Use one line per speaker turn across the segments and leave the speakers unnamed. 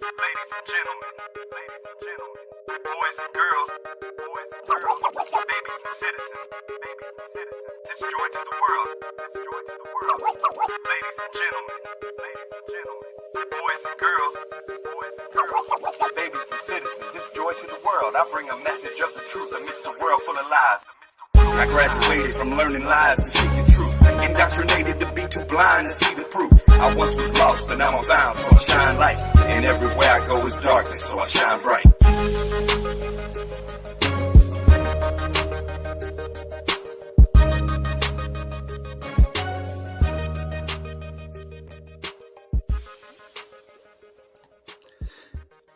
Ladies and gentlemen, boys and girls, babies and citizens, this joy to the world. Ladies and gentlemen, boys and girls, babies and citizens, this joy to the world. I bring a message of the truth amidst a world full of lies. I graduated from learning lies to seek the truth, indoctrinated to be too blind to see the proof. I once was lost, but now I'm found, so I shine light. And everywhere I go is darkness, so I shine bright.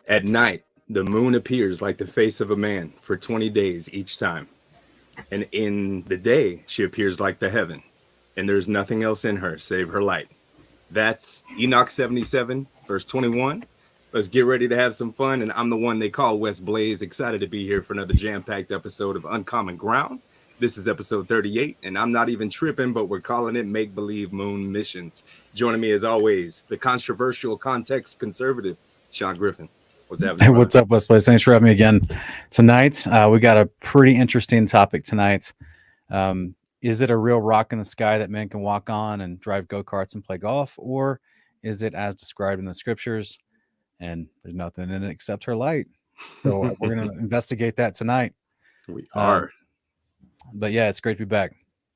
At night, the moon appears like the face of a man for 20 days each time. And in the day, she appears like the heaven, and there's nothing else in her save her light. That's Enoch 77, verse 21. Let's get ready to have some fun. And I'm the one they call Wes Blaze. Excited to be here for another jam-packed episode of Uncommon Ground. This is episode 38, and I'm not even tripping, but we're calling it Make-Believe Moon Missions. Joining me, as always, the controversial context conservative, Sean Griffin. What's happening?
Hey, what's up, Wes Blaze? Thanks for having me again tonight. We got a pretty interesting topic tonight. Is it a real rock in the sky that men can walk on and drive go-karts and play golf? Or is it as described in the scriptures and there's nothing in it except her light? So we're going to investigate that tonight.
We are.
But yeah, it's great to be back.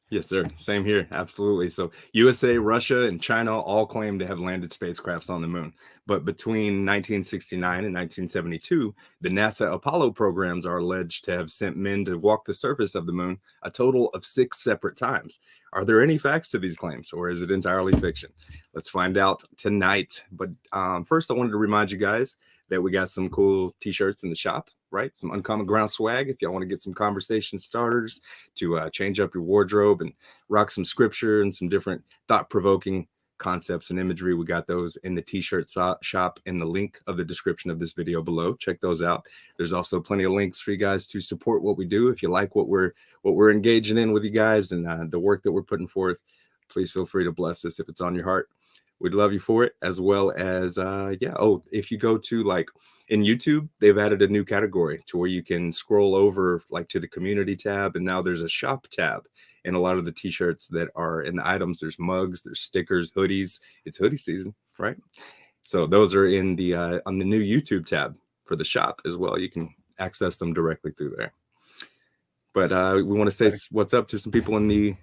Yes, sir. Same here. Absolutely. So USA, Russia, and China all claim to have landed spacecrafts on the moon. But between 1969 and 1972, the NASA Apollo programs are alleged to have sent men to walk the surface of the moon a total of 6 separate times. Are there any facts to these claims, or is it entirely fiction? Let's find out tonight. But first, I wanted to remind you guys that we got some cool t-shirts in the shop. Right, some Uncommon Ground swag if y'all want to get some conversation starters to change up your wardrobe and rock some scripture and some different thought-provoking concepts and imagery. We got those in the t-shirt shop in the link of the description of this video below. Check those out. There's also plenty of links for you guys to support what we do. If you like what we're engaging in with you guys and the work that we're putting forth, please feel free to bless us if it's on your heart. We'd love you for it, as well as if you go to in YouTube, they've added a new category to where you can scroll over to the community tab, and now there's a shop tab. And a lot of the t-shirts that are in the items, there's mugs, there's stickers, hoodies. It's hoodie season, right? So those are in the on the new YouTube tab for the shop as well. You can access them directly through there. But we want to say what's up to some people in the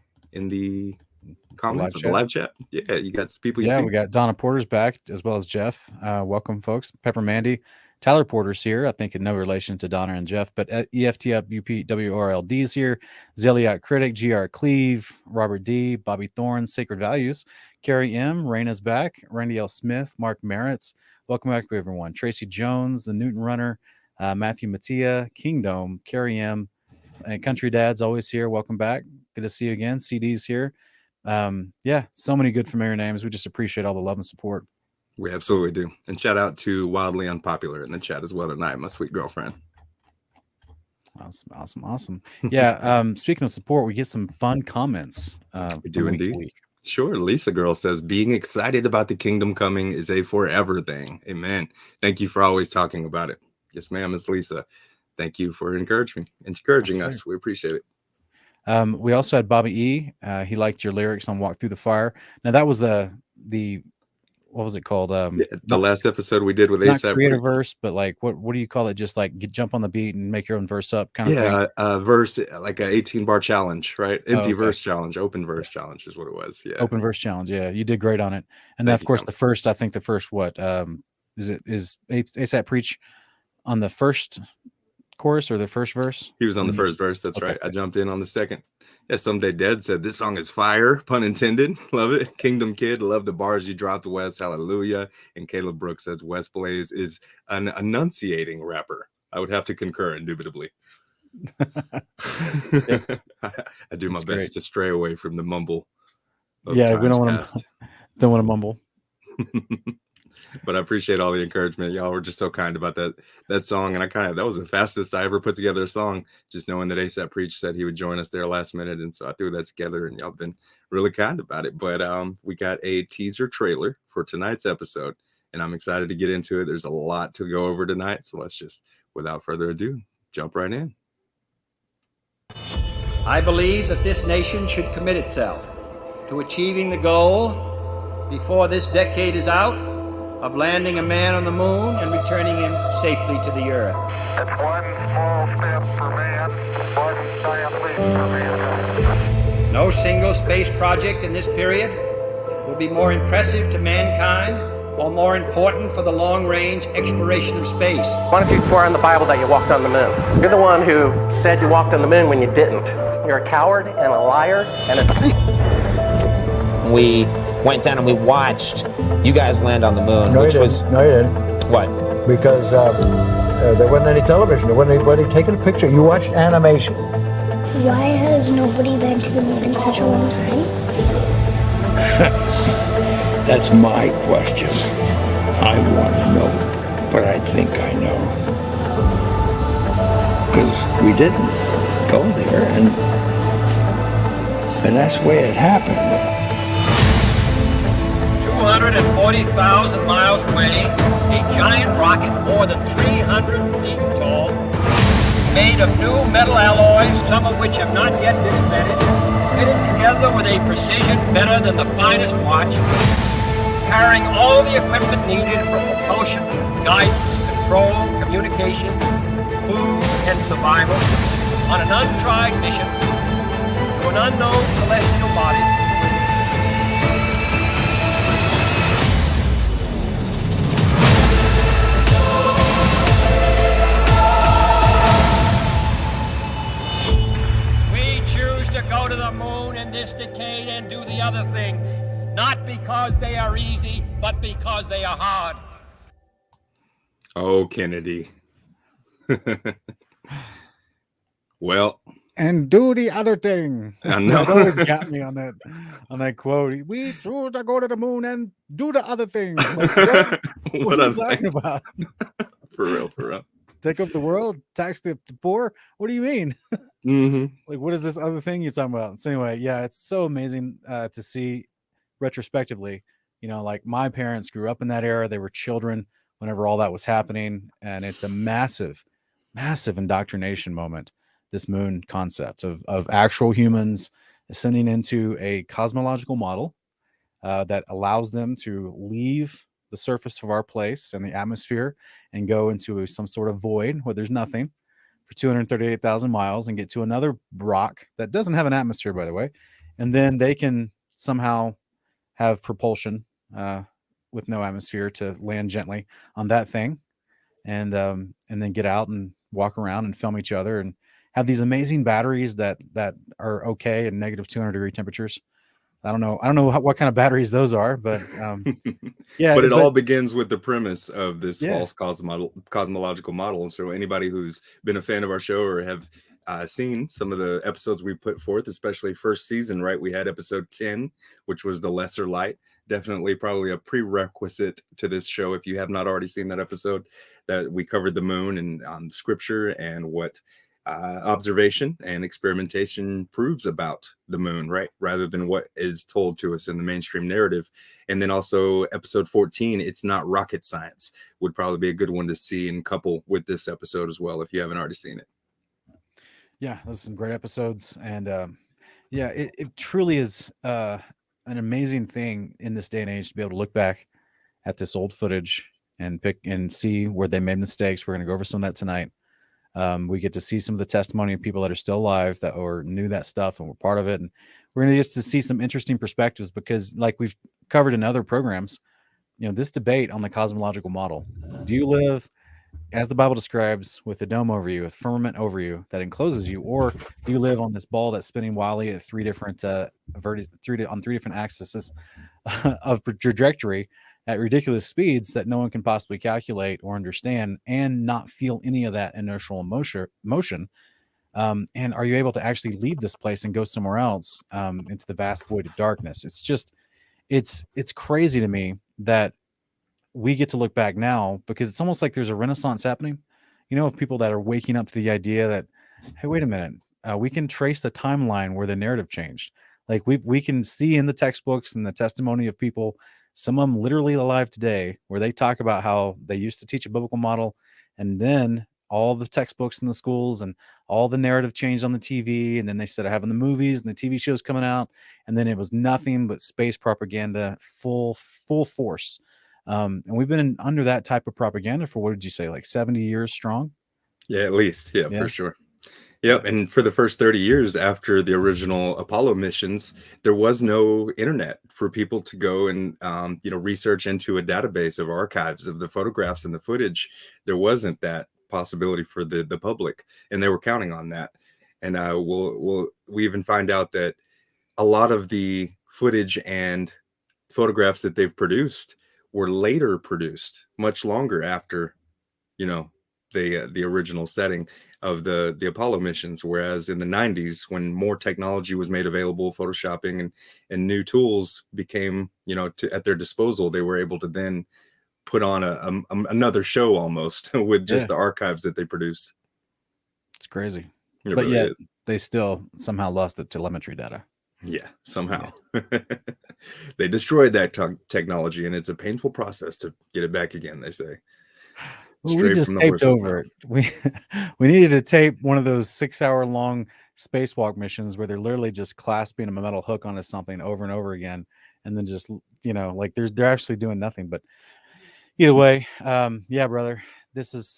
comments of the live chat. Yeah, you got some people.
We got Donna Porter's back, as well as Jeff. Welcome, folks. Pepper Mandy. Tyler Porter's here. I think in no relation to Donna and Jeff, but EFT up UPWRLD is here. Zeliot Critic, GR Cleve, Robert D, Bobby Thorne, Sacred Values, Carrie M, Raina's back, Randy L. Smith, Mark Merritz. Welcome back to everyone. Tracy Jones, the Newton Runner, Matthew Mattia, Kingdom, Carrie M, and Country Dad's always here. Welcome back. Good to see you again. CD's here. So many good familiar names. We just appreciate all the love and support.
We absolutely do. And shout out to Wildly Unpopular in the chat as well tonight, my sweet girlfriend.
Awesome. Yeah. Speaking of support, we get some fun comments.
We do indeed. Sure. Lisa Girl says, being excited about the kingdom coming is a forever thing. Amen. Thank you for always talking about it. Yes, ma'am, Miss Lisa. Thank you for encouraging us. We appreciate it.
We also had Bobby E. He liked your lyrics on Walk Through the Fire. Now that was the what was it called?
The last episode we did with
not
ASAP.
Create a verse, but what do you call it? Just jump on the beat and make your own verse up kind of thing?
Yeah, verse, like a 18-bar challenge, right? Empty verse challenge, open verse challenge is what it was. Yeah.
Open verse challenge. Yeah, you did great on it. And then, of course, the first what? Is ASAP Preach on the first chorus or the first verse?
He was on the first verse. That's right. I jumped in on the second. Yeah, Someday Dead said this song is fire, pun intended. Love it. Kingdom Kid, love the bars you dropped, Wes. Hallelujah. And Caleb Brooks says Wes Blaze is an enunciating rapper. I would have to concur indubitably. I do my best to stray away from the mumble.
Yeah, we don't want to mumble.
But I appreciate all the encouragement. Y'all were just so kind about that song. And that was the fastest I ever put together a song, just knowing that ASAP Preach said he would join us there last minute. And so I threw that together and y'all been really kind about it. But we got a teaser trailer for tonight's episode. and I'm excited to get into it. There's a lot to go over tonight, so let's just, without further ado, jump right in.
I believe that this nation should commit itself to achieving the goal before this decade is out of landing a man on the moon and returning him safely to the earth.
It's one small step for man, one giant leap for mankind.
No single space project in this period will be more impressive to mankind or more important for the long-range exploration of space.
Why don't you swear on the Bible that you walked on the moon? You're the one who said you walked on the moon when you didn't. You're a coward and a liar and a thief.
We went down and we watched you guys land on the moon,
No,
which
you
was
didn't. No, you didn't.
what?
Because there wasn't any television. There wasn't anybody taking a picture. You watched animation.
Why has nobody been to the moon in such a long time?
That's my question. I want to know, but I think I know. Because we didn't go there, and that's the way it happened.
240,000 miles away, a giant rocket more than 300 feet tall, made of new metal alloys, some of which have not yet been invented, fitted together with a precision better than the finest watch, carrying all the equipment needed for propulsion, guidance, control, communication, food, and survival, on an untried mission to an unknown celestial body. To go to the moon in this decade and do the other things, not because they are easy, but because they are hard.
Oh, Kennedy. Well,
And do the other thing.
I know.
That always got me on that quote. We choose to go to the moon and do the other thing. Like, what are you talking about?
For real.
Take up the world, tax the poor. What do you mean?
Mm-hmm.
Like, what is this other thing you're talking about? So anyway, yeah, it's so amazing to see retrospectively. You know, like my parents grew up in that era. They were children whenever all that was happening, and it's a massive indoctrination moment. This moon concept of actual humans ascending into a cosmological model that allows them to leave the surface of our place and the atmosphere and go into some sort of void where there's nothing for 238,000 miles and get to another rock that doesn't have an atmosphere, by the way. And then they can somehow have propulsion with no atmosphere to land gently on that thing. And then get out and walk around and film each other and have these amazing batteries that are okay in negative 200-degree temperatures. I don't know what kind of batteries those are, but yeah.
But it all begins with the premise of this
Yeah.
false cosmological model. And so anybody who's been a fan of our show or have seen some of the episodes we put forth, especially first season, right? We had episode 10, which was the lesser light. Definitely probably a prerequisite to this show. If you have not already seen that episode, that we covered the moon and scripture and what observation and experimentation proves about the moon, right? Rather than what is told to us in the mainstream narrative. And then also episode 14, it's not rocket science, would probably be a good one to see and couple with this episode as well, if you haven't already seen it.
Yeah, those are some great episodes. And yeah, it truly is an amazing thing in this day and age to be able to look back at this old footage and pick and see where they made mistakes. We're going to go over some of that tonight. We get to see some of the testimony of people that are still alive that or knew that stuff and were part of it. And we're going to get to see some interesting perspectives because, like we've covered in other programs, you know, this debate on the cosmological model. Do you live, as the Bible describes, with a dome over you, a firmament over you that encloses you, or do you live on this ball that's spinning wildly at three different axes of trajectory at ridiculous speeds that no one can possibly calculate or understand and not feel any of that inertial motion? And are you able to actually leave this place and go somewhere else into the vast void of darkness? It's just, it's crazy to me that we get to look back now because it's almost like there's a renaissance happening, you know, of people that are waking up to the idea that, hey, wait a minute, we can trace the timeline where the narrative changed. Like we can see in the textbooks and the testimony of people some of them literally alive today, where they talk about how they used to teach a biblical model, and then all the textbooks in the schools and all the narrative changed on the TV, and then they started having the movies and the TV shows coming out, and then it was nothing but space propaganda, full force. And we've been under that type of propaganda for, what did you say, like 70 years strong?
Yeah, at least. Yeah, for sure. Yep. And for the first 30 years after the original Apollo missions, there was no internet for people to go and, research into a database of archives of the photographs and the footage. There wasn't that possibility for the public, and they were counting on that. And we even find out that a lot of the footage and photographs that they've produced were later produced much longer after, the original setting of the Apollo missions. Whereas in the 90s, when more technology was made available, photoshopping and new tools became, at their disposal, they were able to then put on another show almost with just the archives that they produced.
It's crazy.
It
but
really
yet
is.
they still somehow lost the telemetry data.
Yeah, somehow. They destroyed that technology, and it's a painful process to get it back again, they say.
Well, we just taped over it. We needed to tape one of those 6-hour long spacewalk missions where they're literally just clasping a metal hook onto something over and over again, and then just like they're actually doing nothing. But either way, yeah, brother,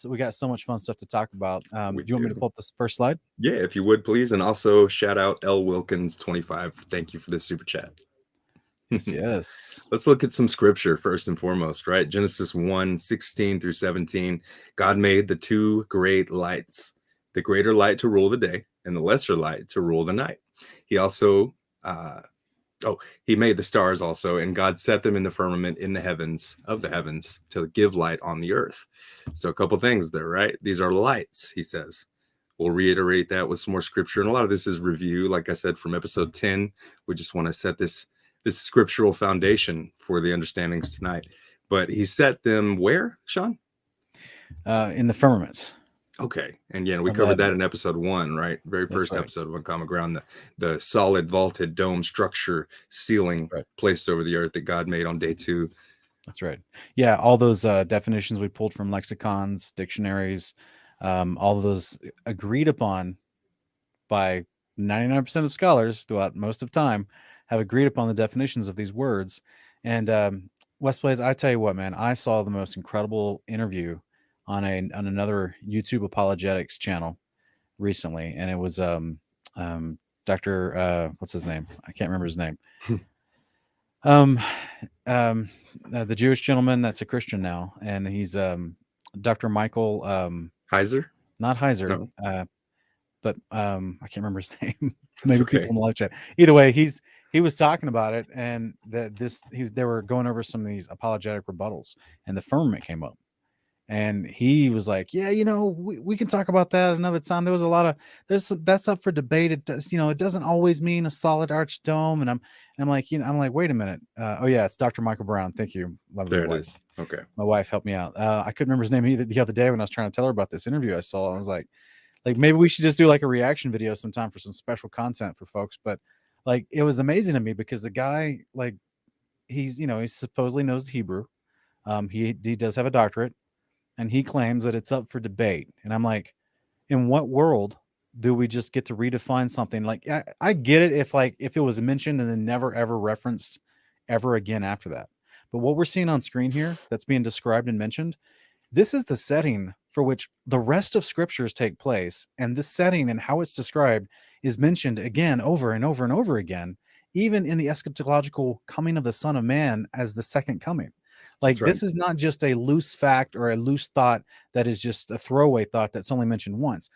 we got so much fun stuff to talk about. Do you want me to pull up this first slide?
Yeah, if you would, please. And also shout out L Wilkins 25. Thank you for this super chat.
Yes.
Let's look at some scripture first and foremost, right? Genesis 1:16 through 17. God made the two great lights, the greater light to rule the day and the lesser light to rule the night. He also, he made the stars also, and God set them in the firmament in the heavens of the heavens to give light on the earth. So a couple things there, right? These are lights, he says. We'll reiterate that with some more scripture. And a lot of this is review, like I said, from episode 10. We just want to set this scriptural foundation for the understandings tonight. But he set them where, Sean?
In the firmaments.
Okay. And yeah, we covered that in episode 1, right? Very first episode of Uncommon Ground, the solid vaulted dome structure ceiling placed over the earth that God made on day 2.
That's right. Yeah, all those definitions we pulled from lexicons, dictionaries, all of those agreed upon by 99% of scholars throughout most of time have agreed upon the definitions of these words. And WesBlaze, I tell you what, man, I saw the most incredible interview on another YouTube apologetics channel recently, and it was Dr. What's his name? I can't remember his name. The Jewish gentleman that's a Christian now, and he's Dr. Michael
Heiser?
Not Heiser,
no.
but I can't remember his name. Maybe people in the live chat. Either way, he was talking about it, and they were going over some of these apologetic rebuttals, and the firmament came up, and he was like, "Yeah, we can talk about that another time." There was a lot of that's up for debate. It does, it doesn't always mean a solid arch dome, and I'm like, wait a minute. Oh yeah, it's Dr. Michael Brown. Thank you.
There it is. Okay,
my wife helped me out. I couldn't remember his name either the other day when I was trying to tell her about this interview I saw. I was like maybe we should just do like a reaction video sometime for some special content for folks. But like, it was amazing to me because the guy, like, he supposedly knows Hebrew. He does have a doctorate, and he claims that it's up for debate. And I'm like, in what world do we just get to redefine something? Like, I get it if it was mentioned and then never ever referenced ever again after that. But what we're seeing on screen here that's being described and mentioned, this is the setting for which the rest of scriptures take place. And this setting and how it's described is mentioned again over and over and over again, even in the eschatological coming of the Son of Man as the second coming. Like, this is not just a loose fact or a loose thought that is just a throwaway thought that's only mentioned once.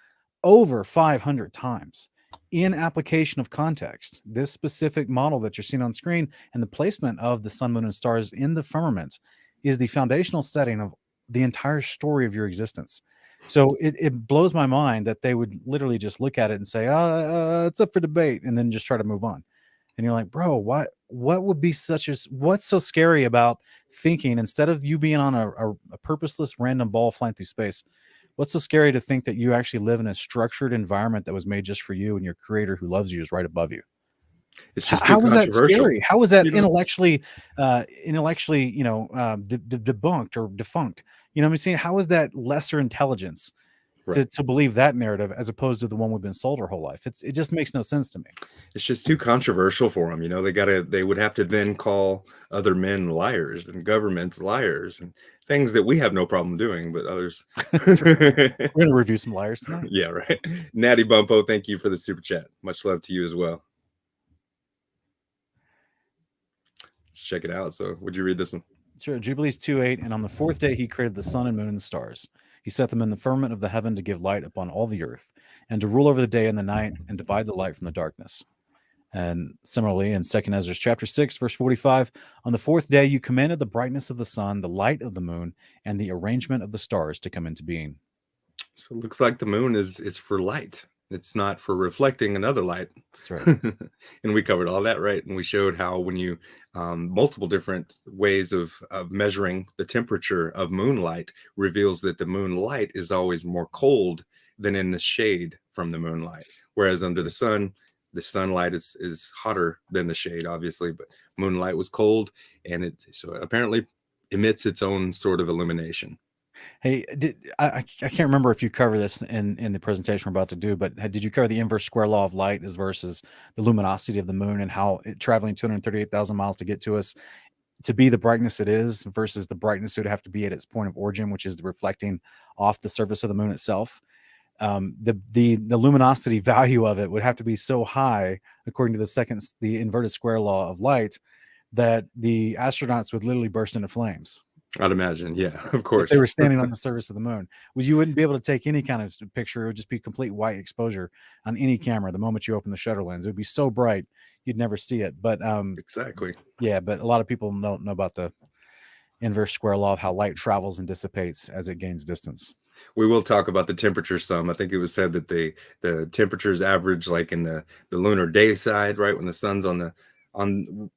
Over 500 times in application of context, this specific model that you're seeing on screen and the placement of the sun, moon, and stars in the firmament is the foundational setting of the entire story of your existence. So it blows my mind that they would literally just look at it and say, it's up for debate, and then just try to move on. And you're like, bro, what would be what's so scary about thinking, instead of you being on a purposeless random ball flying through space, what's so scary to think that you actually live in a structured environment that was made just for you, and your creator who loves you is right above you?
It's just too
How is that
controversial.
scary? How is that
You know,
intellectually, debunked or defunct? You know what I'm saying? How is that lesser intelligence
right.
to believe that narrative as opposed to the one we've been sold our whole life? It just makes no sense to me.
It's just too controversial for them. You know, they would have to then call other men liars and governments liars and things that we have no problem doing, but others.
We're going to review some liars tonight.
Yeah, right. Natty Bumpo, thank you for the super chat. Much love to you as well. Let's check it out. So, would you read this one?
Sure. Jubilees 2:8. And on the fourth day, he created the sun and moon and the stars. He set them in the firmament of the heaven to give light upon all the earth, and to rule over the day and the night, and divide the light from the darkness. And similarly, in 2 Ezra chapter 6, verse 45, on the fourth day you commanded the brightness of the sun, the light of the moon, and the arrangement of the stars to come into being.
So it looks like the moon is for light. It's not for reflecting another light.
That's right.
And we covered all that, right? And we showed how when you multiple different ways of measuring the temperature of moonlight reveals that the moonlight is always more cold than in the shade from the moonlight. Whereas under the sun, the sunlight is hotter than the shade, obviously, but moonlight was cold, and it so apparently emits its own sort of illumination.
Hey, I can't remember if you cover this in the presentation we're about to do, but did you cover the inverse square law of light as versus the luminosity of the moon and how it traveling 238,000 miles to get to us to be the brightness it is versus the brightness it would have to be at its point of origin, which is the reflecting off the surface of the moon itself. The luminosity value of it would have to be so high, according to the inverted square law of light, that the astronauts would literally burst into flames.
I'd imagine, yeah, of course.
If they were standing on the surface of the moon, you wouldn't be able to take any kind of picture. It would just be complete white exposure on any camera. The moment you open the shutter lens, it would be so bright you'd never see it. But
exactly,
yeah. But a lot of people don't know about the inverse square law of how light travels and dissipates as it gains distance.
We will talk about the temperature some. I think it was said that the temperatures average like in the lunar day side, right, when the sun's on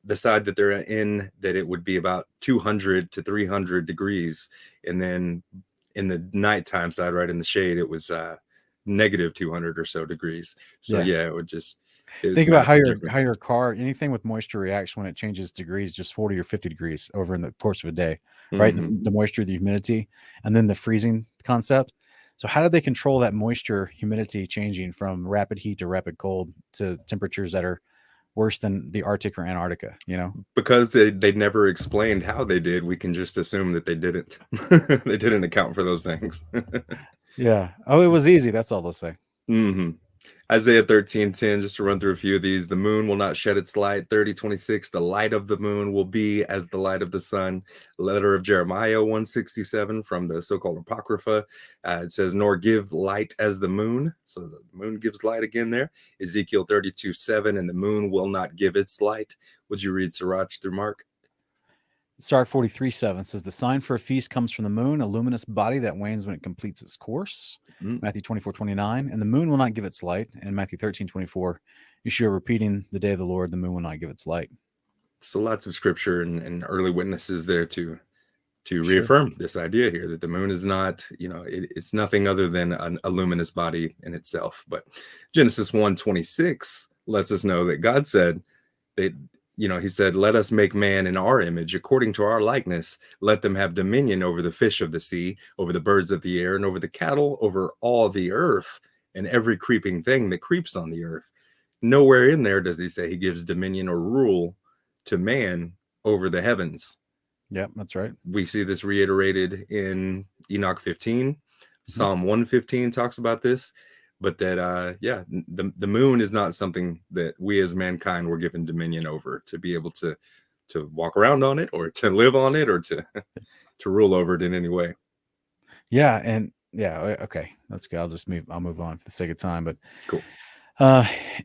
the side that they're in, that it would be about 200 to 300 degrees, and then in the nighttime side, right in the shade, it was negative 200 or so degrees. So yeah, it would just
think about how your car, anything with moisture reacts when it changes degrees, just 40 or 50 degrees over in the course of a day, right?
Mm-hmm.
The moisture, the humidity, and then the freezing concept. So how do they control that moisture humidity changing from rapid heat to rapid cold to temperatures that are worse than the Arctic or Antarctica, you know?
Because they never explained how they did, we can just assume that they didn't. They didn't account for those things.
Yeah. Oh, it was easy. That's all they'll say.
Mm-hmm. Isaiah 13:10, just to run through a few of these. The moon will not shed its light. 30:26, the light of the moon will be as the light of the sun. Letter of Jeremiah 167 from the so-called Apocrypha. It says, nor give light as the moon. So the moon gives light again there. Ezekiel 32:7, and the moon will not give its light. Would you read Sirach through Mark?
Sirach 43:7 says, the sign for a feast comes from the moon, a luminous body that wanes when it completes its course. Matthew 24:29, and the moon will not give its light. And Matthew 13:24, Yeshua repeating the day of the Lord, the moon will not give its light.
So lots of scripture and early witnesses there to reaffirm this idea here that the moon is not, it's nothing other than a luminous body in itself. But Genesis 1:26 lets us know that God said that, he said, let us make man in our image, according to our likeness. Let them have dominion over the fish of the sea, over the birds of the air, and over the cattle, over all the earth, and every creeping thing that creeps on the earth. Nowhere in there does he say he gives dominion or rule to man over the heavens.
Yep, that's right.
We see this reiterated in Enoch 15. Psalm 115 talks about this. But that, the moon is not something that we as mankind were given dominion over to be able to walk around on it or to live on it or to rule over it in any way.
Yeah. And yeah. Okay. That's good. I'll move on for the sake of time, but
cool.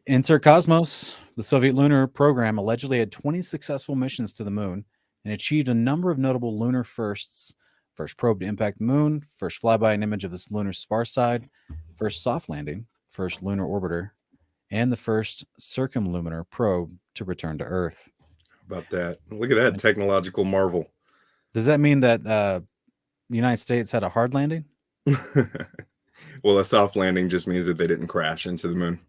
Intercosmos, the Soviet lunar program, allegedly had 20 successful missions to the moon and achieved a number of notable lunar firsts. First probe to impact the moon, first flyby and image of this lunar's far side, first soft landing, first lunar orbiter, and the first circumlunar probe to return to Earth.
How about that? Look at that technological marvel.
Does that mean that the United States had a hard landing?
Well, a soft landing just means that they didn't crash into the moon.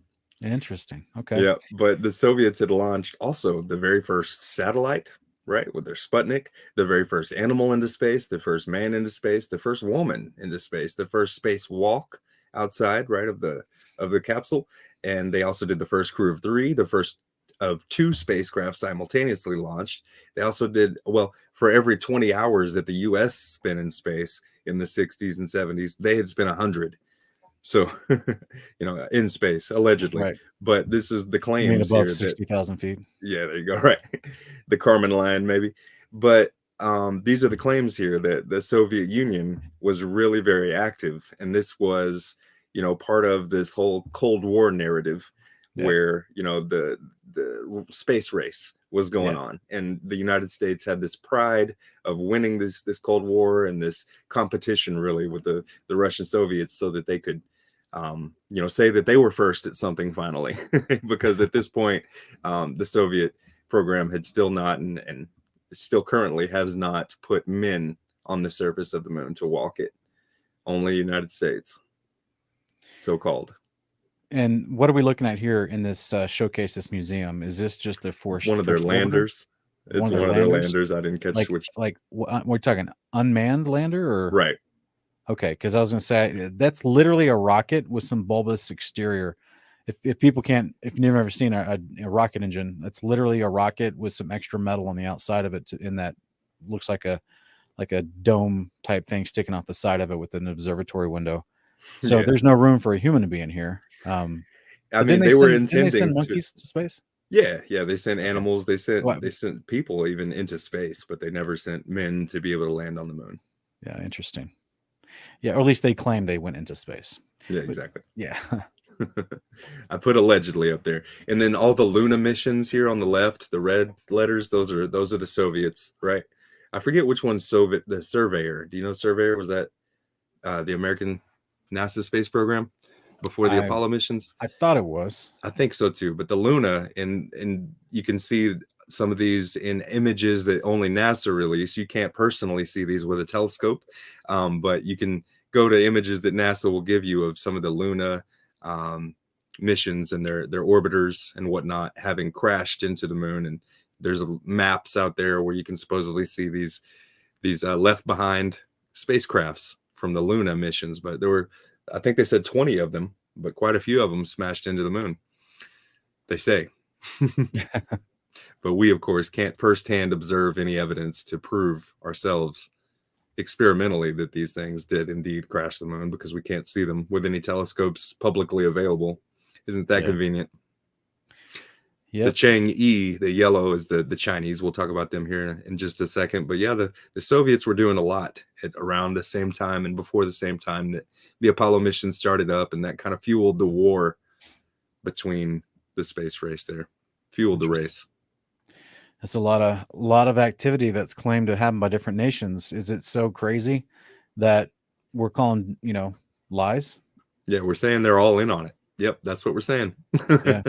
Interesting. Okay.
Yeah, but the Soviets had launched also the very first satellite, right, with their Sputnik, the very first animal into space, the first man into space, the first woman into space, the first space walk outside, right, of the capsule, and they also did the first crew of 3, the first of 2 spacecraft simultaneously launched. They also did, well, for every 20 hours that the US spent in space in the 60s and 70s, they had spent 100. So, in space, allegedly.
Right.
But this is the
You mean
claims
above
here that,
60,000 feet?
yeah, there you go, right. The Kármán line, maybe. But these are the claims here that the Soviet Union was really very active. And this was, part of this whole Cold War narrative where, the space race was going on. And the United States had this pride of winning this Cold War and this competition really with the Russian Soviets so that they could say that they were first at something finally. Because at this point, the Soviet program had still not and still currently has not put men on the surface of the moon to walk it. Only United States, so-called.
And what are we looking at here in this showcase, this museum? Is this just their
one of their landers? It's one of their landers. I didn't catch which.
We're talking unmanned lander, or
right?
Okay, because I was going to say that's literally a rocket with some bulbous exterior. If people can't, if you've never seen a rocket engine, that's literally a rocket with some extra metal on the outside of it, in that looks like a dome type thing sticking off the side of it with an observatory window. So there's no room for a human to be in here.
I mean, they were intending
they send monkeys to space.
Yeah, they sent animals. They sent people even into space, but they never sent men to be able to land on the moon.
Yeah, interesting. Yeah, or at least they claim they went into space.
Yeah, exactly.
Yeah.
I put allegedly up there. And then all the Luna missions here on the left, the red letters, those are the Soviets, right? I forget which one's Soviet. The Surveyor. Do you know Surveyor? Was that the American NASA space program before the Apollo missions?
I thought it was.
I think so too. But the Luna, and you can see some of these in images that only NASA release. You can't personally see these with a telescope, but you can go to images that NASA will give you of some of the Luna missions and their orbiters and whatnot having crashed into the moon. And there's maps out there where you can supposedly see these left behind spacecrafts from the Luna missions. But there were, I think they said 20 of them, but quite a few of them smashed into the moon, they say. But we, of course, can't firsthand observe any evidence to prove ourselves experimentally that these things did indeed crash the moon, because we can't see them with any telescopes publicly available. Isn't that convenient? Yeah. The Chang'e, the yellow, is the Chinese. We'll talk about them here in just a second. But yeah, the Soviets were doing a lot at around the same time and before the same time that the Apollo mission started up, and that kind of fueled the war between the space race there. Fueled the race.
That's a lot of activity that's claimed to happen by different nations. Is it so crazy that we're calling, lies?
Yeah, we're saying they're all in on it. Yep, that's what we're saying.
Yeah,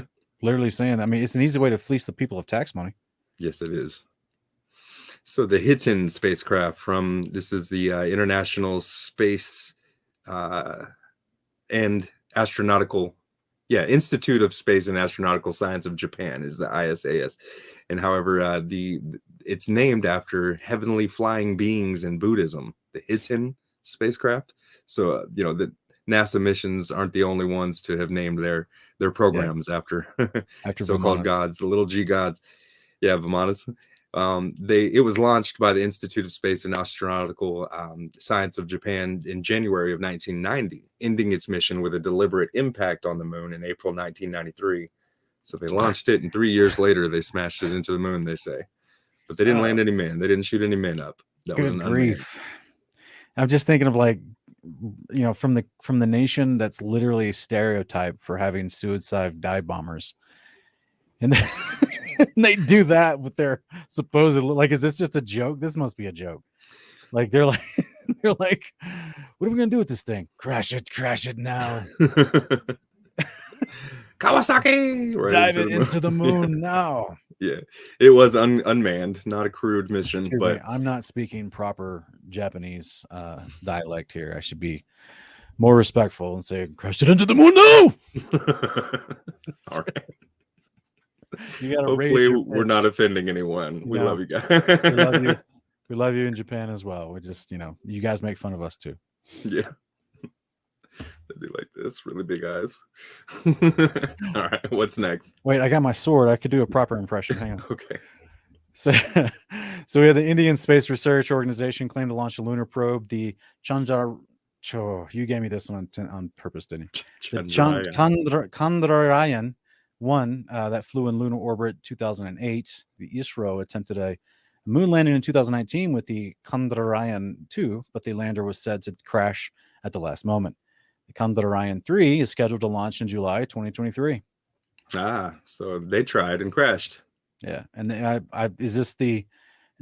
literally saying. I mean, it's an easy way to fleece the people of tax money.
Yes, it is. So the Hitin spacecraft this is the International Space and Astronautical Institute of Space and Astronautical Science of Japan is the ISAS. And however, it's named after heavenly flying beings in Buddhism, the Hitin spacecraft. So, the NASA missions aren't the only ones to have named their programs after so-called gods, the little G gods. Yeah, Vimanas. It was launched by the Institute of Space and Astronautical Science of Japan in January of 1990, ending its mission with a deliberate impact on the moon in April 1993. So they launched it, and 3 years later, they smashed it into the moon, they say. But they didn't land any men. They didn't shoot any men up. That was an grief.
I'm just thinking of from the nation that's literally a stereotype for having suicide dive bombers. And they do that with their supposed, is this just a joke? This must be a joke. They're like, what are we gonna do with this thing? Crash it now.
Kawasaki, right,
dive it into the moon now.
Yeah, it was unmanned, not a crewed mission.
Excuse me, I'm not speaking proper Japanese dialect here. I should be more respectful and say, crashed it into the moon. No.
All right.
You gotta
Hopefully we're not offending anyone. We love you guys.
We love you. We love you in Japan as well. We just, you guys make fun of us too.
Yeah. They do like this, really big eyes. All right, what's next?
Wait, I got my sword. I could do a proper impression. Hang on.
Okay.
So we have the Indian Space Research Organization claim to launch a lunar probe. The Chandra. Oh, you gave me this one on purpose, didn't you? The Chandrayaan 1 that flew in lunar orbit 2008. The ISRO attempted a moon landing in 2019 with the Chandrayaan 2, but the lander was said to crash at the last moment. The Chandrayaan 3 is scheduled to launch in July 2023.
So they tried and crashed.
Yeah, and is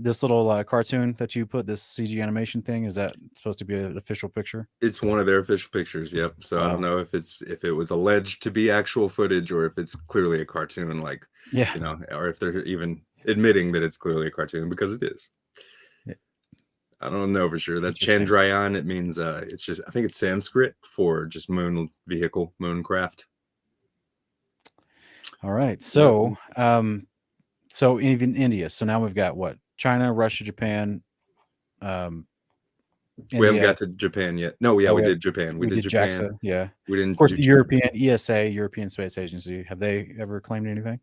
this little cartoon that you put, this CG animation thing, is that supposed to be an official picture?
It's one of their official pictures. Yep. So I don't know if it was alleged to be actual footage or if it's clearly a cartoon, or if they're even admitting that it's clearly a cartoon, because it is. Yeah. I don't know for sure. That Chandrayaan, it means it's just, I think it's Sanskrit for just moon vehicle, moon craft.
All right. So so even India. So now we've got what? China, Russia, Japan.
We haven't got to Japan yet. No, we did Japan.
We did
Japan.
JAXA, yeah.
We didn't.
Of course, the European ESA, European Space Agency. Have they ever claimed anything?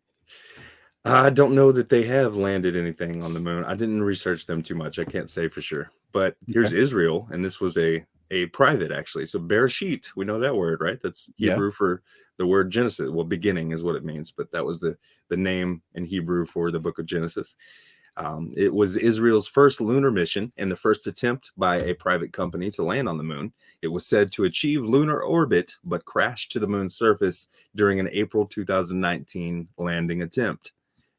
I don't know that they have landed anything on the moon. I didn't research them too much. I can't say for sure. But here's Israel, and this was a private, actually. So Bereshit, we know that word, right? That's Hebrew for the word Genesis. Well, beginning is what it means, but that was the name in Hebrew for the book of Genesis. It was Israel's first lunar mission and the first attempt by a private company to land on the moon. It was said to achieve lunar orbit, but crashed to the moon's surface during an April 2019 landing attempt.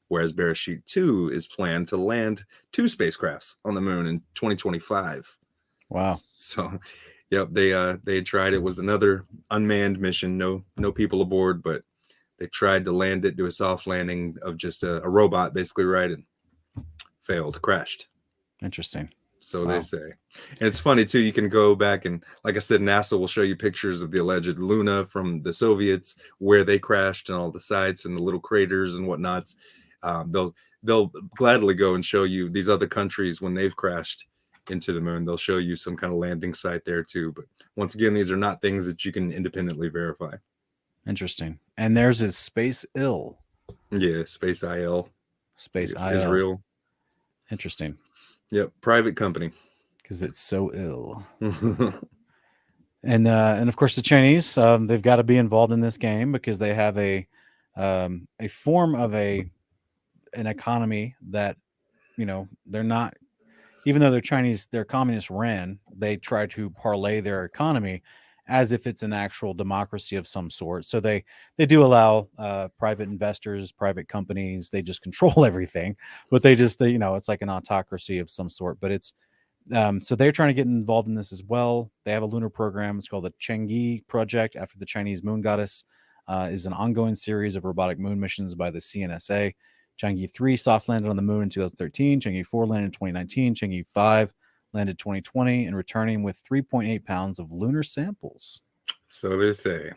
Whereas Bereshit 2 is planned to land 2 spacecrafts on the moon in 2025.
Wow.
So, yep, they tried. It was another unmanned mission, no people aboard, but they tried to land it, do a soft landing of just a robot, basically, right? And failed, crashed.
Interesting.
So they say. And it's funny too, you can go back and, like I said, NASA will show you pictures of the alleged Luna from the Soviets, where they crashed and all the sites and the little craters and whatnots. They'll gladly go and show you these other countries when they've crashed into the moon. They'll show you some kind of landing site there too. But once again, these are not things that you can independently verify.
Interesting. And theirs is Space Ill.
Yeah, Space IL.
Space IL.
Israel.
Interesting.
Yep, private company.
Because it's so ill. And of course the Chinese, they've got to be involved in this game because they have a form of an economy that, they're not, even though they're Chinese, they're communist ran, they try to parlay their economy as if it's an actual democracy of some sort. So they do allow private investors, private companies. They just control everything, but it's like an autocracy of some sort. But it's so they're trying to get involved in this as well. They have a lunar program. It's called the Chang'e project, after the Chinese moon goddess. Is an ongoing series of robotic moon missions by the CNSA. Chang'e 3 soft landed on the moon in 2013. Chang'e 4 landed in 2019. Chang'e 5 landed 2020 and returning with 3.8 pounds of lunar samples.
So they say.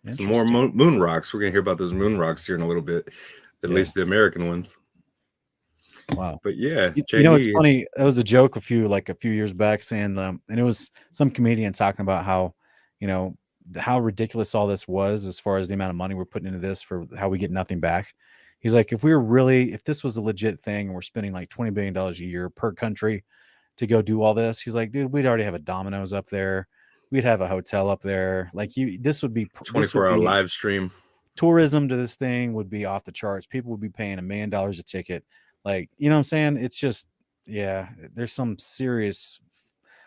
Some more moon rocks. We're going to hear about those moon rocks here in a little bit, at least the American ones.
Wow.
But yeah.
It's funny. It was a joke a few years back saying, and it was some comedian talking about how, how ridiculous all this was as far as the amount of money we're putting into this for how we get nothing back. He's like, if this was a legit thing and we're spending like $20 billion a year per country to go do all this, he's like, dude, we'd already have a Domino's up there. We'd have a hotel up there. Like this would be
24-hour live stream.
Tourism to this thing would be off the charts. People would be paying $1 million a ticket. Like, you know what I'm saying? It's just, there's some serious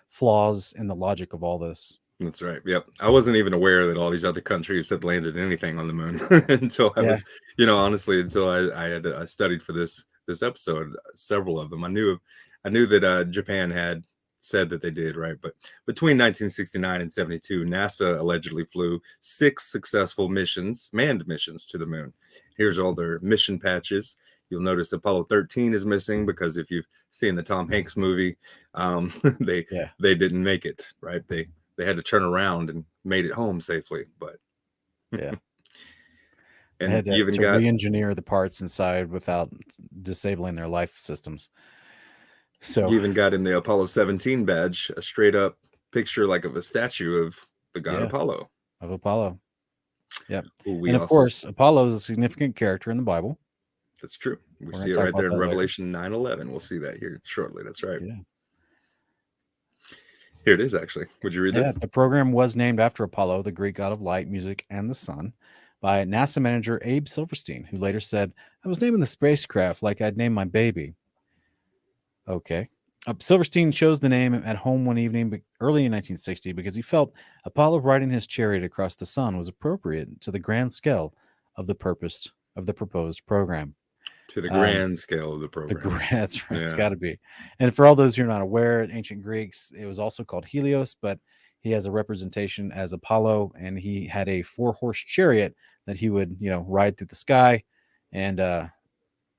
flaws in the logic of all this.
That's right. Yep. I wasn't even aware that all these other countries had landed anything on the moon until I was, honestly, until I had studied for this episode, several of them. I knew that Japan had said that they did, right? But between 1969 and 72, NASA allegedly flew 6 successful manned missions to the moon. Here's all their mission patches. You'll notice Apollo 13 is missing because if you've seen the Tom Hanks movie, they didn't make it, right? They had to turn around and made it home safely. But
Yeah.
and
They had
you even
to
got
re-engineer the parts inside without disabling their life systems. So
you even got in the Apollo 17 badge a straight up picture like of a statue of the god
Yeah.
Apollo.
of Apollo. Yep.
Who we
And of
also
course, Apollo is a significant character in the Bible.
that's true. We
We're
see
gonna
it
talk
right
about
there in
that later.
Revelation 9:11. We'll see that here shortly. That's right.
Yeah.
Here it is, actually. Would you read
Yeah,
this?
the program was named after Apollo, the Greek god of light, music, and the sun, by NASA manager Abe Silverstein, who later said, "I was naming the spacecraft like I'd name my baby." Okay. Silverstein chose the name at home one evening early in 1960 because he felt Apollo riding his chariot across the sun was appropriate to the grand scale of the proposed program.
To the grand scale of the program.
That's right. It's
Yeah.
got to be. And for all those who are not aware, ancient Greeks, it was also called Helios, but he has a representation as Apollo, and he had a 4-horse chariot that he would, ride through the sky, and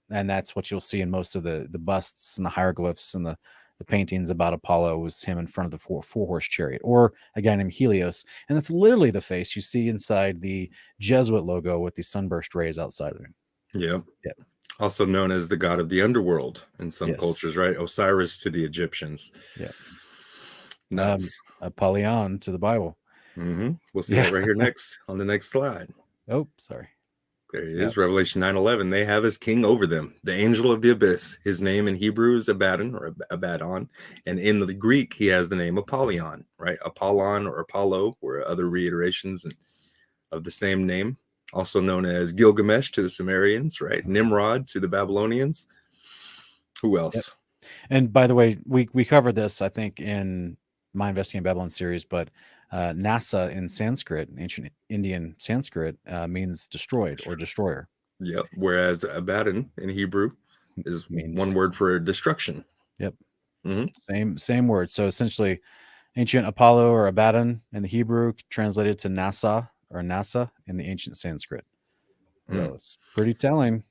that's what you'll see in most of the busts and the hieroglyphs and the paintings about Apollo was him in front of the four-horse chariot, or a guy named Helios, and that's literally the face you see inside the Jesuit logo with the sunburst rays outside of it.
Yeah.
Yeah.
Also known as the god of the underworld in some
Yes.
cultures, right? Osiris to the Egyptians.
Yeah.
Nuts.
Apollyon to the Bible.
We'll see that right here next on the next slide.
Oh, sorry.
There he is. Revelation 9:11. They have as king over them, the angel of the abyss. His name in Hebrew is Abaddon or Abaddon, and in the Greek he has the name Apollyon, right? Apollon or Apollo were other reiterations of the same name. Also known as Gilgamesh to the Sumerians, right? Nimrod to the Babylonians. Who else?
Yep. And by the way, we covered this, I think, in my Investing in Babylon series, but NASA in Sanskrit, ancient Indian Sanskrit, means destroyed or destroyer.
Yep. Whereas Abaddon in Hebrew means one word for destruction.
Yep. Same word. So essentially, ancient Apollo or Abaddon in the Hebrew translated to NASA or NASA in the ancient Sanskrit. So it's pretty telling.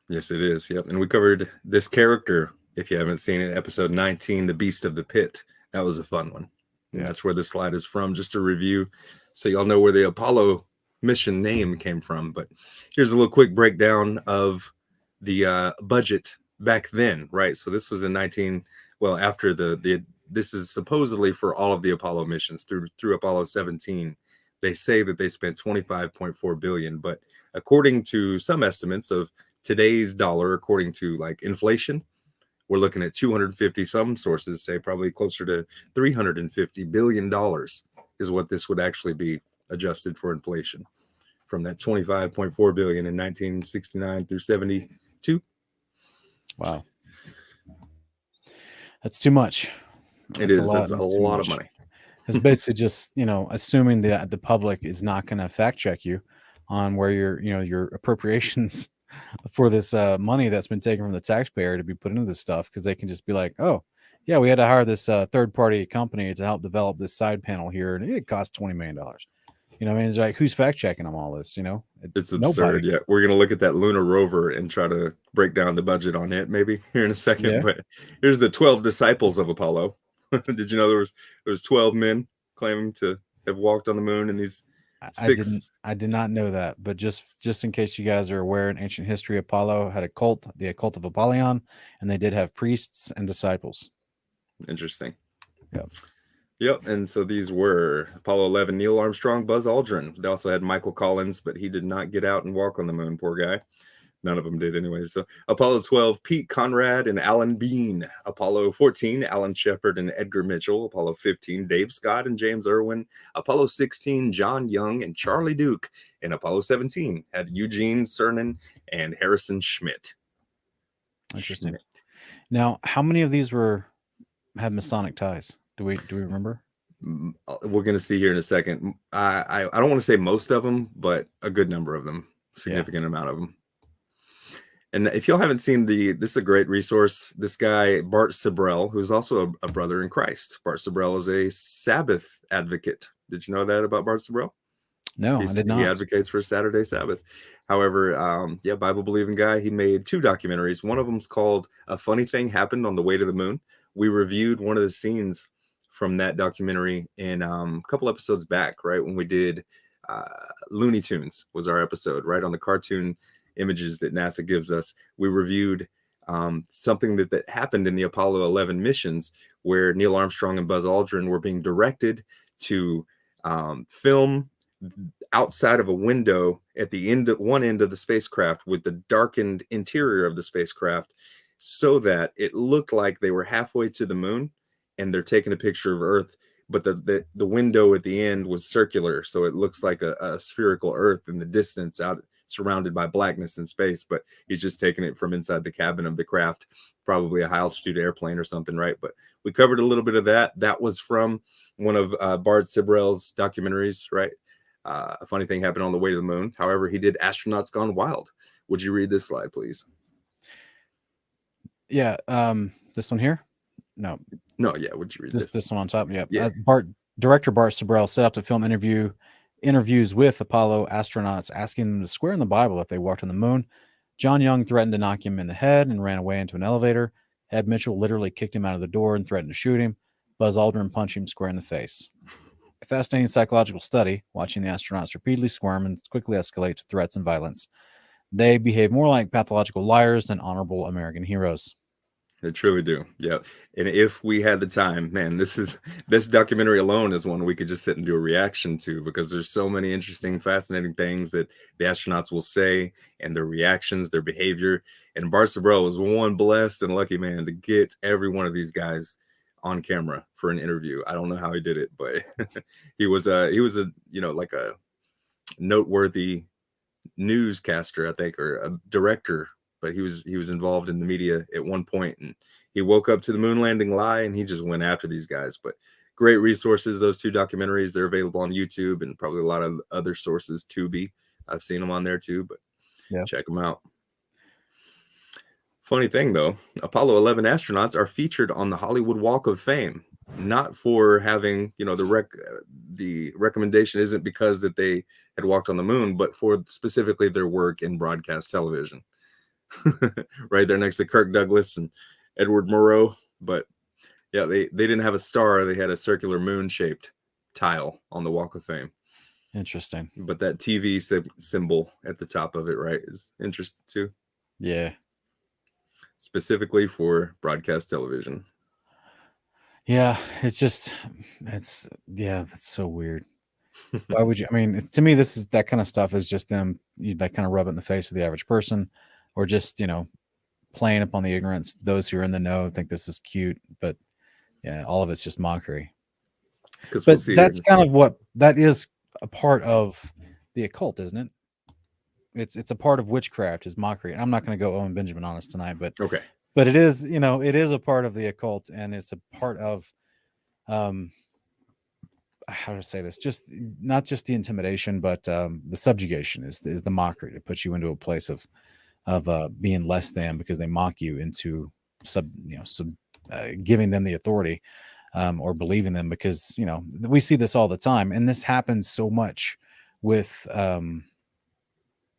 Yes, it is. Yep. And we covered this character, if you haven't seen it, episode 19, The Beast of the Pit. That was a fun one. And that's where this slide is from, just a review. So y'all know where the Apollo mission name came from. But here's a little quick breakdown of the budget back then, right? So this was in after this is supposedly for all of the Apollo missions through Apollo 17. They say that they spent $25.4 billion, but according to some estimates of today's dollar, according to like inflation, we're looking at 250. Some sources say probably closer to $350 billion is what this would actually be adjusted for inflation from that $25.4 billion in 1969 through 72.
Wow. That's too much.
That's a lot of money.
It's basically just, assuming that the public is not going to fact check you on where your appropriations for this money that's been taken from the taxpayer to be put into this stuff, because they can just be like, oh, yeah, we had to hire this third-party company to help develop this side panel here, and it cost $20 million. It's like, who's fact-checking them all this,
It's absurd. Yeah, we're going to look at that lunar rover and try to break down the budget on it maybe here in a second. Yeah. But here's the 12 disciples of Apollo. Did you know there was 12 men claiming to have walked on the moon, and these six?
I did not know that, but just in case you guys are aware, in ancient history, Apollo had a cult, the cult of Apollyon, and they did have priests and disciples.
Interesting.
Yep.
And so these were Apollo 11, Neil Armstrong, Buzz Aldrin. They also had Michael Collins, but he did not get out and walk on the moon. Poor guy. None of them did anyway. So Apollo 12, Pete Conrad and Alan Bean. Apollo 14, Alan Shepard and Edgar Mitchell. Apollo 15, Dave Scott and James Irwin. Apollo 16, John Young and Charlie Duke. And Apollo 17 had Eugene Cernan and Harrison Schmitt.
Interesting. Now, how many of these had Masonic ties? Do we remember?
We're going to see here in a second. I don't want to say most of them, but a good number of them, significant amount of them. And if y'all haven't seen this is a great resource. This guy, Bart Sibrel, who's also a brother in Christ. Bart Sibrel is a Sabbath advocate. Did you know that about Bart Sibrel?
No, I did not.
He advocates for Saturday Sabbath. However, Bible-believing guy. He made 2 documentaries. One of them's called A Funny Thing Happened on the Way to the Moon. We reviewed one of the scenes from that documentary in a couple episodes back, right when we did Looney Tunes was our episode, right on the cartoon images that NASA gives us. We reviewed something that happened in the Apollo 11 missions, where Neil Armstrong and Buzz Aldrin were being directed to film outside of a window at the one end of the spacecraft with the darkened interior of the spacecraft, so that it looked like they were halfway to the moon and they're taking a picture of Earth, but the window at the end was circular, so it looks like a spherical Earth in the distance, out surrounded by blackness in space. But he's just taking it from inside the cabin of the craft, probably a high altitude airplane or something, right? But we covered a little bit of that. That was from one of Bart Sibrel's documentaries, right? A funny thing happened on the way to the moon. However, he did Astronauts Gone Wild. Would you read this slide, please?
Yeah. This one here? No.
Yeah. Would you read
this one on top? Yeah.
Yeah.
Director Bart Sibrel set out to film interviews with Apollo astronauts, asking them to swear in the Bible if they walked on the moon. John Young threatened to knock him in the head and ran away into an elevator. Ed Mitchell literally kicked him out of the door and threatened to shoot him. Buzz Aldrin punched him square in the face. A fascinating psychological study, watching the astronauts repeatedly squirm and quickly escalate to threats and violence. They behave more like pathological liars than honorable American heroes.
They truly do. Yeah. And if we had the time, man, this documentary alone is one we could just sit and do a reaction to, because there's so many interesting, fascinating things that the astronauts will say and their reactions, their behavior. And Bart Sibrel was one blessed and lucky man to get every one of these guys on camera for an interview. I don't know how he did it, but he was a like a noteworthy newscaster, I think, or a director. But he was involved in the media at one point, and he woke up to the moon landing lie, and he just went after these guys. But great resources, those two documentaries. They're available on YouTube and probably a lot of other sources. Tubi, I've seen them on there too, but yeah, check them out. Funny thing though, Apollo 11 astronauts are featured on the Hollywood Walk of Fame, not for having, the recommendation isn't because that they had walked on the moon, but for specifically their work in broadcast television. Right there next to Kirk Douglas and Edward Murrow. But yeah, they didn't have a star. They had a circular moon-shaped tile on the Walk of Fame.
Interesting.
But that TV symbol at the top of it, right, is interesting too.
Yeah.
Specifically for broadcast television.
Yeah, that's so weird. Why would you? I mean, to me, that kind of stuff is just them, that kind of rub it in the face of the average person, or just, playing upon the ignorance. Those who are in the know think this is cute, but yeah, all of it's just mockery. But that's kind of that is a part of the occult, isn't it? It's a part of witchcraft, is mockery. And I'm not going to go Owen Benjamin on us tonight, but
okay.
But it is, it is a part of the occult, and it's a part of, how to say this? Just not just the intimidation, but the subjugation is the mockery, to put you into a place of being less than, because they mock you into giving them the authority, or believing them, because we see this all the time, and this happens so much with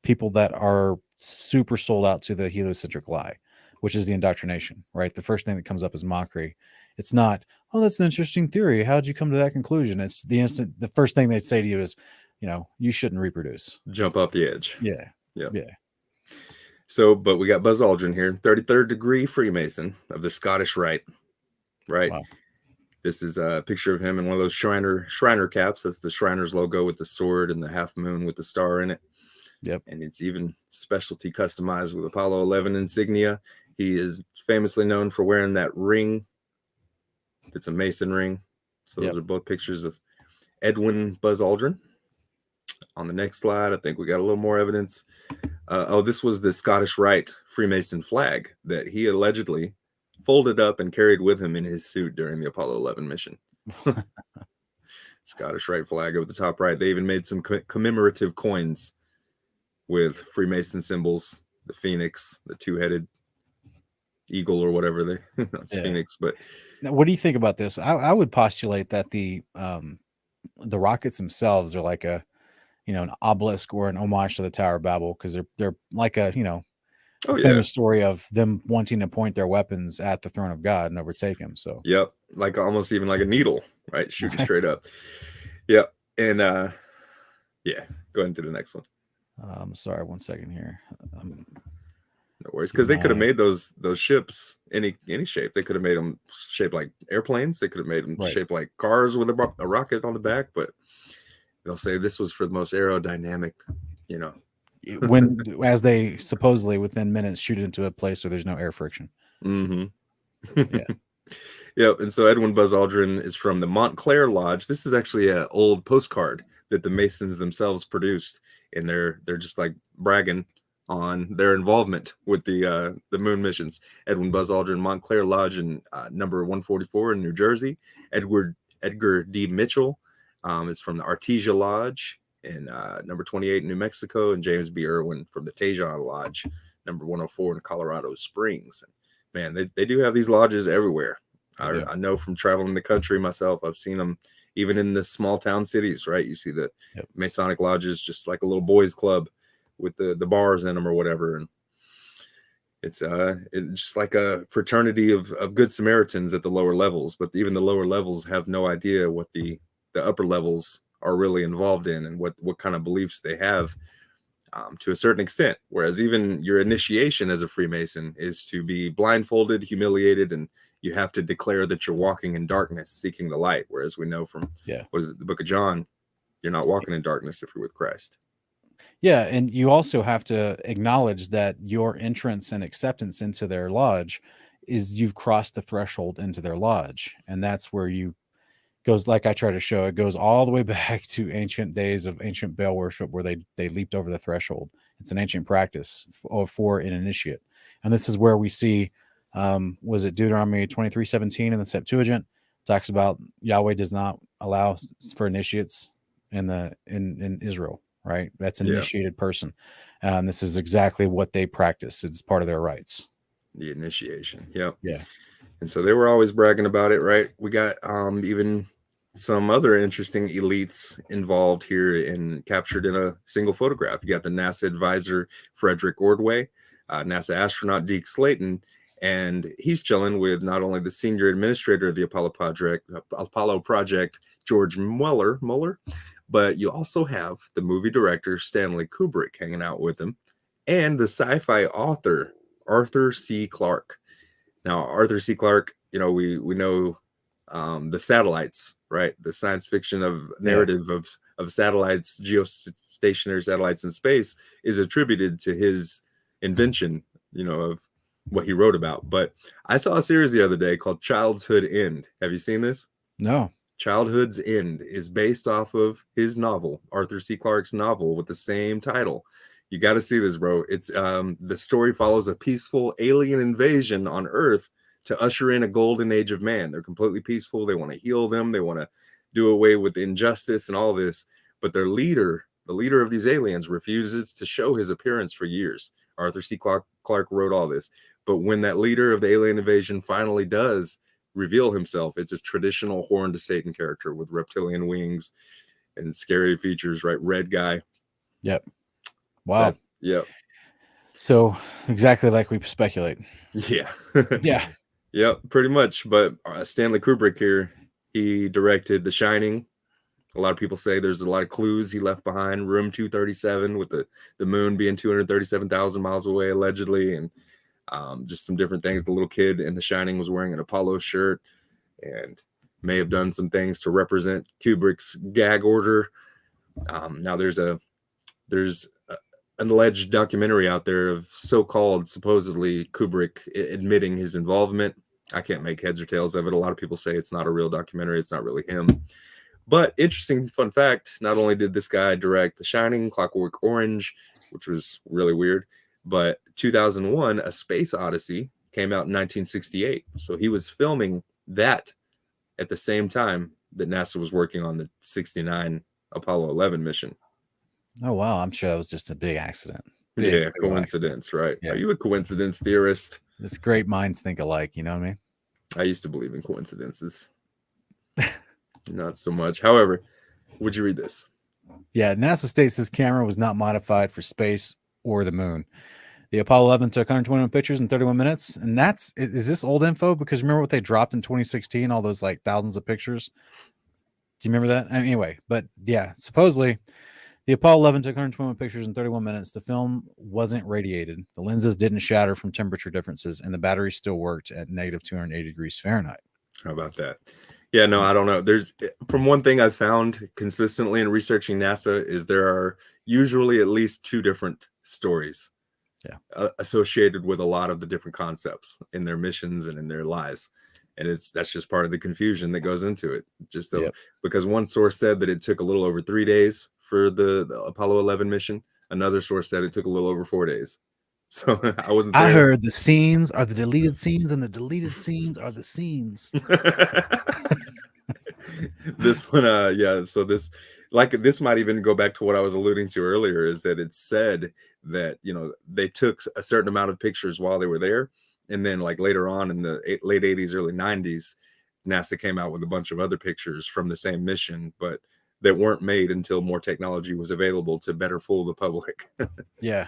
people that are super sold out to the heliocentric lie, which is the indoctrination, right? The first thing that comes up is mockery. It's not, oh, that's an interesting theory, how'd you come to that conclusion? It's the first thing they'd say to you is, you shouldn't reproduce.
Jump off the edge.
Yeah.
So, but we got Buzz Aldrin here, 33rd degree Freemason of the Scottish Rite, right? Wow. This is a picture of him in one of those Shriner caps. That's the Shriner's logo with the sword and the half moon with the star in it.
Yep.
And it's even specialty customized with Apollo 11 insignia. He is famously known for wearing that ring. It's a Mason ring. So those are both pictures of Edwin Buzz Aldrin. On the next slide, I think we got a little more evidence. This was the Scottish Rite Freemason flag that he allegedly folded up and carried with him in his suit during the Apollo 11 mission. Scottish Rite flag over the top right. They even made some commemorative coins with Freemason symbols, the phoenix, the two-headed eagle, or whatever it's phoenix. But
now, what do you think about this? I would postulate that the rockets themselves are like a, an obelisk or an homage to the Tower of Babel, because they're like a, famous story of them wanting to point their weapons at the throne of God and overtake him. So
yep, like almost even like a needle, right? Shooting straight up. Yeah. And yeah, go into the next one.
Sorry, 1 second here.
No worries, because they could have made those ships any shape. They could have made them shaped like airplanes. They could have made them shaped like cars with a rocket on the back. But they'll say this was for the most aerodynamic, you know.
When as they supposedly within minutes shoot it into a place where there's no air friction.
Mm-hmm.
Yeah.
Yep. And so Edwin Buzz Aldrin is from the Montclair Lodge. This is actually an old postcard that the Masons themselves produced, and they're just like bragging on their involvement with the moon missions. Edwin Buzz Aldrin, Montclair Lodge in number 144 in New Jersey. Edgar D. Mitchell is from the Artesia Lodge in number 28 in New Mexico, and James B. Irwin from the Tejon Lodge, number 104 in Colorado Springs. And man, they do have these lodges everywhere. I know from traveling the country myself, I've seen them even in the small town cities, right? You see the Masonic lodges just like a little boys club with the bars in them or whatever. And it's just like a fraternity of good Samaritans at the lower levels, but even the lower levels have no idea what the upper levels are really involved in and what kind of beliefs they have to a certain extent. Whereas even your initiation as a Freemason is to be blindfolded, humiliated, and you have to declare that you're walking in darkness, seeking the light. Whereas we know from what is it, the book of John, you're not walking in darkness if you're with Christ.
Yeah, and you also have to acknowledge that your entrance and acceptance into their lodge is you've crossed the threshold into their lodge. And that's where you goes, like I try to show, it goes all the way back to ancient days of ancient Baal worship where they leaped over the threshold. It's an ancient practice for an initiate. And this is where we see, was it Deuteronomy 23:17 in the Septuagint talks about Yahweh does not allow for initiates in Israel. Right, that's an initiated person, and this is exactly what they practice. It's part of their rites.
The initiation. Yep.
Yeah.
And so they were always bragging about it, right? We got even some other interesting elites involved here and captured in a single photograph. You got the NASA advisor Frederick Ordway, NASA astronaut Deke Slayton, and he's chilling with not only the senior administrator of the Apollo project, George Mueller, but you also have the movie director Stanley Kubrick hanging out with him, and the sci-fi author Arthur C. Clarke. Now, Arthur C. Clarke, you know, we know the satellites, right? The science fiction of narrative of satellites, geostationary satellites in space is attributed to his invention, you know, of what he wrote about. But I saw a series the other day called Childhood's End. Have you seen this?
No.
Childhood's End is based off of his novel, Arthur C. Clarke's novel with the same title. You got to see this, bro. It's the story follows a peaceful alien invasion on Earth to usher in a golden age of man. They're completely peaceful. They want to heal them. They want to do away with injustice and all this. But their leader, the leader of these aliens, refuses to show his appearance for years. Arthur C. Clarke wrote all this. But when that leader of the alien invasion finally does reveal himself, it's a traditional horn to Satan character with reptilian wings and scary features, right? Red guy.
Yep. Wow.
Yep.
So exactly like we speculate.
Yeah.
Yeah.
Yep, pretty much. But Stanley Kubrick here, he directed The Shining. A lot of people say there's a lot of clues he left behind. Room 237 with the moon being 237,000 miles away, allegedly, and just some different things. The little kid in The Shining was wearing an Apollo shirt and may have done some things to represent Kubrick's gag order. Now there's an alleged documentary out there of so-called supposedly Kubrick admitting his involvement. I can't make heads or tails of it. A lot of people say it's not a real documentary. It's not really him. But interesting fun fact, not only did this guy direct The Shining, Clockwork Orange, which was really weird, but 2001, A Space Odyssey came out in 1968. So he was filming that at the same time that NASA was working on the 69 Apollo 11 mission.
Oh, wow. I'm sure that was just a big accident.
Big coincidence, accident. Right? Yeah. Are you a coincidence theorist?
It's great minds think alike. You know what I mean?
I used to believe in coincidences. Not so much. However, would you read this?
Yeah. NASA states this camera was not modified for space or the moon. The Apollo 11 took 121 pictures in 31 minutes. And that's, is this old info? Because remember what they dropped in 2016, all those like thousands of pictures? Do you remember that? Anyway, but yeah, supposedly the Apollo 11 took 121 pictures in 31 minutes. The film wasn't radiated. The lenses didn't shatter from temperature differences, and the battery still worked at negative 280 degrees Fahrenheit.
How about that? Yeah, no, I don't know. There's, from one thing I've found consistently in researching NASA, is there are usually at least two different stories associated with a lot of the different concepts in their missions and in their lies. And that's just part of the confusion that goes into it. Just because one source said that it took a little over 3 days for the Apollo 11 mission. Another source said it took a little over 4 days. So I wasn't there.
I heard the scenes are the deleted scenes, and the deleted scenes are the scenes.
This one, yeah. So this might even go back to what I was alluding to earlier, is that it said that, you know, they took a certain amount of pictures while they were there, and then like later on in the late 80s, early 90s, NASA came out with a bunch of other pictures from the same mission, but that weren't made until more technology was available to better fool the public.
Yeah.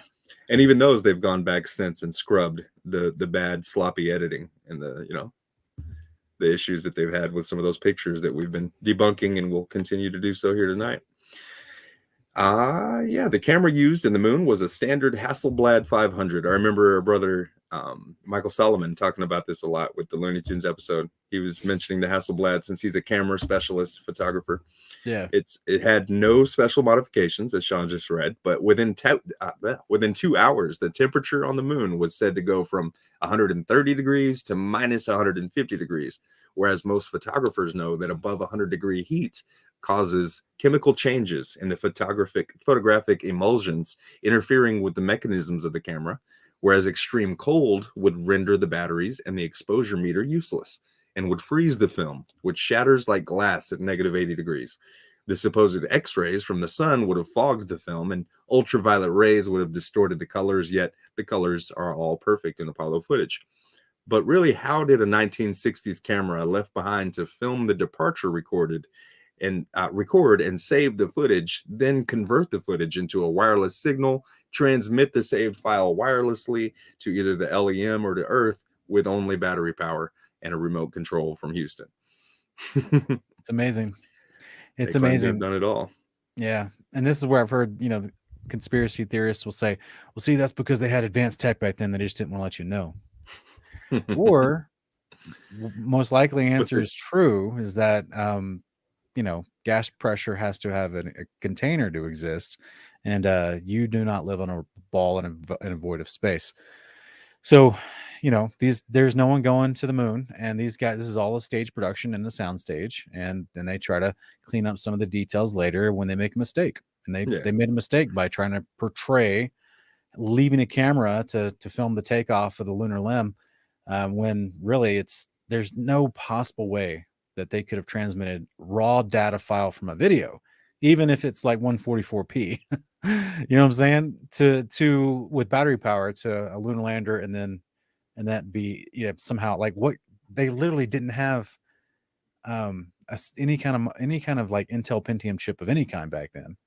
And even those, they've gone back since and scrubbed the bad sloppy editing and the, you know, the issues that they've had with some of those pictures that we've been debunking, and will continue to do so here tonight. Yeah, the camera used in the moon was a standard Hasselblad 500. I remember our brother Michael Solomon talking about this a lot with the Looney Tunes episode. He was mentioning the Hasselblad since he's a camera specialist photographer.
Yeah,
it had no special modifications, as Sean just read, but within 2 hours, the temperature on the moon was said to go from 130 degrees to minus 150 degrees. Whereas most photographers know that above 100-degree heat causes chemical changes in the photographic emulsions, interfering with the mechanisms of the camera, whereas extreme cold would render the batteries and the exposure meter useless and would freeze the film, which shatters like glass at negative 80 degrees. The supposed X-rays from the sun would have fogged the film, and ultraviolet rays would have distorted the colors, yet the colors are all perfect in Apollo footage. But really, how did a 1960s camera left behind to film the departure record and save the footage, then convert the footage into a wireless signal, transmit the saved file wirelessly to either the LEM or to Earth with only battery power and a remote control from Houston?
It's amazing. It's amazing.
They've done it all.
Yeah, and this is where I've heard, you know, the conspiracy theorists will say, "Well, see, that's because they had advanced tech back then. They just didn't want to let you know." Or most likely answer is true, is that you know, gas pressure has to have a container to exist, and you do not live on a ball in a void of space. So, you know, there's no one going to the moon, and these guys, this is all a stage production and a sound stage, and then they try to clean up some of the details later when they make a mistake. And they made a mistake by trying to portray leaving a camera to film the takeoff of the lunar limb, when really there's no possible way that they could have transmitted raw data file from a video, even if it's like 144p. You know what I'm saying? To with battery power to a lunar lander, and that be, you know, somehow like what they literally didn't have any kind of like Intel Pentium chip of any kind back then.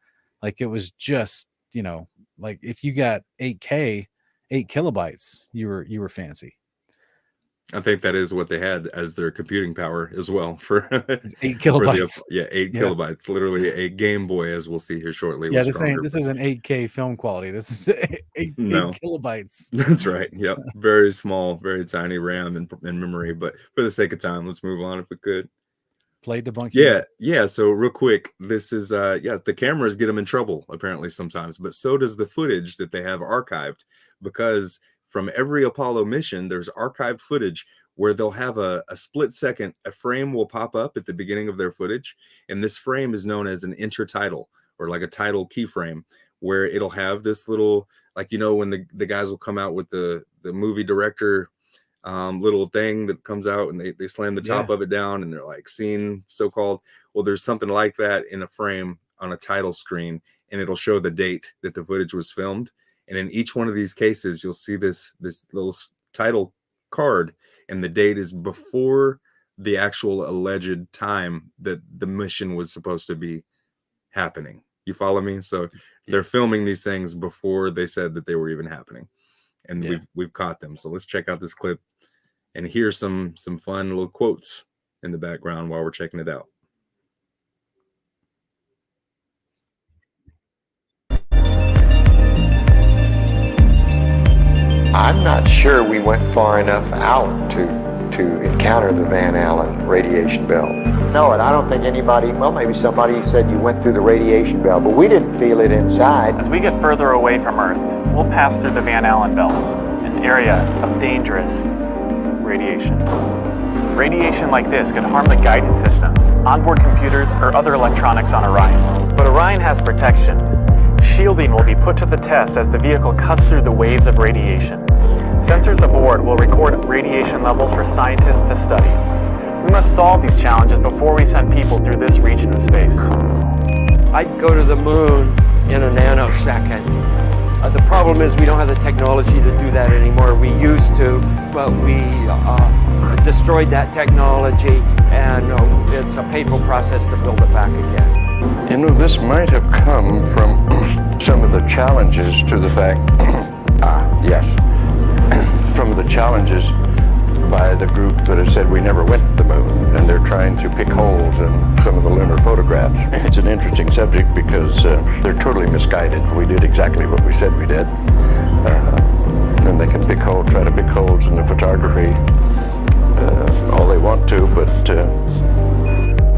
Like it was just, you know, like if you got 8 kilobytes, you were fancy.
I think that is what they had as their computing power as well for
8 kilobytes.
8 kilobytes, literally a Game Boy, as we'll see here shortly.
Yeah, this isn't 8K film quality. This is 8 kilobytes.
That's right. Yep. Very small, very tiny RAM and memory. But for the sake of time, let's move on if we could.
Play debunking.
Yeah. So real quick, this is the cameras get them in trouble apparently sometimes, but so does the footage that they have archived, because from every Apollo mission, there's archived footage where they'll have a split second, a frame will pop up at the beginning of their footage. And this frame is known as an intertitle, or like a title keyframe, where it'll have this little, like, you know, when the guys will come out with the movie director little thing that comes out, and they slam the top of it down, and they're like scene so-called. Well, there's something like that in a frame on a title screen, and it'll show the date that the footage was filmed. And in each one of these cases, you'll see this little title card, and the date is before the actual alleged time that the mission was supposed to be happening. You follow me? So they're filming these things before they said that they were even happening. and
Yeah.
we've caught them. So let's check out this clip and hear some fun little quotes in the background while we're checking it out.
I'm not sure we went far enough out to encounter the Van Allen radiation belt. No, and I don't think anybody, well, maybe somebody said you went through the radiation belt, but we didn't feel it inside.
As we get further away from Earth, we'll pass through the Van Allen belts, an area of dangerous radiation. Radiation like this could harm the guidance systems, onboard computers, or other electronics on Orion. But Orion has protection. Shielding will be put to the test as the vehicle cuts through the waves of radiation. Sensors aboard will record radiation levels for scientists to study. We must solve these challenges before we send people through this region of space.
I'd go to the moon in a nanosecond. The problem is we don't have the technology to do that anymore. We used to, but we destroyed that technology, and it's a painful process to build it back again.
You know, this might have come from some of the challenges to the fact, from the challenges by the group that has said we never went to the moon, and they're trying to pick holes in some of the lunar photographs. It's an interesting subject because they're totally misguided. We did exactly what we said we did. And they can try to pick holes in the photography all they want to, but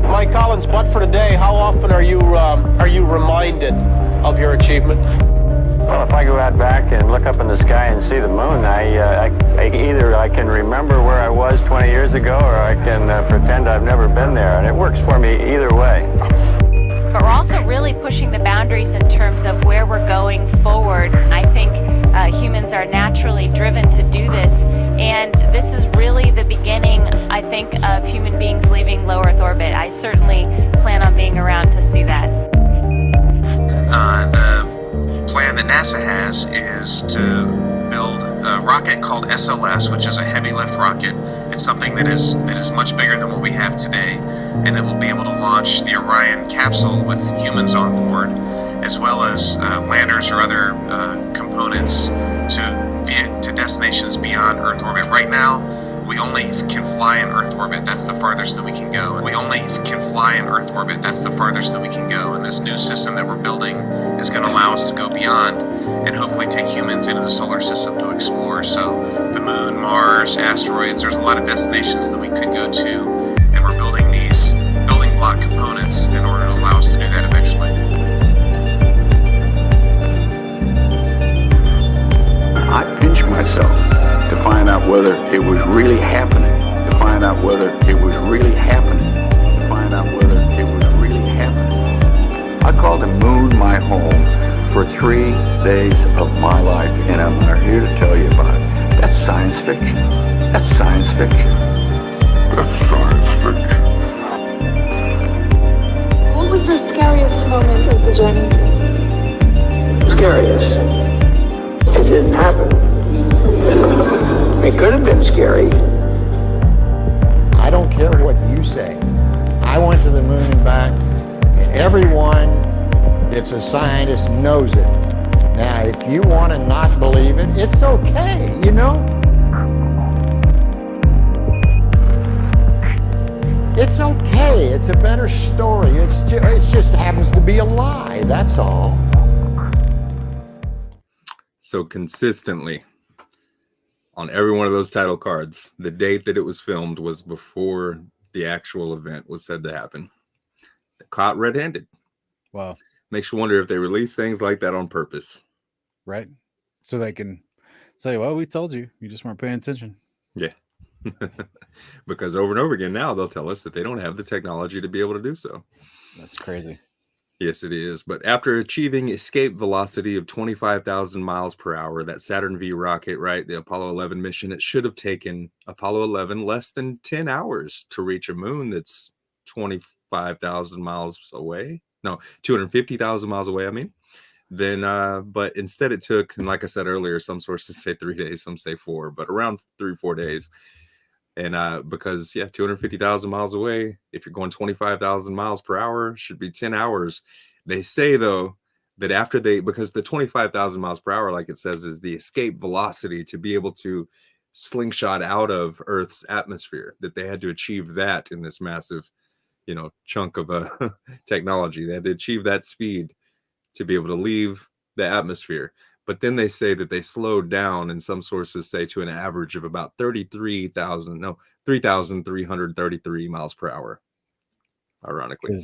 Mike Collins, but for today, how often are you reminded of your achievement?
Well, if I go out back and look up in the sky and see the moon, either I can remember where I was 20 years ago, or I can pretend I've never been there, and it works for me either way.
But we're also really pushing the boundaries in terms of where we're going forward. I think humans are naturally driven to do this, and this is really the beginning, I think, of human beings leaving low Earth orbit. I certainly plan on being around to see that.
The plan that NASA has is to build a rocket called SLS, which is a heavy lift rocket. It's something that is much bigger than what we have today, and it will be able to launch the Orion capsule with humans on board, as well as landers or other components to destinations beyond Earth orbit. Right now, we only can fly in Earth orbit. That's the farthest that we can go. We only can fly in Earth orbit. That's the farthest that we can go. And this new system that we're building is going to allow us to go beyond and hopefully take humans into the solar system to explore. So the moon, Mars, asteroids, there's a lot of destinations that we could go to. And we're building these building block components in order to allow us to do that eventually.
I pinch myself to find out whether it was really happening, to find out whether it was really happening, to find out whether it was really happening. I called the moon my home for 3 days of my life, and I'm here to tell you about it. That's science fiction. That's science fiction. That's science fiction.
What was the scariest moment of the journey?
Scariest? It didn't happen. It could have been scary.
I don't care what you say. I went to the moon and back, and everyone that's a scientist knows it. Now, if you want to not believe it, it's okay, you know? It's okay. It's a better story. It just happens to be a lie. That's all.
So consistently on every one of those title cards, the date that it was filmed was before the actual event was said to happen. Caught red-handed.
Wow.
Makes you wonder if they release things like that on purpose.
Right. So they can say, well, we told you. You just weren't paying attention.
Yeah. Because over and over again now, they'll tell us that they don't have the technology to be able to do so.
That's crazy.
Yes, it is. But after achieving escape velocity of 25,000 miles per hour, that Saturn V rocket, right, the Apollo 11 mission, it should have taken Apollo 11 less than 10 hours to reach a moon that's 25,000 miles away. No, 250,000 miles away, I mean. Then, but instead it took, and like I said earlier, some sources say 3 days, some say 4, but around 3-4 days. And because, 250,000 miles away, if you're going 25,000 miles per hour, should be 10 hours. They say, though, that after because the 25,000 miles per hour, like it says, is the escape velocity to be able to slingshot out of Earth's atmosphere, that they had to achieve that in this massive, chunk of a technology. They had to achieve that speed to be able to leave the atmosphere. But then they say that they slowed down, and some sources say to an average of about 3,333 miles per hour, ironically.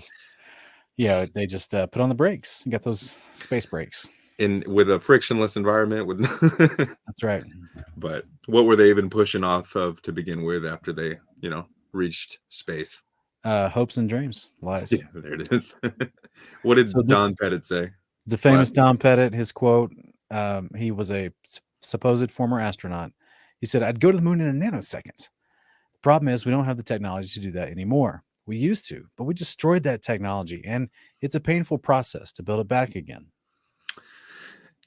Yeah, they just put on the brakes and got those space brakes.
With a frictionless environment.
That's right.
But what were they even pushing off of to begin with after they, reached space?
Hopes and dreams, lies.
Yeah, there it is. What did Don Pettit say?
The famous Don Pettit, his quote, he was a supposed former astronaut. He said, "I'd go to the moon in a nanosecond. The problem is we don't have the technology to do that anymore. We used to, but we destroyed that technology, and it's a painful process to build it back again."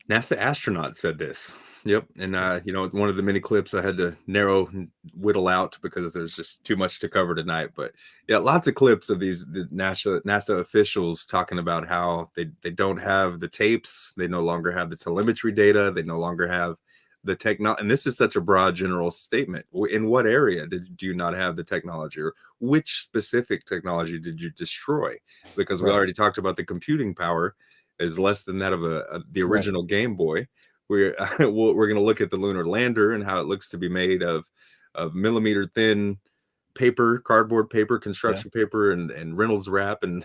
NASA astronaut said this. Yep. And, one of the many clips I had to whittle out because there's just too much to cover tonight. But yeah, lots of clips of the NASA officials talking about how they don't have the tapes. They no longer have the telemetry data. They no longer have the technology. And this is such a broad general statement. In what area do you not have the technology, or which specific technology did you destroy? Because we already talked about the computing power is less than that of the original Game Boy. We're going to look at the lunar lander and how it looks to be made of millimeter thin paper, cardboard paper, construction paper, and Reynolds wrap and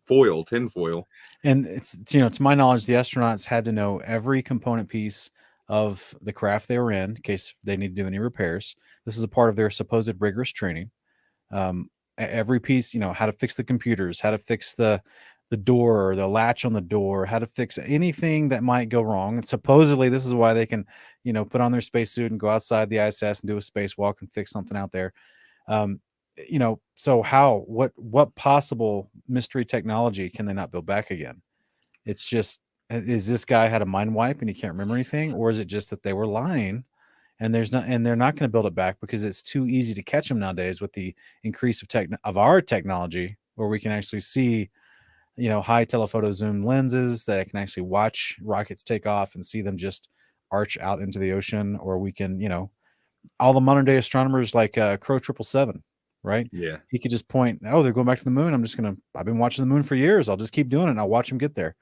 tin foil.
And it's, to my knowledge, the astronauts had to know every component piece of the craft they were in case they need to do any repairs. This is a part of their supposed rigorous training. Every piece, how to fix the computers, how to fix the door or the latch on the door, how to fix anything that might go wrong. And supposedly this is why they can, put on their spacesuit and go outside the ISS and do a spacewalk and fix something out there. So what possible mystery technology can they not build back again? It's just, is this guy had a mind wipe and he can't remember anything? Or is it just that they were lying and they're not going to build it back because it's too easy to catch them nowadays with the increase of our technology, where we can actually see, high telephoto zoom lenses that can actually watch rockets take off and see them just arch out into the ocean. Or we can, all the modern day astronomers like Crow 777, right?
Yeah.
He could just point, oh, they're going back to the moon. I've been watching the moon for years. I'll just keep doing it and I'll watch them get there.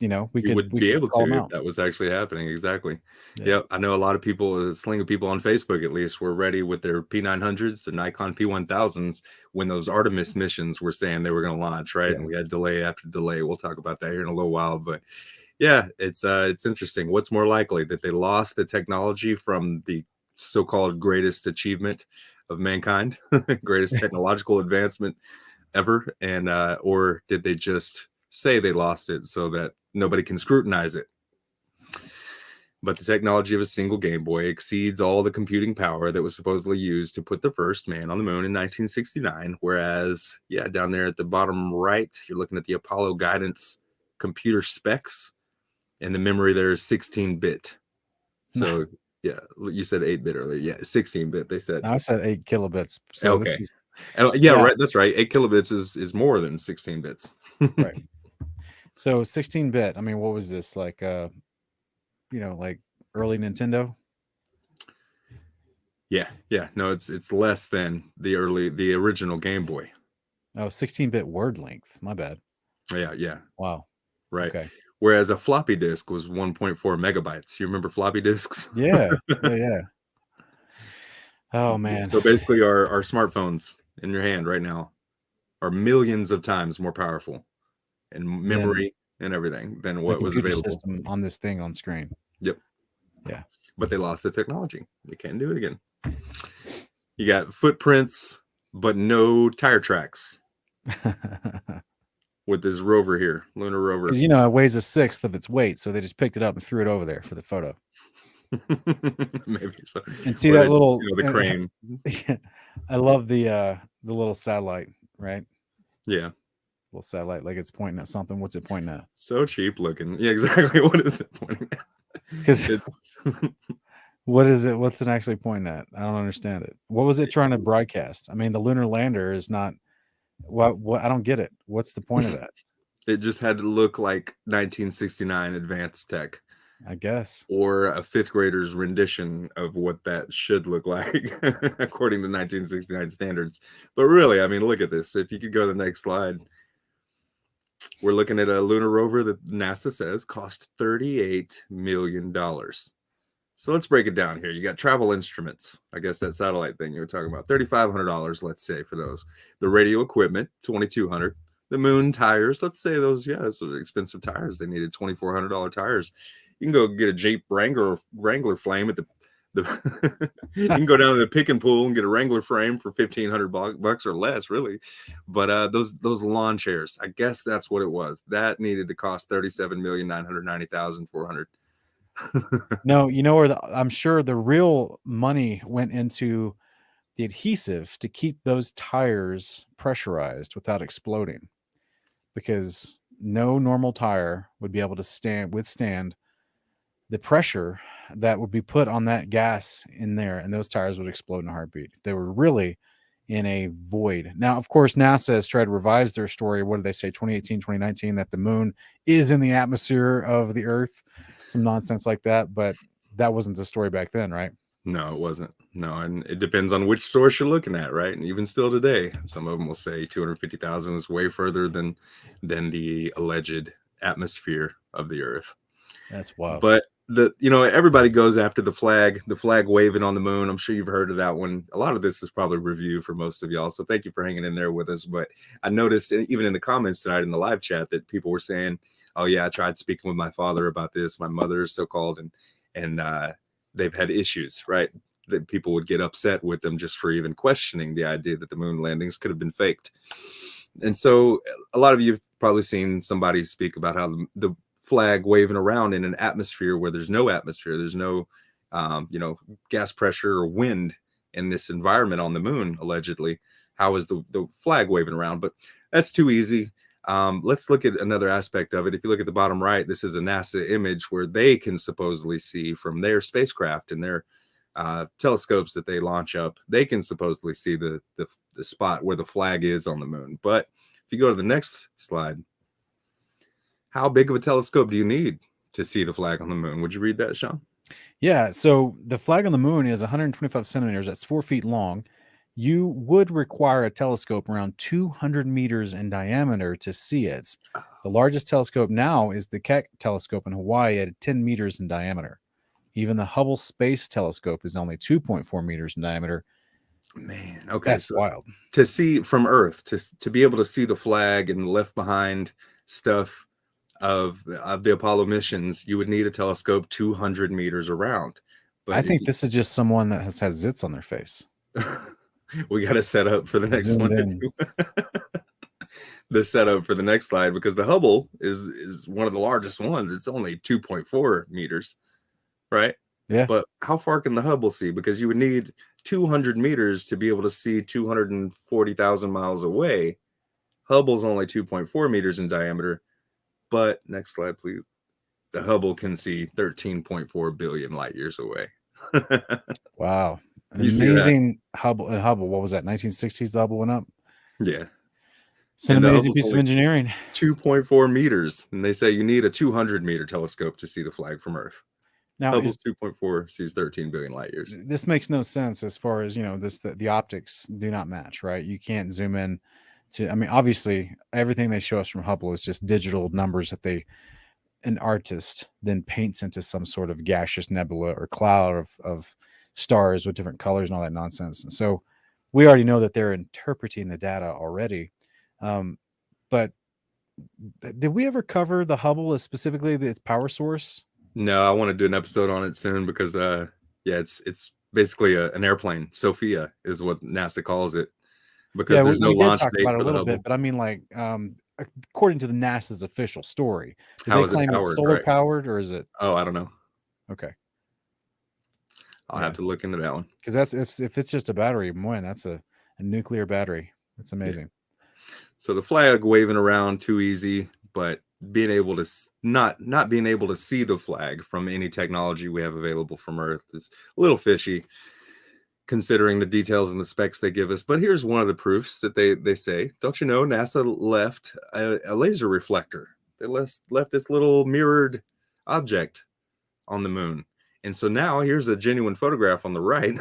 We
would be able to if that was actually happening. Exactly. Yeah. I know a lot of people, a sling of people on Facebook at least, were ready with their P900s, the Nikon P1000s, when those Artemis missions were saying they were going to launch, right? And we had delay after delay. We'll talk about that here in a little while. But yeah, it's interesting. What's more likely, that they lost the technology from the so-called greatest achievement of mankind, greatest technological advancement ever, and or did they just say they lost it so that nobody can scrutinize it? But the technology of a single Game Boy exceeds all the computing power that was supposedly used to put the first man on the moon in 1969. Whereas, down there at the bottom right, you're looking at the Apollo guidance computer specs, and the memory there is 16-bit. So, you said 8-bit earlier. Yeah, 16-bit, they said.
I said 8 kilobits. So
okay. Right. That's right. 8 kilobits is more than 16 bits.
Right. So 16-bit. I mean, what was this like? Like early Nintendo.
Yeah. No, it's less than the original Game Boy.
Oh, 16-bit word length. My bad.
Yeah.
Wow.
Right.
Okay.
Whereas a floppy disk was 1.4 megabytes. You remember floppy disks?
Yeah. Oh man.
So basically, our smartphones in your hand right now are millions of times more powerful in memory and everything than what was available
system on this thing on screen.
Yep.
Yeah.
But they lost the technology. They can't do it again. You got footprints, but no tire tracks with this rover here, lunar rover.
Because it weighs a sixth of its weight, so they just picked it up and threw it over there for the photo.
Maybe so.
And see that little
the crane.
I love the little satellite, right?
Yeah.
Little satellite, like it's pointing at something. What's it pointing at?
So cheap looking. Yeah, exactly. What is it pointing at?
Because what is it? What's it actually pointing at? I don't understand it. What was it trying to broadcast? I mean, the lunar lander is not. What? I don't get it. What's the point of that?
It just had to look like 1969 advanced tech,
I guess,
or a fifth grader's rendition of what that should look like according to 1969 standards. But really, I mean, look at this. If you could go to the next slide, we're looking at a lunar rover that NASA says cost $38 million. So let's break it down here. You got travel instruments. I guess that satellite thing you were talking about, $3,500, let's say, for those. The radio equipment, $2,200. The moon tires, let's say those, yeah, those are expensive tires. They needed $2,400 tires. You can go get a Jeep Wrangler frame at the you can go down to the pick and pull and get a Wrangler frame for $1,500 or less, really. But those lawn chairs, I guess that's what it was. That needed to cost $37,990,400.
No, you know where I'm sure the real money went into the adhesive to keep those tires pressurized without exploding, because no normal tire would be able to withstand the pressure that would be put on that gas in there, and those tires would explode in a heartbeat. They were really in a void. Now, of course, NASA has tried to revise their story. What did they say? 2018, 2019, that the moon is in the atmosphere of the Earth. Some nonsense like that, but that wasn't the story back then, right?
No, it wasn't. No, and it depends on which source you're looking at, right? And even still today, some of them will say 250,000 is way further than the alleged atmosphere of the Earth.
That's wild.
But everybody goes after the flag waving on the moon. I'm sure you've heard of that one. A lot of this is probably review for most of y'all, so thank you for hanging in there with us. But I noticed even in the comments tonight in the live chat that people were saying, oh yeah, I tried speaking with my father about this, my mother so-called, and they've had issues, right? That people would get upset with them just for even questioning the idea that the moon landings could have been faked. And so a lot of you have probably seen somebody speak about how the flag waving around in an atmosphere where there's no atmosphere, there's no gas pressure or wind in this environment on the moon, allegedly. How is the flag waving around? But that's too easy. Let's look at another aspect of it. If you look at the bottom right, this is a NASA image where they can supposedly see from their spacecraft and their telescopes that they launch up. They can supposedly see the spot where the flag is on the moon. But if you go to the next slide, how big of a telescope do you need to see the flag on the moon? Would you read that, Sean?
Yeah. So the flag on the moon is 125 centimeters. That's 4 feet long. You would require a telescope around 200 meters in diameter to see it. The largest telescope now is the Keck telescope in Hawaii at 10 meters in diameter. Even the Hubble Space Telescope is only 2.4 meters in diameter.
Man, okay.
That's wild.
To see from Earth, to be able to see the flag and the left behind stuff of the Apollo missions, you would need a telescope 200 meters around. But
I think this is just someone that has zits on their face.
We got to set up for the next one. The setup for the next slide, because the Hubble is one of the largest ones. It's only 2.4 meters, right?
Yeah.
But how far can the Hubble see? Because you would need 200 meters to be able to see 240,000 miles away. Hubble's only 2.4 meters in diameter. But next slide, please. The Hubble can see 13.4 billion light years away.
Wow.
You
Amazing Hubble. What was that? 1960s, the Hubble went up?
Yeah.
It's an amazing piece of engineering.
2.4 meters. And they say you need a 200 meter telescope to see the flag from Earth.
Now,
Hubble's 2.4 sees 13 billion light years.
This makes no sense as far as, the optics do not match, right? You can't zoom in to, obviously, everything they show us from Hubble is just digital numbers that an artist then paints into some sort of gaseous nebula or cloud of stars with different colors and all that nonsense. And so we already know that they're interpreting the data already. But did we ever cover the Hubble as specifically its power source?
No, I want to do an episode on it soon because it's basically an airplane. Sophia is what NASA calls it, because there's no launch date for the Hubble.
But according to the NASA's official story, do
How
they
is it
claim
powered,
it's solar
right?
powered, or is it?
Oh, I don't know.
Okay.
I'll have to look into that one.
Because that's if it's just a battery, man, that's a nuclear battery. That's amazing.
Yeah. So the flag waving around too easy, but being able to not being able to see the flag from any technology we have available from Earth is a little fishy. considering the details and the specs they give us. But here's one of the proofs that they say. Don't you know, NASA left a laser reflector. They left this little mirrored object on the moon. And so now here's a genuine photograph on the right.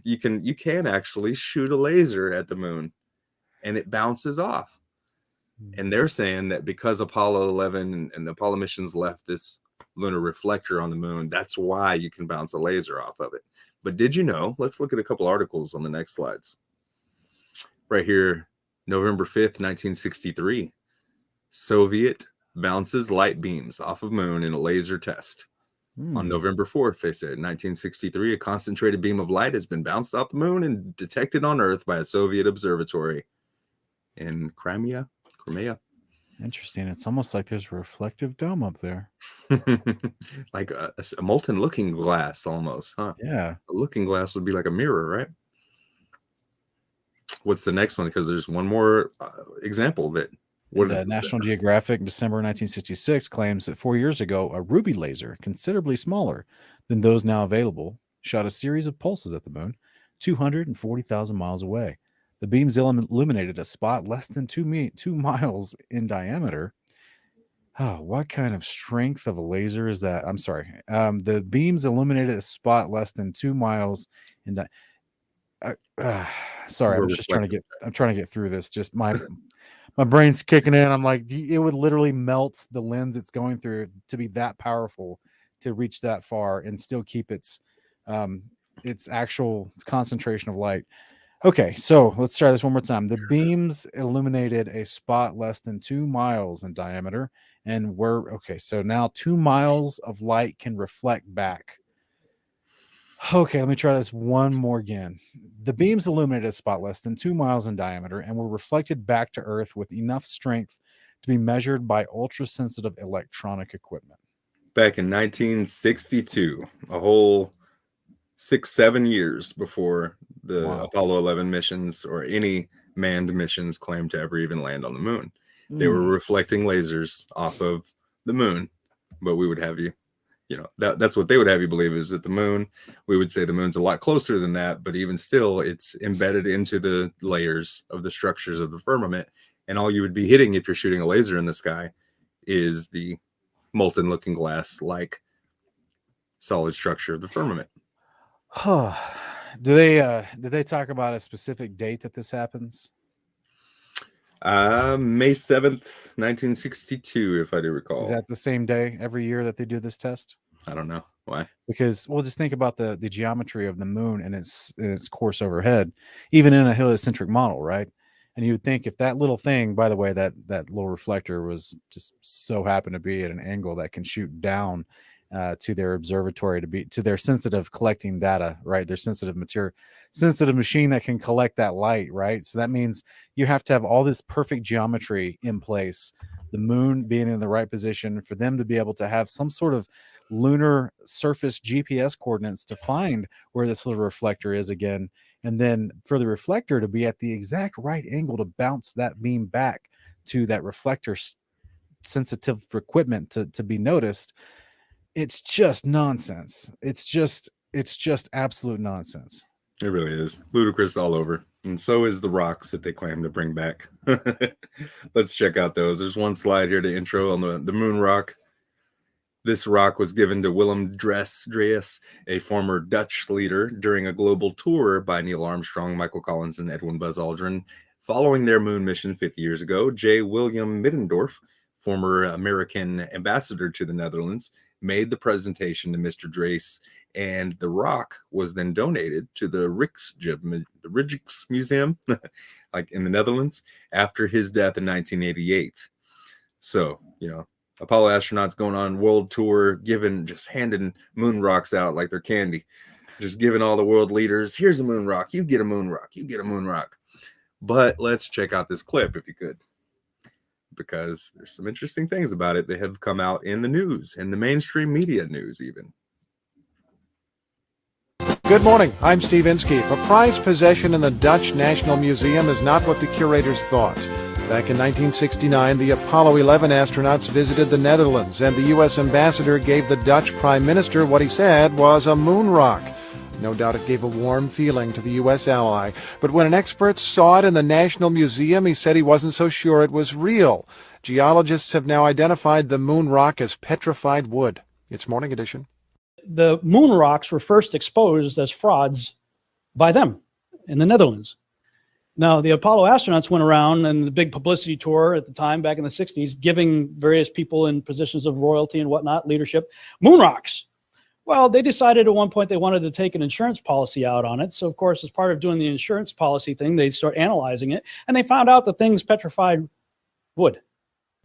you can actually shoot a laser at the moon and it bounces off. And they're saying that because Apollo 11 and the Apollo missions left this lunar reflector on the moon, that's why you can bounce a laser off of it. But did you know, let's look at a couple articles on the next slides. Right here, November 5th, 1963. Soviet bounces light beams off of moon in a laser test. On November 4th, they said, 1963, a concentrated beam of light has been bounced off the moon and detected on Earth by a Soviet observatory in Crimea.
Interesting. It's almost like there's a reflective dome up there.
Like a molten looking glass almost, huh?
Yeah.
A looking glass would be like a mirror, right? What's the next one? Because there's one more example that...
The National Geographic, December 1966, claims that 4 years ago, a ruby laser, considerably smaller than those now available, shot a series of pulses at the moon, 240,000 miles away. The beams illuminated a spot less than 2 miles in diameter. Oh, what kind of strength of a laser is that? I'm sorry. The beams illuminated a spot less than 2 miles in sorry, I'm just trying to get through this. Just my brain's kicking in. I'm like, it would literally melt the lens it's going through to be that powerful to reach that far and still keep its actual concentration of light. Okay, so let's try this one more time. The beams illuminated a spot less than 2 miles in diameter, and so now 2 miles of light can reflect back. Okay, let me try this one more again. The beams illuminated a spot less than 2 miles in diameter and were reflected back to Earth with enough strength to be measured by ultra-sensitive electronic equipment.
Back in 1962, a whole 6-7 years before the Apollo 11 missions or any manned missions claimed to ever even land on the moon. They were reflecting lasers off of the moon, but we would have that's what they would have you believe is that the moon, we would say the moon's a lot closer than that, but even still, it's embedded into the layers of the structures of the firmament. And all you would be hitting if you're shooting a laser in the sky is the molten looking glass like solid structure of the firmament.
Did they talk about a specific date that this happens?
May 7th, 1962, if I do recall.
Is that the same day every year that they do this test?
I don't know. Why?
Because, well, just think about the geometry of the moon and its course overhead, even in a heliocentric model, right? And you would think if that little thing, by the way, that little reflector was just so happened to be at an angle that can shoot down to their observatory to their sensitive collecting data, right? Their sensitive machine that can collect that light, right? So that means you have to have all this perfect geometry in place, the moon being in the right position for them to be able to have some sort of lunar surface GPS coordinates to find where this little reflector is again, and then for the reflector to be at the exact right angle to bounce that beam back to that reflector sensitive equipment to be noticed. It's just nonsense. It's just absolute nonsense.
It really is ludicrous all over. And so is the rocks that they claim to bring back. Let's check out those. There's one slide here to intro on the moon rock. This rock was given to Willem Drees, a former Dutch leader, during a global tour by Neil Armstrong, Michael Collins, and Edwin Buzz Aldrin. Following their moon mission 50 years ago, J. William Middendorf, former American ambassador to the Netherlands, made the presentation to Mr. Drees, and the rock was then donated to the Rijksmuseum, like in the Netherlands, after his death in 1988. So, Apollo astronauts going on world tour, just handing moon rocks out like they're candy, just giving all the world leaders, here's a moon rock, you get a moon rock, you get a moon rock. But let's check out this clip if you could, because there's some interesting things about it that have come out in the news, in the mainstream media news even.
Good morning, I'm Steve Inskeep. A prized possession in the Dutch National Museum is not what the curators thought. Back in 1969, the Apollo 11 astronauts visited the Netherlands, and the U.S. ambassador gave the Dutch Prime Minister what he said was a moon rock. No doubt it gave a warm feeling to the U.S. ally. But when an expert saw it in the National Museum, he said he wasn't so sure it was real. Geologists have now identified the moon rock as petrified wood. It's Morning Edition.
The moon rocks were first exposed as frauds by them in the Netherlands. Now, the Apollo astronauts went around and the big publicity tour at the time, back in the 60s, giving various people in positions of royalty and whatnot, leadership, moon rocks. Well, they decided at one point they wanted to take an insurance policy out on it. So, of course, as part of doing the insurance policy thing, they start analyzing it, and they found out the thing's petrified wood.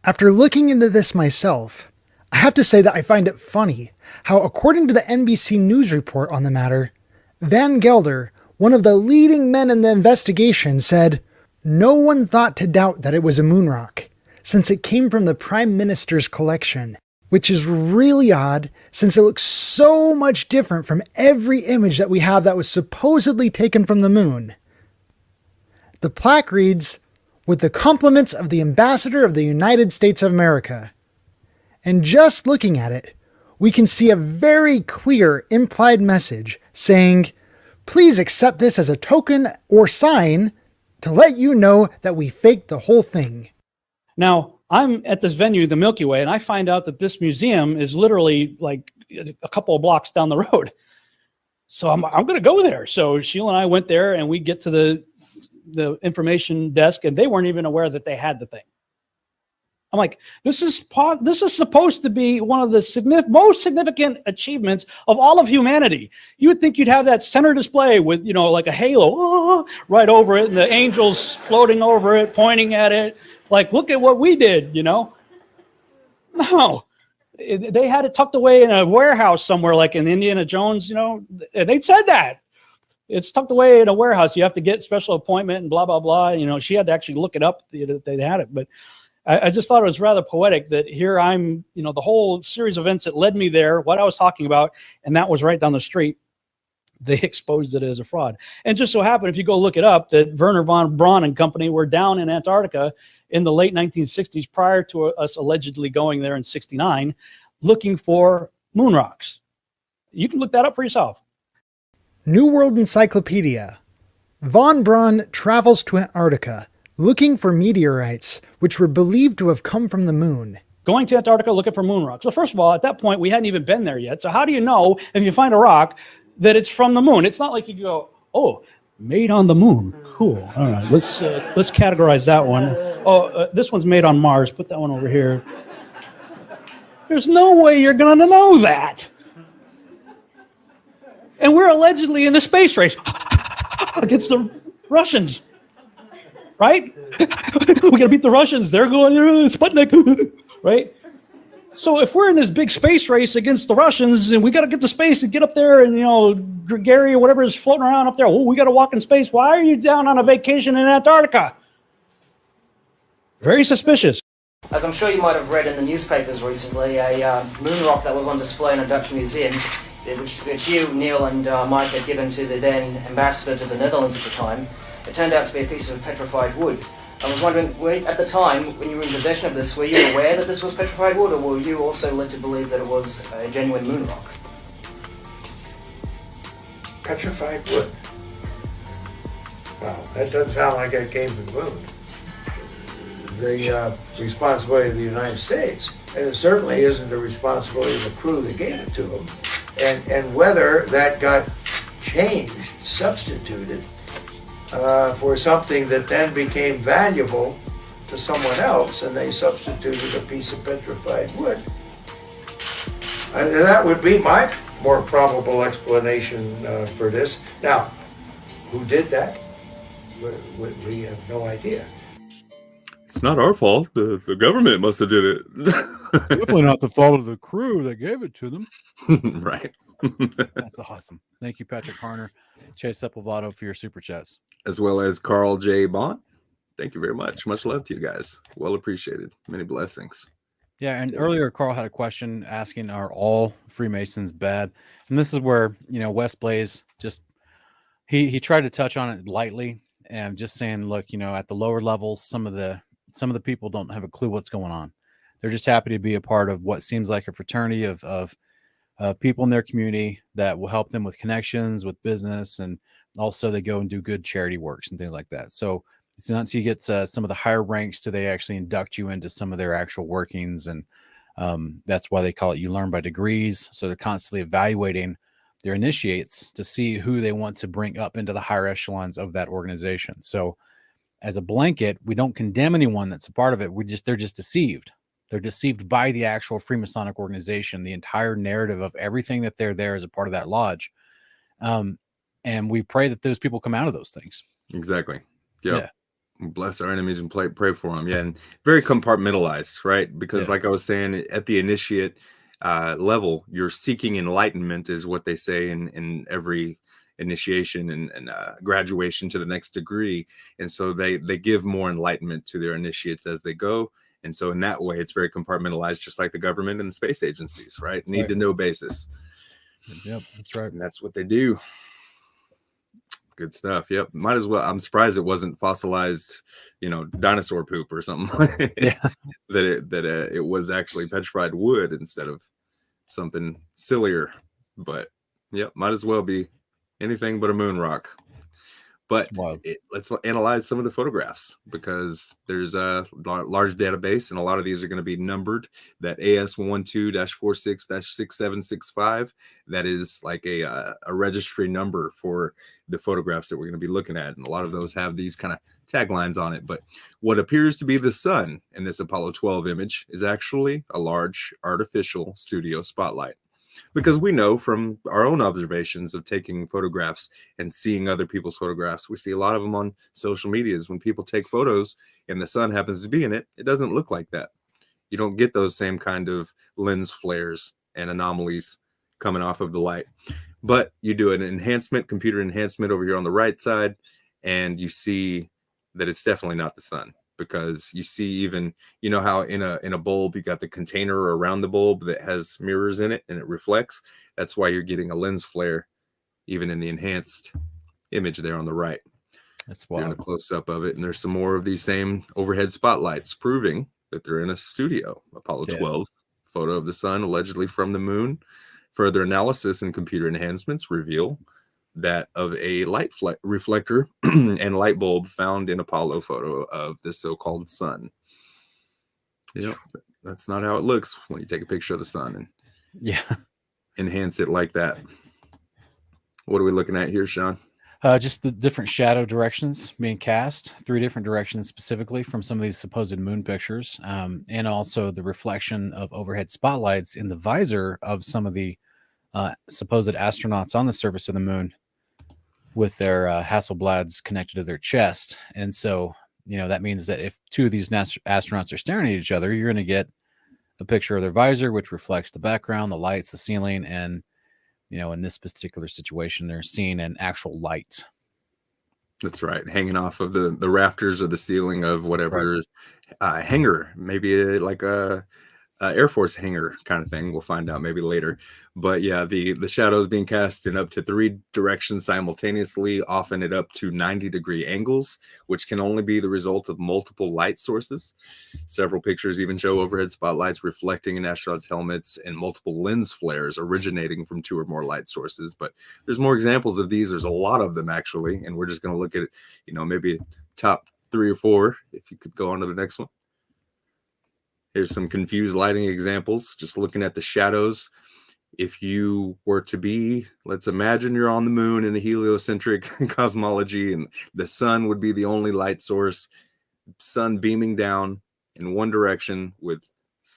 After looking into this myself, I have to say that I find it funny how, according to the NBC News report on the matter, Van Gelder, one of the leading men in the investigation, said, "No one thought to doubt that it was a moon rock, since it came from the Prime Minister's collection," which is really odd since it looks so much different from every image that we have that was supposedly taken from the moon. The plaque reads, "With the compliments of the Ambassador of the United States of America." And just looking at it, we can see a very clear implied message saying, "Please accept this as a token or sign to let you know that we faked the whole thing."
Now, I'm at this venue, the Milky Way, and I find out that this museum is literally like a couple of blocks down the road. So I'm going to go there. So Sheila and I went there, and we get to the information desk, and they weren't even aware that they had the thing. I'm like, this is supposed to be one of the most significant achievements of all of humanity. You would think you'd have that center display with, like a halo right over it, and the angels floating over it, pointing at it. Like, look at what we did, No, they had it tucked away in a warehouse somewhere, like in Indiana Jones, They said that. It's tucked away in a warehouse. You have to get special appointment and blah, blah, blah. She had to actually look it up. They had it. But I just thought it was rather poetic that here I'm, the whole series of events that led me there, what I was talking about, and that was right down the street. They exposed it as a fraud. And just so happened, if you go look it up, that Wernher von Braun and company were down in Antarctica in the late 1960s, prior to us allegedly going there in 69, looking for moon rocks. You can look that up for yourself.
New World Encyclopedia. Von Braun travels to Antarctica looking for meteorites, which were believed to have come from the moon.
Going to Antarctica looking for moon rocks. So first of all, at that point, we hadn't even been there yet. So how do you know if you find a rock that it's from the moon? It's not like you go, oh, made on the moon. Cool. All right, let's categorize that one. This one's made on Mars. Put that one over here. There's no way you're going to know that. And we're allegedly in the space race against the Russians, right? We got to beat the Russians. They're going, Sputnik, right? So if we're in this big space race against the Russians and we got to get to space and get up there and, Gary or whatever is floating around up there, we got to walk in space. Why are you down on a vacation in Antarctica? Very suspicious.
As I'm sure you might have read in the newspapers recently, a moon rock that was on display in a Dutch museum, which you, Neil, and Mike had given to the then ambassador to the Netherlands at the time, it turned out to be a piece of petrified wood. I was wondering, at the time, when you were in possession of this, were you aware that this was petrified wood, or were you also led to believe that it was a genuine moon rock?
Petrified wood? Wow, that doesn't sound like it came from the moon. The responsibility of the United States, and it certainly isn't the responsibility of the crew that gave it to them. And whether that got changed, substituted, for something that then became valuable to someone else, and they substituted a piece of petrified wood. That would be my more probable explanation for this. Now, who did that? We have no idea.
It's not our fault. The government must have did it.
Definitely not the fault of the crew that gave it to them.
Right.
That's awesome. Thank you, Patrick Harner, Chase Sepulvado, for your super chats.
As well as Carl J. Bont. Thank you very much. Much love to you guys. Well appreciated. Many blessings.
Yeah, and earlier Carl had a question asking, are all Freemasons bad? And this is where, Wes Blaze just he tried to touch on it lightly and just saying, look, at the lower levels, some of the people don't have a clue what's going on. They're just happy to be a part of what seems like a fraternity of people in their community that will help them with connections, with business, and also they go and do good charity works and things like that. So it's not until you get some of the higher ranks do they actually induct you into some of their actual workings, and that's why they call it you learn by degrees. So they're constantly evaluating their initiates to see who they want to bring up into the higher echelons of that organization. So as a blanket, we don't condemn anyone that's a part of it. They're just deceived. They're deceived by the actual Freemasonic organization, the entire narrative of everything that they're there as a part of that lodge. And we pray that those people come out of those things.
Exactly. Yep.
Yeah.
Bless our enemies and pray for them. Yeah. And very compartmentalized, right? Because like I was saying, at the initiate level, you're seeking enlightenment is what they say in every initiation and graduation to the next degree. And so they give more enlightenment to their initiates as they go. And so in that way, it's very compartmentalized, just like the government and the space agencies, right? Need to know basis.
Yep, that's right.
And that's what they do. Good stuff. Yep. Might as well. I'm surprised it wasn't fossilized, dinosaur poop or something.
Yeah.
that it was actually petrified wood instead of something sillier. But yep, might as well be anything but a moon rock. But let's analyze some of the photographs, because there's a large database, and a lot of these are going to be numbered. That AS12-46-6765, that is like a registry number for the photographs that we're going to be looking at. And a lot of those have these kind of taglines on it. But what appears to be the sun in this Apollo 12 image is actually a large artificial studio spotlight. Because we know from our own observations of taking photographs and seeing other people's photographs, we see a lot of them on social medias. When people take photos and the sun happens to be in it, it doesn't look like that. You don't get those same kind of lens flares and anomalies coming off of the light. But you do an enhancement, computer enhancement over here on the right side, and you see that it's definitely not the sun. Because you see, even how in a bulb you got the container around the bulb that has mirrors in it and it reflects. That's why you're getting a lens flare even in the enhanced image there on the right.
That's wild.
You're in a close up of it, and there's some more of these same overhead spotlights proving that they're in a studio. Apollo 12 photo of the sun allegedly from the moon. Further analysis and computer enhancements reveal that of a light reflector and light bulb found in Apollo photo of the so-called sun. That's not how it looks when you take a picture of the sun and enhance it like that. What are we looking at here, Sean?
Just the different shadow directions being cast, 3 different directions specifically from some of these supposed moon pictures, and also the reflection of overhead spotlights in the visor of some of the supposed astronauts on the surface of the moon, with their Hasselblads connected to their chest. And so, that means that if 2 of these astronauts are staring at each other, you're going to get a picture of their visor, which reflects the background, the lights, the ceiling. And, in this particular situation, they're seeing an actual light.
That's right. Hanging off of the rafters of the ceiling of whatever hangar, maybe like a Air Force hangar kind of thing. We'll find out maybe later. But yeah, the shadows being cast in up to 3 directions simultaneously, often at up to 90-degree angles, which can only be the result of multiple light sources. Several pictures even show overhead spotlights reflecting in astronauts' helmets and multiple lens flares originating from 2 or more light sources. But there's more examples of these. There's a lot of them actually, and we're just going to look at maybe top 3 or 4. If you could go on to the next one. Here's some confused lighting examples, just looking at the shadows. If you were to be, let's imagine you're on the moon in the heliocentric cosmology, and the sun would be the only light source, sun beaming down in one direction with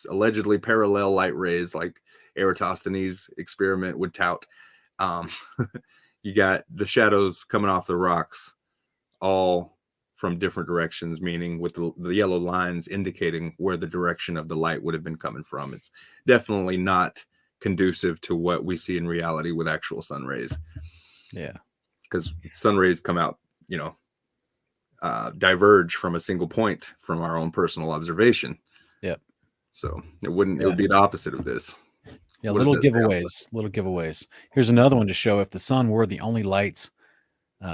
allegedly parallel light rays like Eratosthenes' experiment would tout. You got the shadows coming off the rocks, all from different directions, meaning with the yellow lines indicating where the direction of the light would have been coming from. It's definitely not conducive to what we see in reality with actual sun rays.
Yeah.
Because sun rays come out, diverge from a single point from our own personal observation.
Yep.
So it would be the opposite of this.
Yeah, little giveaways. Here's another one to show if the sun were the only light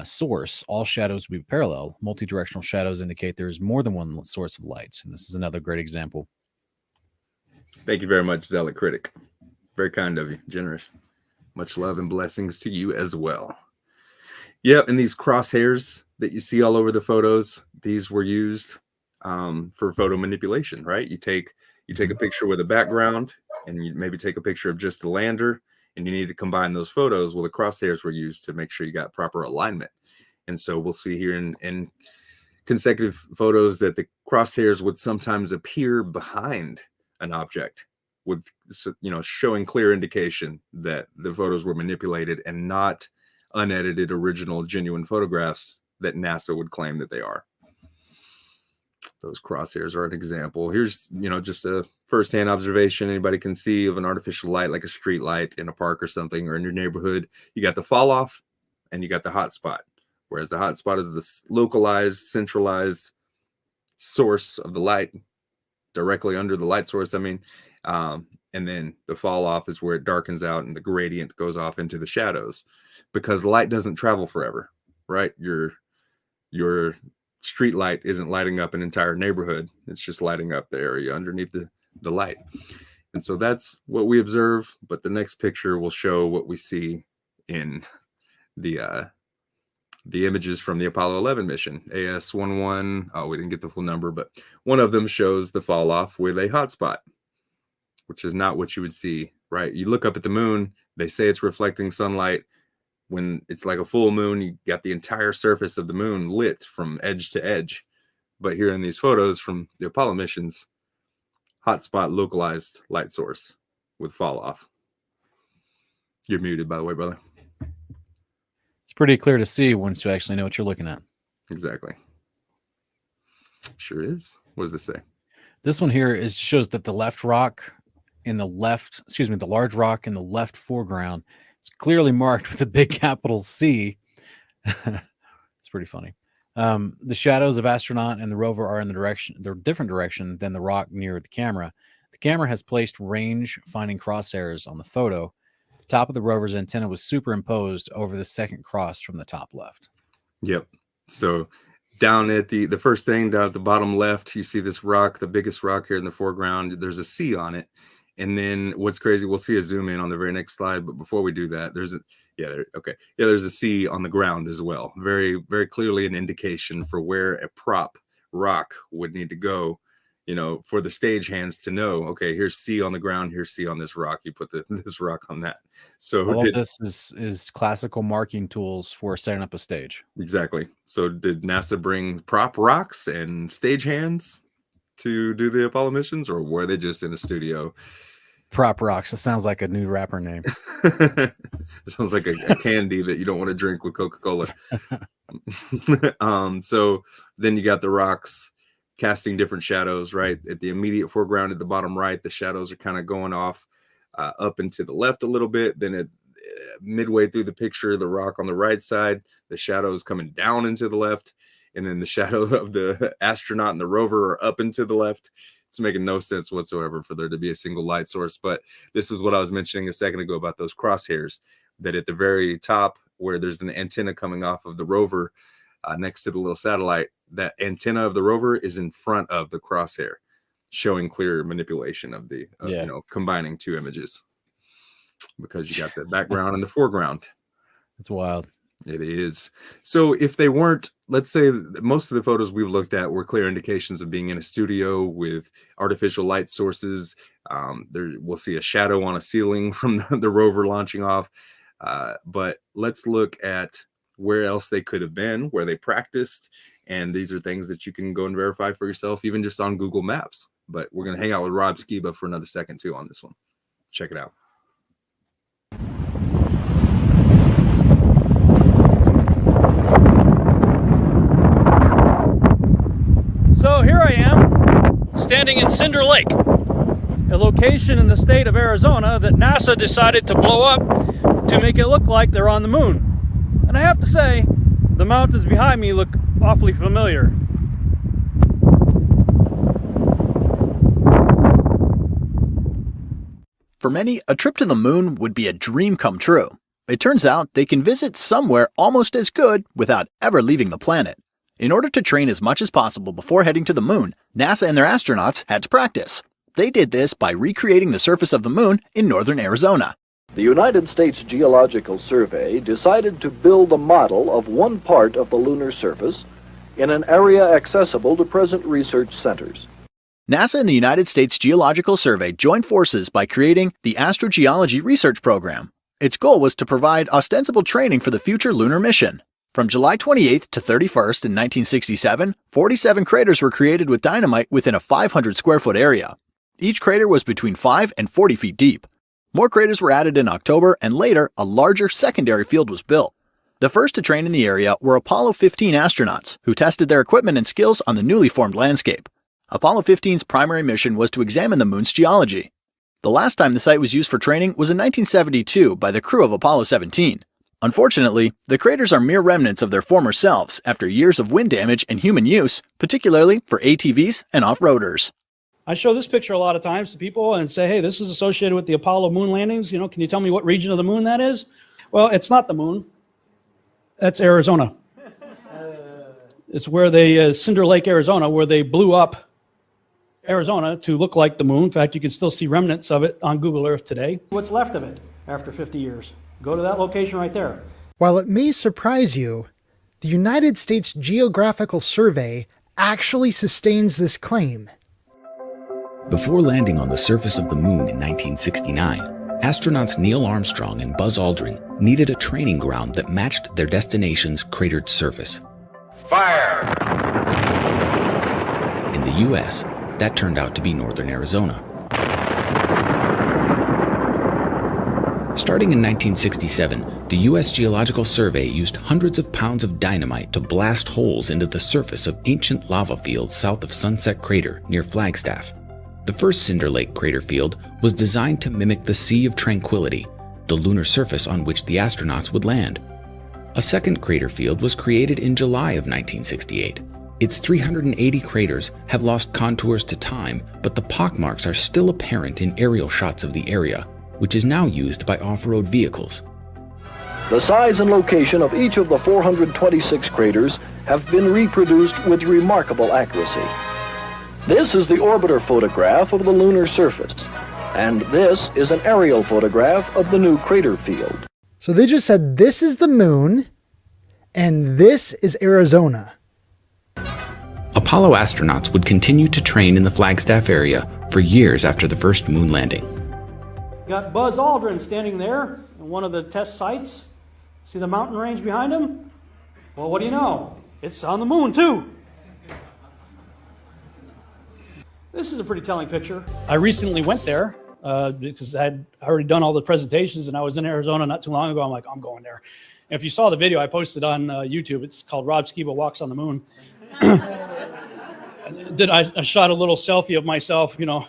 source, all shadows would be parallel. Multi-directional shadows indicate there's more than one source of light. And this is another great example.
Thank you very much, Zealot Critic. Very kind of you. Generous. Much love and blessings to you as well. Yeah, and these crosshairs that you see all over the photos, these were used for photo manipulation, right? You take a picture with a background, and you maybe take a picture of just the lander, and you need to combine those photos. Well, the crosshairs were used to make sure you got proper alignment. And so we'll see here in consecutive photos that the crosshairs would sometimes appear behind an object, with, you know, showing clear indication that the photos were manipulated and not unedited, original, genuine photographs that NASA would claim that they are. Those crosshairs are an example. Here's, you know, just a firsthand observation anybody can see of an artificial light, like a street light in a park or something, or in your neighborhood. You got the fall off and you got the hot spot, whereas the hot spot is the localized, centralized source of the light, directly under the light source, I mean. And then the fall off is where it darkens out and the gradient goes off into the shadows, because light doesn't travel forever, right? Your street light isn't lighting up an entire neighborhood. It's just lighting up the area underneath the light. And so that's what we observe. But the next picture will show what we see in the images from the Apollo 11 mission, AS-11. Oh, we didn't get the full number, but one of them shows the fall off with a hotspot, which is not what you would see, right? You look up at the moon, they say it's reflecting sunlight. When it's like a full moon, you got the entire surface of the moon lit from edge to edge. But here in these photos from the Apollo missions, hotspot localized light source with fall off. You're muted, by the way, brother.
It's pretty clear to see once you actually know what you're looking at.
Exactly. Sure is. What does this say?
This one here shows that the left rock in the left, the large rock in the left foreground, it's clearly marked with a big capital C. It's pretty funny. The shadows of astronaut and the rover are in the different direction than the rock near the camera. The camera has placed range finding crosshairs on the photo. The top of the rover's antenna was superimposed over the second cross from the top left.
Yep. So down at the first thing down at the bottom left, you see this rock, the biggest rock here in the foreground. There's a C on it. And then what's crazy, we'll see a zoom in on the very next slide. But before we do that, there's a C on the ground as well. Very, very clearly an indication for where a prop rock would need to go, you know, for the stage hands to know, okay, here's C on the ground, here's C on this rock. You put this rock on that. So
all of this is classical marking tools for setting up a stage.
Exactly. So did NASA bring prop rocks and stage hands to do the Apollo missions, or were they just in a studio?
Prop rocks. It sounds like a new rapper name.
It sounds like a candy that you don't want to drink with Coca-Cola. So then you got the rocks casting different shadows, right? At the immediate foreground at the bottom right, the shadows are kind of going off up and to the left a little bit. Then midway through the picture, the rock on the right side, the shadows coming down into the left. And then the shadow of the astronaut and the rover are up and to the left. It's making no sense whatsoever for there to be a single light source. But this is what I was mentioning a second ago about those crosshairs, that at the very top where there's an antenna coming off of the rover next to the little satellite, that antenna of the rover is in front of the crosshair, showing clear manipulation of you know, combining two images, because you got the background and the foreground.
It's wild.
It is. So if they weren't, let's say most of the photos we've looked at were clear indications of being in a studio with artificial light sources. We'll see a shadow on a ceiling from the rover launching off. But let's look at where else they could have been, where they practiced. And these are things that you can go and verify for yourself, even just on Google Maps. But we're going to hang out with Rob Skiba for another second too on this one. Check it out.
So here I am, standing in Cinder Lake, a location in the state of Arizona that NASA decided to blow up to make it look like they're on the moon. And I have to say, the mountains behind me look awfully familiar.
For many, a trip to the moon would be a dream come true. It turns out they can visit somewhere almost as good without ever leaving the planet. In order to train as much as possible before heading to the moon, NASA and their astronauts had to practice. They did this by recreating the surface of the moon in northern Arizona.
The United States Geological Survey decided to build a model of one part of the lunar surface in an area accessible to present research centers.
NASA and the United States Geological Survey joined forces by creating the Astrogeology Research Program. Its goal was to provide ostensible training for the future lunar mission. From July 28th to 31st in 1967, 47 craters were created with dynamite within a 500 square foot area. Each crater was between 5 and 40 feet deep. More craters were added in October, and later, a larger secondary field was built. The first to train in the area were Apollo 15 astronauts, who tested their equipment and skills on the newly formed landscape. Apollo 15's primary mission was to examine the moon's geology. The last time the site was used for training was in 1972 by the crew of Apollo 17. Unfortunately, the craters are mere remnants of their former selves after years of wind damage and human use, particularly for ATVs and off-roaders.
I show this picture a lot of times to people and say, hey, this is associated with the Apollo moon landings. You know, can you tell me what region of the moon that is? Well, it's not the moon. That's Arizona. It's where they, Cinder Lake, Arizona, where they blew up Arizona to look like the moon. In fact, you can still see remnants of it on Google Earth today. What's left of it after 50 years? Go to that location right there.
While it may surprise you, the United States Geographical Survey actually sustains this claim.
Before landing on the surface of the moon in 1969, astronauts Neil Armstrong and Buzz Aldrin needed a training ground that matched their destination's cratered surface.
Fire!
In the U.S., that turned out to be northern Arizona. Starting in 1967, the U.S. Geological Survey used hundreds of pounds of dynamite to blast holes into the surface of ancient lava fields south of Sunset Crater near Flagstaff. The first Cinder Lake crater field was designed to mimic the Sea of Tranquility, the lunar surface on which the astronauts would land. A second crater field was created in July of 1968. Its 380 craters have lost contours to time, but the pockmarks are still apparent in aerial shots of the area, which is now used by off-road vehicles.
The size and location of each of the 426 craters have been reproduced with remarkable accuracy. This is the orbiter photograph of the lunar surface, and this is an aerial photograph of the new crater field.
So they just said this is the moon, and this is Arizona.
Apollo astronauts would continue to train in the Flagstaff area for years after the first moon landing.
Got Buzz Aldrin standing there in one of the test sites. See the mountain range behind him? Well, what do you know? It's on the moon, too. This is a pretty telling picture. I recently went there because I had already done all the presentations, and I was in Arizona not too long ago. I'm like, I'm going there. And if you saw the video I posted on YouTube, it's called Rob Skiba Walks on the Moon. I shot a little selfie of myself, you know,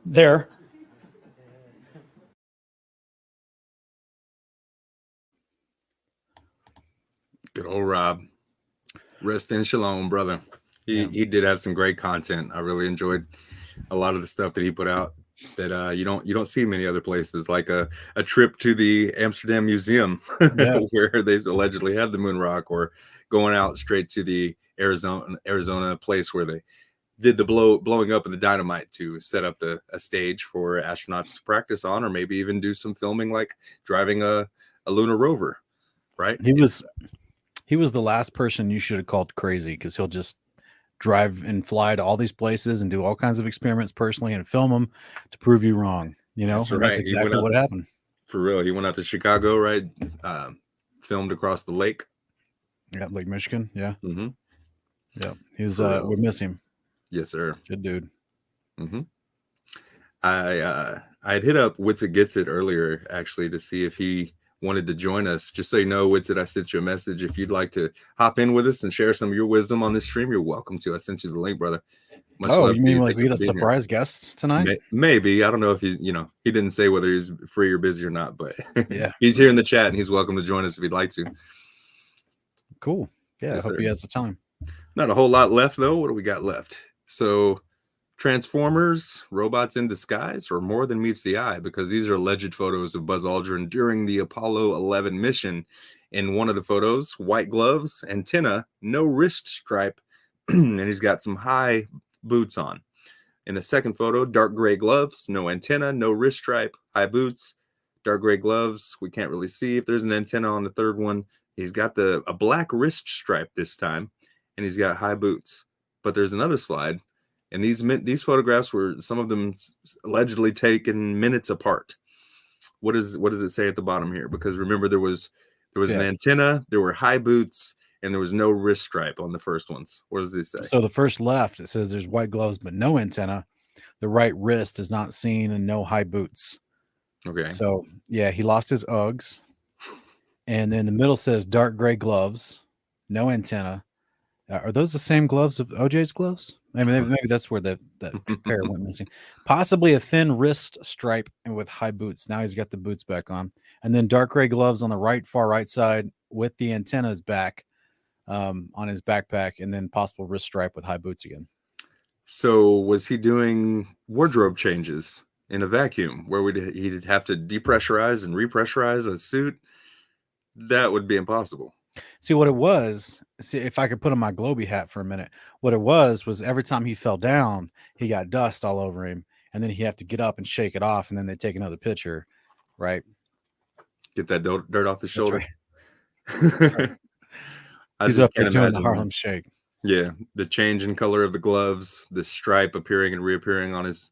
there.
Good old Rob. Rest in shalom, brother. He did have some great content. I really enjoyed a lot of the stuff that he put out that you don't see many other places, like a trip to the Amsterdam Museum where they allegedly had the moon rock, or going out straight to the Arizona place where they did the blowing up of the dynamite to set up a stage for astronauts to practice on, or maybe even do some filming, like driving a lunar rover. Right?
He was the last person you should have called crazy, because he'll just drive and fly to all these places and do all kinds of experiments personally and film them to prove you wrong. You know, that's exactly what happened.
For real. He went out to Chicago, right? Filmed across the lake.
Yeah, Lake Michigan. Yeah.
Mm-hmm.
Yeah. He was, we miss him.
Yes, sir.
Good dude.
Mm-hmm. I had hit up Wits It Gets It earlier, actually, to see if he wanted to join us. Just so you know, Wits It, I sent you a message. If you'd like to hop in with us and share some of your wisdom on this stream, you're welcome to. I sent you the link, brother. Much love.
You mean like we had a surprise guest tonight?
Maybe. I don't know if he didn't say whether he's free or busy or not, but
yeah,
he's here in the chat and he's welcome to join us if he'd like to.
Cool. Yeah,
yes,
I hope he has the time.
Not a whole lot left, though. What do we got left? So Transformers, robots in disguise, or more than meets the eye, because these are alleged photos of Buzz Aldrin during the Apollo 11 mission. In one of the photos, white gloves, antenna, no wrist stripe, and he's got some high boots on. In the second photo, dark gray gloves, no antenna, no wrist stripe, high boots, dark gray gloves. We can't really see if there's an antenna on the third one. He's got a black wrist stripe this time, and he's got high boots. But there's another slide, and these photographs were, some of them allegedly taken minutes apart. What does it say at the bottom here? Because remember, there was an antenna, there were high boots, and there was no wrist stripe on the first ones. What does this say?
So the first left, it says there's white gloves but no antenna. The right wrist is not seen and no high boots.
Okay.
So yeah, he lost his Uggs. And then the middle says dark gray gloves, no antenna. Are those the same gloves of OJ's gloves? Maybe that's where that pair went missing. Possibly a thin wrist stripe and with high boots. Now he's got the boots back on. And then dark gray gloves on the far right side with the antennas back on his backpack, and then possible wrist stripe with high boots again.
So was he doing wardrobe changes in a vacuum where he'd have to depressurize and repressurize a suit? That would be impossible.
See what it was. See if I could put on my Globy hat for a minute. What it was every time he fell down, he got dust all over him, and then he had to get up and shake it off, and then they take another picture, right?
Get that dirt off his shoulder.
Right. He's up there doing the Harlem Shake.
Yeah, the change in color of the gloves, the stripe appearing and reappearing on his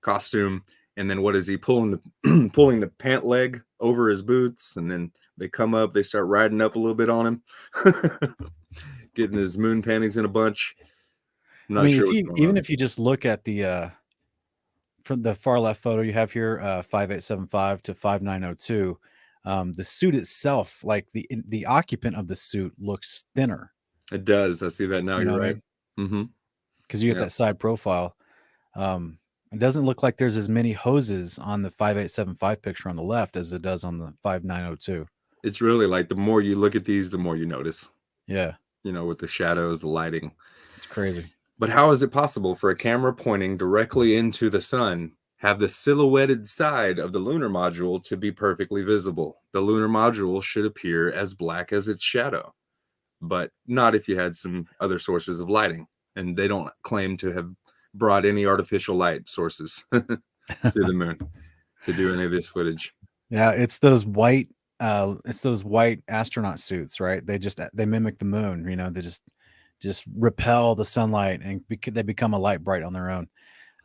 costume, and then what is he pulling the pant leg over his boots, and then they come up, they start riding up a little bit on him, getting his moon panties in a bunch. I'm not sure.
Even if you just look at the from the far left photo you have here, 5875 to 5902. The suit itself, like the occupant of the suit, looks thinner.
It does. I see that now. You're right.
Because you get that side profile. It doesn't look like there's as many hoses on the 5875 picture on the left as it does on the 5902.
It's really like the more you look at these, the more you notice.
Yeah.
With the shadows, the lighting.
It's crazy.
But how is it possible for a camera pointing directly into the sun have the silhouetted side of the lunar module to be perfectly visible? The lunar module should appear as black as its shadow, but not if you had some other sources of lighting. And they don't claim to have brought any artificial light sources to the moon to do any of this footage.
Yeah, it's those white astronaut suits, right? They mimic the moon, they just repel the sunlight, and they become a light bright on their own.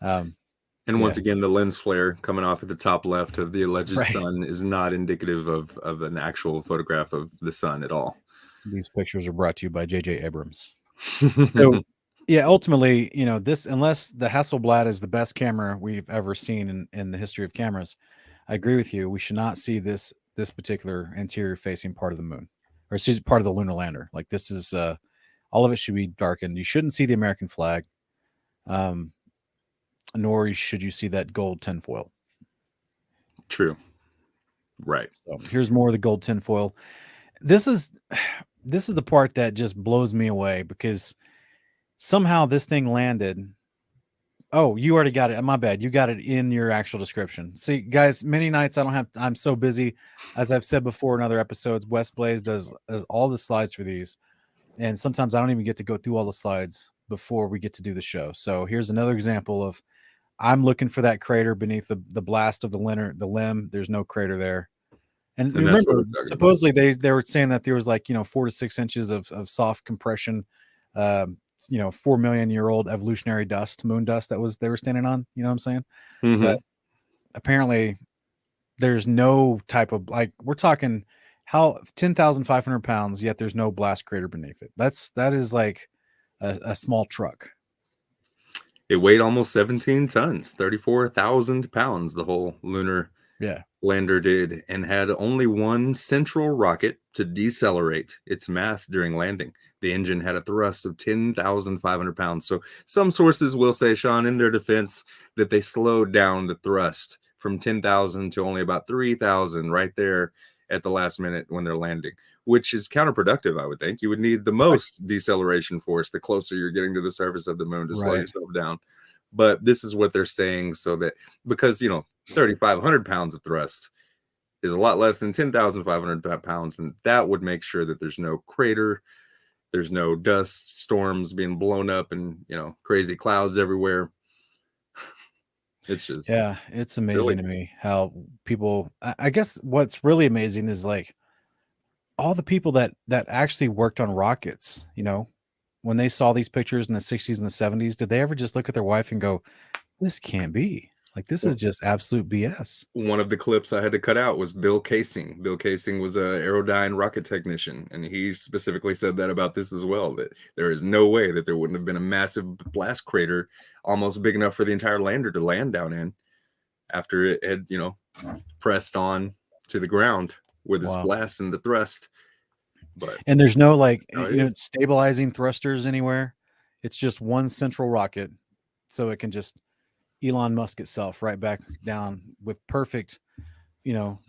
And once again, the lens flare coming off at the top left of the alleged sun is not indicative of an actual photograph of the sun at all.
These pictures are brought to you by J.J. Abrams. So, yeah, ultimately, this, unless the Hasselblad is the best camera we've ever seen in the history of cameras, I agree with you. We should not see this particular interior facing part of the moon, or excuse me, part of the lunar lander. Like this is all of it should be darkened. You shouldn't see the American flag. Nor should you see that gold tinfoil.
True. Right.
So here's more of the gold tinfoil. This is the part that just blows me away, because somehow this thing landed. Oh, you already got it. My bad. You got it in your actual description. See, guys, many nights I'm so busy. As I've said before in other episodes, WesBlaze does all the slides for these. And sometimes I don't even get to go through all the slides before we get to do the show. So here's another example of, I'm looking for that crater beneath the blast of the limb. There's no crater there. And remember, supposedly they were saying that there was 4 to 6 inches of soft compression, 4 million year old evolutionary dust, moon dust they were standing on. You know what I'm saying?
Mm-hmm.
But apparently there's no type of, we're talking 10,500 pounds, yet there's no blast crater beneath it. That is like a small truck.
It weighed almost 17 tons, 34,000 pounds, the whole lunar lander did, and had only one central rocket to decelerate its mass during landing. The engine had a thrust of 10,500 pounds. So some sources will say, Sean, in their defense, that they slowed down the thrust from 10,000 to only about 3,000 right there at the last minute when they're landing, which is counterproductive, I would think. You would need the most deceleration force the closer you're getting to the surface of the moon to slow yourself down. But this is what they're saying, so that, because 3,500 pounds of thrust is a lot less than 10,500 pounds, and that would make sure that there's no crater There's no dust storms being blown up and, you know, crazy clouds everywhere. It's just,
Yeah, it's amazing
silly.
to me how people. I guess what's really amazing is like all the people that actually worked on rockets. You know, when they saw these pictures in the 60s and the 70s, did they ever just look at their wife and go, "This can't be. Like this is just absolute BS."
One of the clips I had to cut out was Bill Casing. Bill Casing was a Aerodyne rocket technician, and he specifically said that about this as well, that there is no way that there wouldn't have been a massive blast crater almost big enough for the entire lander to land down in after it had, you know, pressed on to the ground with its
Wow.
blast and the thrust. But
And there's no like
No, it
you know
is.
stabilizing thrusters anywhere. It's just one central rocket, so it can just Elon Musk itself right back down with perfect, you know,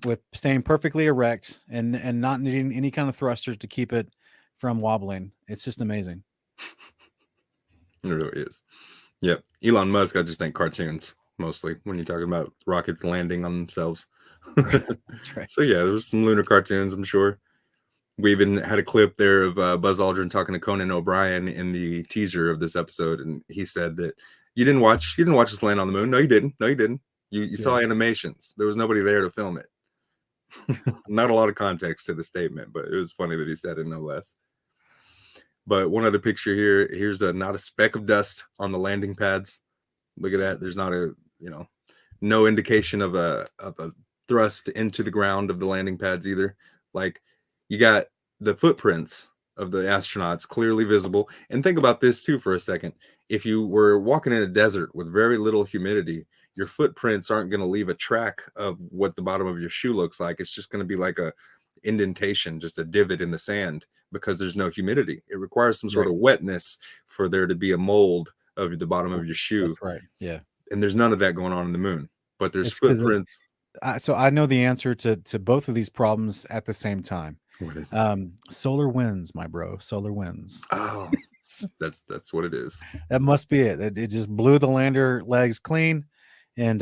with staying perfectly erect and not needing any kind of thrusters to keep it from wobbling. It's just amazing.
It really is. Yep. Elon Musk, I just think cartoons mostly when you're talking about rockets landing on themselves.
That's right.
So yeah, there was some lunar cartoons, I'm sure. We even had a clip there of Buzz Aldrin talking to Conan O'Brien in the teaser of this episode, and he said that you didn't watch us land on the moon. No, you didn't. No, you didn't. You saw animations. There was nobody there to film it. Not a lot of context to the statement, but it was funny that he said it no less. But one other picture here. Here's not a speck of dust on the landing pads. Look at that. There's not a, you know, no indication of a thrust into the ground of the landing pads either. Like, you got the footprints of the astronauts clearly visible. And think about this too for a second. If you were walking in a desert with very little humidity, your footprints aren't going to leave a track of what the bottom of your shoe looks like. It's just going to be like a indentation, just a divot in the sand, because there's no humidity. It requires some sort of wetness for there to be a mold of the bottom of your shoe.
That's right. Yeah.
And there's none of that going on in the moon, but there's
It's 'cause
footprints.
So I know the answer to both of these problems at the same time.
What is it?
Solar winds, my bro. Solar winds.
Oh, that's what it is.
That must be it. It just blew the lander legs clean, and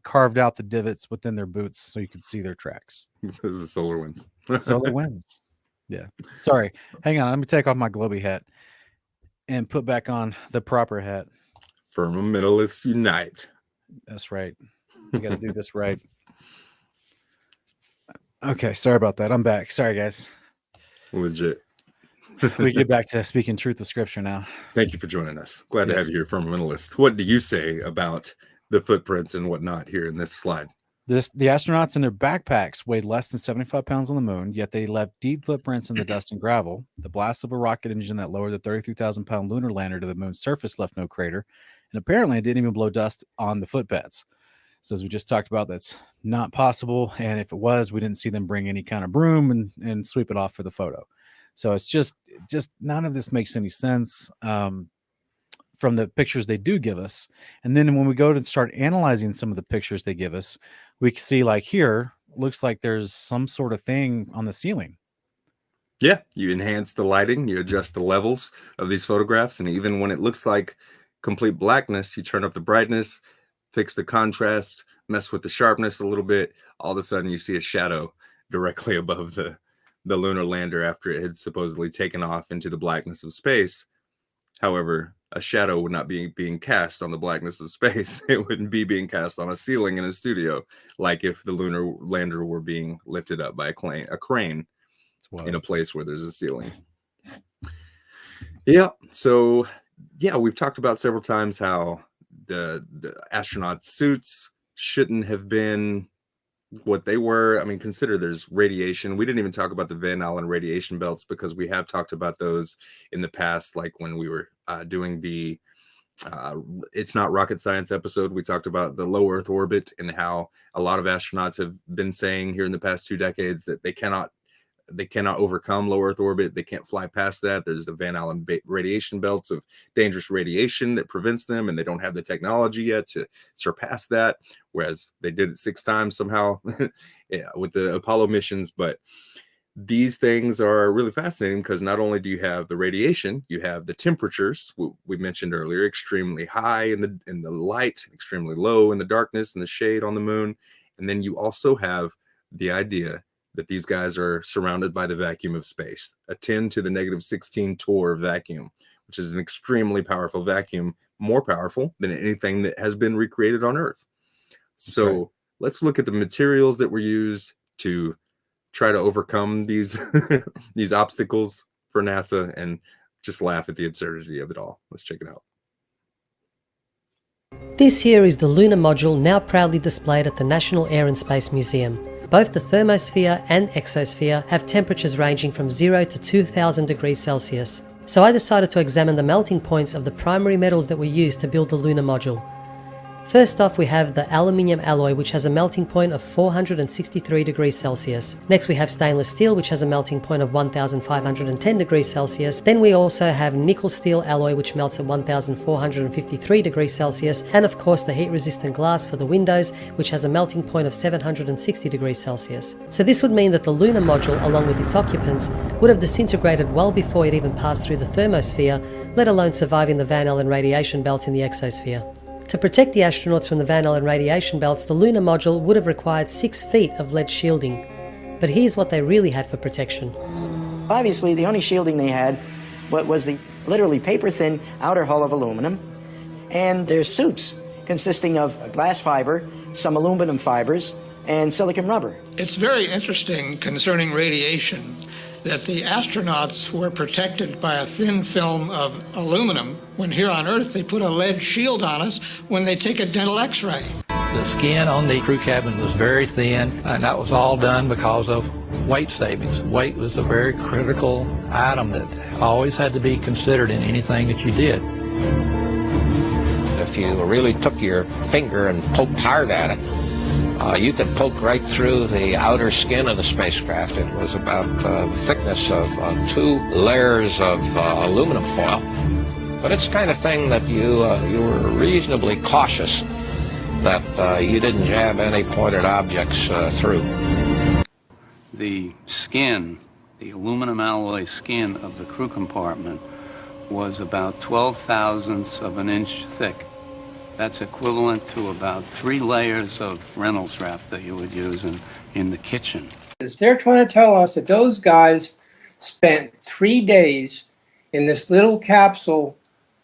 carved out the divots within their boots so you could see their tracks.
This is the solar winds.
Solar winds. Yeah. Sorry. Hang on. Let me take off my globy hat and put back on the proper hat.
Firmamentalists unite.
That's right. You got to do this right. Okay. Sorry about that. I'm back. Sorry, guys.
Legit.
We get back to speaking truth of scripture now.
Thank you for joining us. Glad to have you here, Firmamentalist. What do you say about the footprints and whatnot here in this slide?
The astronauts in their backpacks weighed less than 75 pounds on the moon, yet they left deep footprints in the dust and gravel. The blast of a rocket engine that lowered the 33,000-pound lunar lander to the moon's surface left no crater, and apparently it didn't even blow dust on the footpads. So as we just talked about, that's not possible, and if it was, we didn't see them bring any kind of broom and sweep it off for the photo. So it's just none of this makes any sense from the pictures they do give us. And then when we go to start analyzing some of the pictures they give us, we can see like here, looks like there's some sort of thing on the ceiling.
Yeah, you enhance the lighting, you adjust the levels of these photographs, and even when it looks like complete blackness, you turn up the brightness, fix the contrast, mess with the sharpness a little bit. All of a sudden you see a shadow directly above the lunar lander after it had supposedly taken off into the blackness of space. However, a shadow would not be being cast on the blackness of space. It wouldn't be being cast on a ceiling in a studio, like if the lunar lander were being lifted up by a crane in a place where there's a ceiling. Yeah. So, yeah, we've talked about several times how the astronaut suits shouldn't have been what they were. I mean, consider there's radiation. We didn't even talk about the Van Allen radiation belts because we have talked about those in the past, like when we were doing the It's Not Rocket Science episode. We talked about the low Earth orbit and how a lot of astronauts have been saying here in the past 2 decades that they cannot overcome low Earth orbit. They can't fly past that. There's the Van Allen radiation belts of dangerous radiation that prevents them, and they don't have the technology yet to surpass that, whereas they did it 6 times somehow with the Apollo missions. But these things are really fascinating because not only do you have the radiation, you have the temperatures we mentioned earlier, extremely high in the light, extremely low in the darkness and the shade on the moon. And then you also have the idea that these guys are surrounded by the vacuum of space, a 10 to the negative 16 torr vacuum, which is an extremely powerful vacuum, more powerful than anything that has been recreated on Earth. So let's look at the materials that were used to try to overcome these these obstacles for NASA and just laugh at the absurdity of it all. Let's check it out.
This here is the lunar module now proudly displayed at the National Air and Space Museum. Both the thermosphere and exosphere have temperatures ranging from 0 to 2000 degrees Celsius. So I decided to examine the melting points of the primary metals that were used to build the lunar module. First off, we have the aluminium alloy, which has a melting point of 463 degrees Celsius. Next we have stainless steel, which has a melting point of 1510 degrees Celsius. Then we also have nickel steel alloy, which melts at 1453 degrees Celsius. And of course the heat resistant glass for the windows, which has a melting point of 760 degrees Celsius. So this would mean that the lunar module, along with its occupants, would have disintegrated well before it even passed through the thermosphere, let alone surviving the Van Allen radiation belts in the exosphere. To protect the astronauts from the Van Allen radiation belts, the lunar module would have required 6 feet of lead shielding. But here's what they really had for protection.
Obviously, the only shielding they had was the literally paper-thin outer hull of aluminum, and their suits consisting of glass fiber, some aluminum fibers, and silicon rubber.
It's very interesting concerning radiation that the astronauts were protected by a thin film of aluminum, when here on Earth they put a lead shield on us when they take a dental x-ray.
The skin on the crew cabin was very thin, and that was all done because of weight savings. Weight was a very critical item that always had to be considered in anything that you did.
If you really took your finger and poked hard at it, you could poke right through the outer skin of the spacecraft. It was about the thickness of 2 layers of aluminum foil. But it's the kind of thing that you were reasonably cautious that you didn't jab any pointed objects through.
The skin, the aluminum alloy skin of the crew compartment was about 12 thousandths of an inch thick. That's equivalent to about 3 layers of Reynolds wrap that you would use in the kitchen.
They're trying to tell us that those guys spent 3 days in this little capsule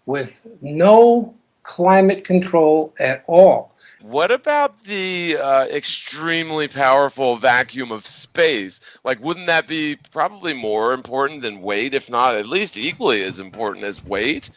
with no climate control at all.
What about the extremely powerful vacuum of space? Like, wouldn't that be probably more important than weight, if not at least equally as important as weight?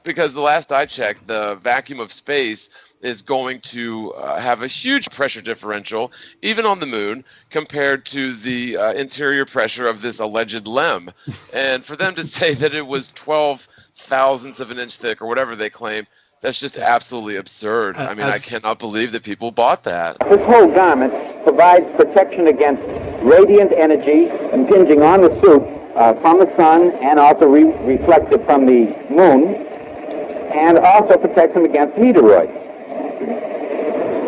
Because the last I checked, the vacuum of space is going to have a huge pressure differential, even on the moon, compared to the interior pressure of this alleged LEM. And for them to say that it was 12 thousandths of an inch thick, or whatever they claim, that's just absolutely absurd. I mean, I cannot believe that people bought that.
This whole garment provides protection against radiant energy impinging on the suit from the sun and also reflected from the moon, and also protects them against meteoroids.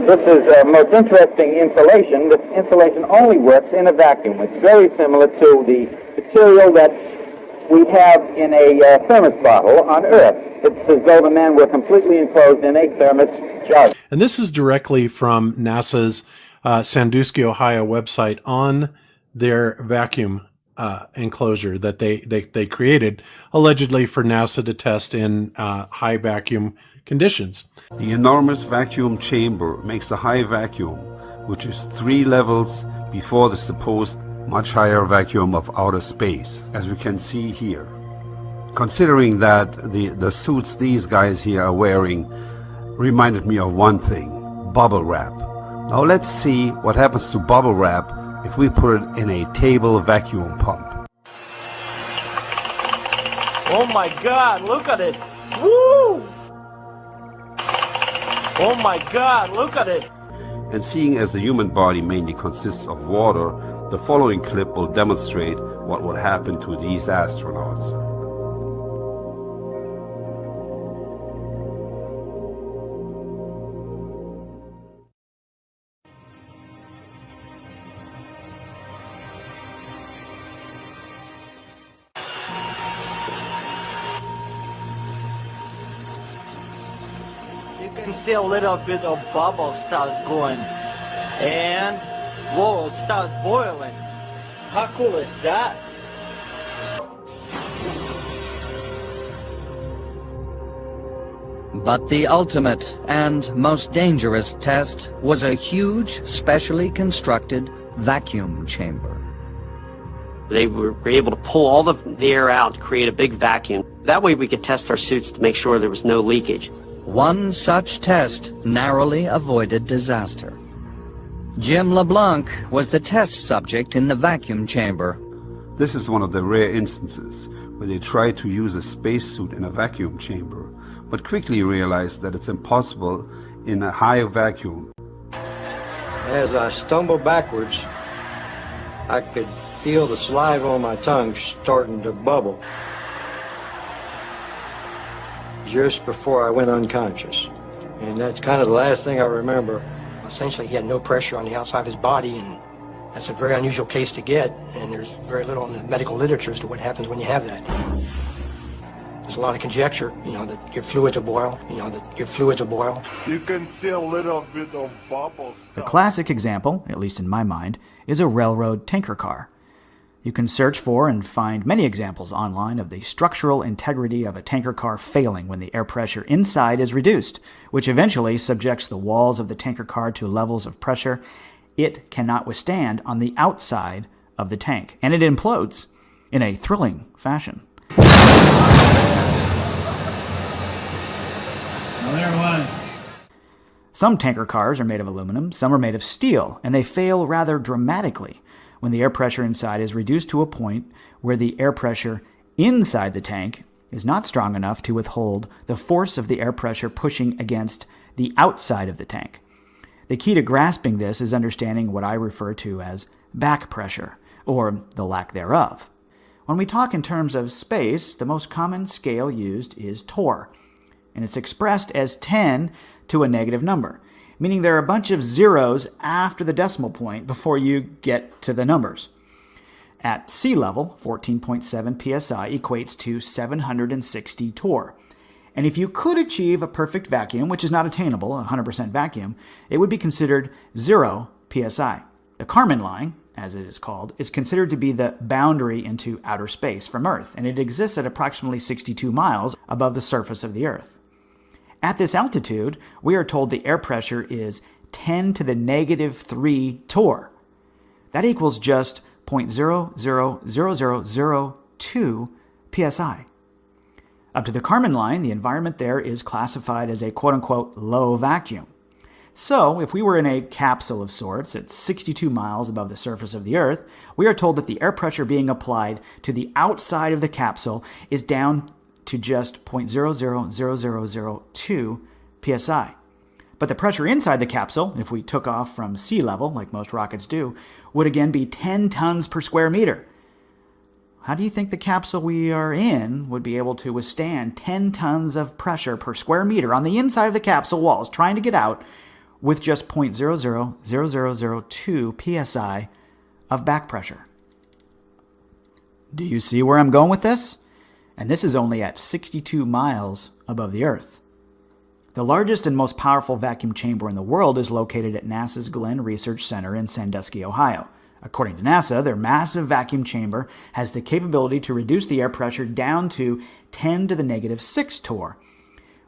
This is a most interesting insulation. This insulation only works in a vacuum. It's very similar to the material that we have in a thermos bottle on Earth. It's as though the men were completely enclosed in a thermos jug.
And this is directly from NASA's Sandusky, Ohio website on their vacuum enclosure that they created, allegedly for NASA to test in high vacuum conditions.
The enormous vacuum chamber makes a high vacuum, which is 3 levels before the supposed much higher vacuum of outer space, as we can see here. Considering that the suits these guys here are wearing reminded me of one thing: bubble wrap. Now let's see what happens to bubble wrap if we put it in a table vacuum pump.
Oh my God, look at it. Woo! Oh my God, look at it.
And seeing as the human body mainly consists of water, the following clip will demonstrate what would happen to these astronauts.
You can see a little bit of bubbles start going, and
Whoa, it starts boiling. How cool is that?
But the ultimate and most dangerous test was a huge, specially constructed vacuum chamber.
They were able to pull all the air out to create a big vacuum. That way we could test our suits to make sure there was no leakage.
One such test narrowly avoided disaster. Jim LeBlanc was the test subject in the vacuum chamber.
This is one of the rare instances where they tried to use a spacesuit in a vacuum chamber, but quickly realized that it's impossible in a high vacuum.
As I stumbled backwards, I could feel the saliva on my tongue starting to bubble just before I went unconscious. And that's kind of the last thing I remember.
Essentially, he had no pressure on the outside of his body, and that's a very unusual case to get, and there's very little in the medical literature as to what happens when you have that. There's a lot of conjecture, that your fluids will boil,
You can see a little bit of bubbles.
The classic example, at least in my mind, is a railroad tanker car. You can search for and find many examples online of the structural integrity of a tanker car failing when the air pressure inside is reduced, which eventually subjects the walls of the tanker car to levels of pressure it cannot withstand on the outside of the tank, and it implodes in a thrilling fashion. Some tanker cars are made of aluminum, some are made of steel, and they fail rather dramatically when the air pressure inside is reduced to a point where the air pressure inside the tank is not strong enough to withhold the force of the air pressure pushing against the outside of the tank. The key to grasping this is understanding what I refer to as back pressure, or the lack thereof. When we talk in terms of space, the most common scale used is torr, and it's expressed as 10 to a negative number, meaning there are a bunch of zeros after the decimal point before you get to the numbers. At sea level, 14.7 psi equates to 760 torr. And if you could achieve a perfect vacuum, which is not attainable, 100% vacuum, it would be considered 0 psi. The Kármán line, as it is called, is considered to be the boundary into outer space from Earth, and it exists at approximately 62 miles above the surface of the Earth. At this altitude, we are told the air pressure is 10 to the negative 3 torr. That equals just 0.000002 psi. Up to the Kármán line, the environment there is classified as a quote-unquote low vacuum. So, if we were in a capsule of sorts at 62 miles above the surface of the Earth, we are told that the air pressure being applied to the outside of the capsule is down to just 0.000002 psi. But the pressure inside the capsule, if we took off from sea level, like most rockets do, would again be 10 tons per square meter. How do you think the capsule we are in would be able to withstand 10 tons of pressure per square meter on the inside of the capsule walls trying to get out with just 0.000002 psi of back pressure? Do you see where I'm going with this? And this is only at 62 miles above the Earth. The largest and most powerful vacuum chamber in the world is located at NASA's Glenn Research Center in Sandusky, Ohio. According to NASA, their massive vacuum chamber has the capability to reduce the air pressure down to 10 to the negative 6 torr,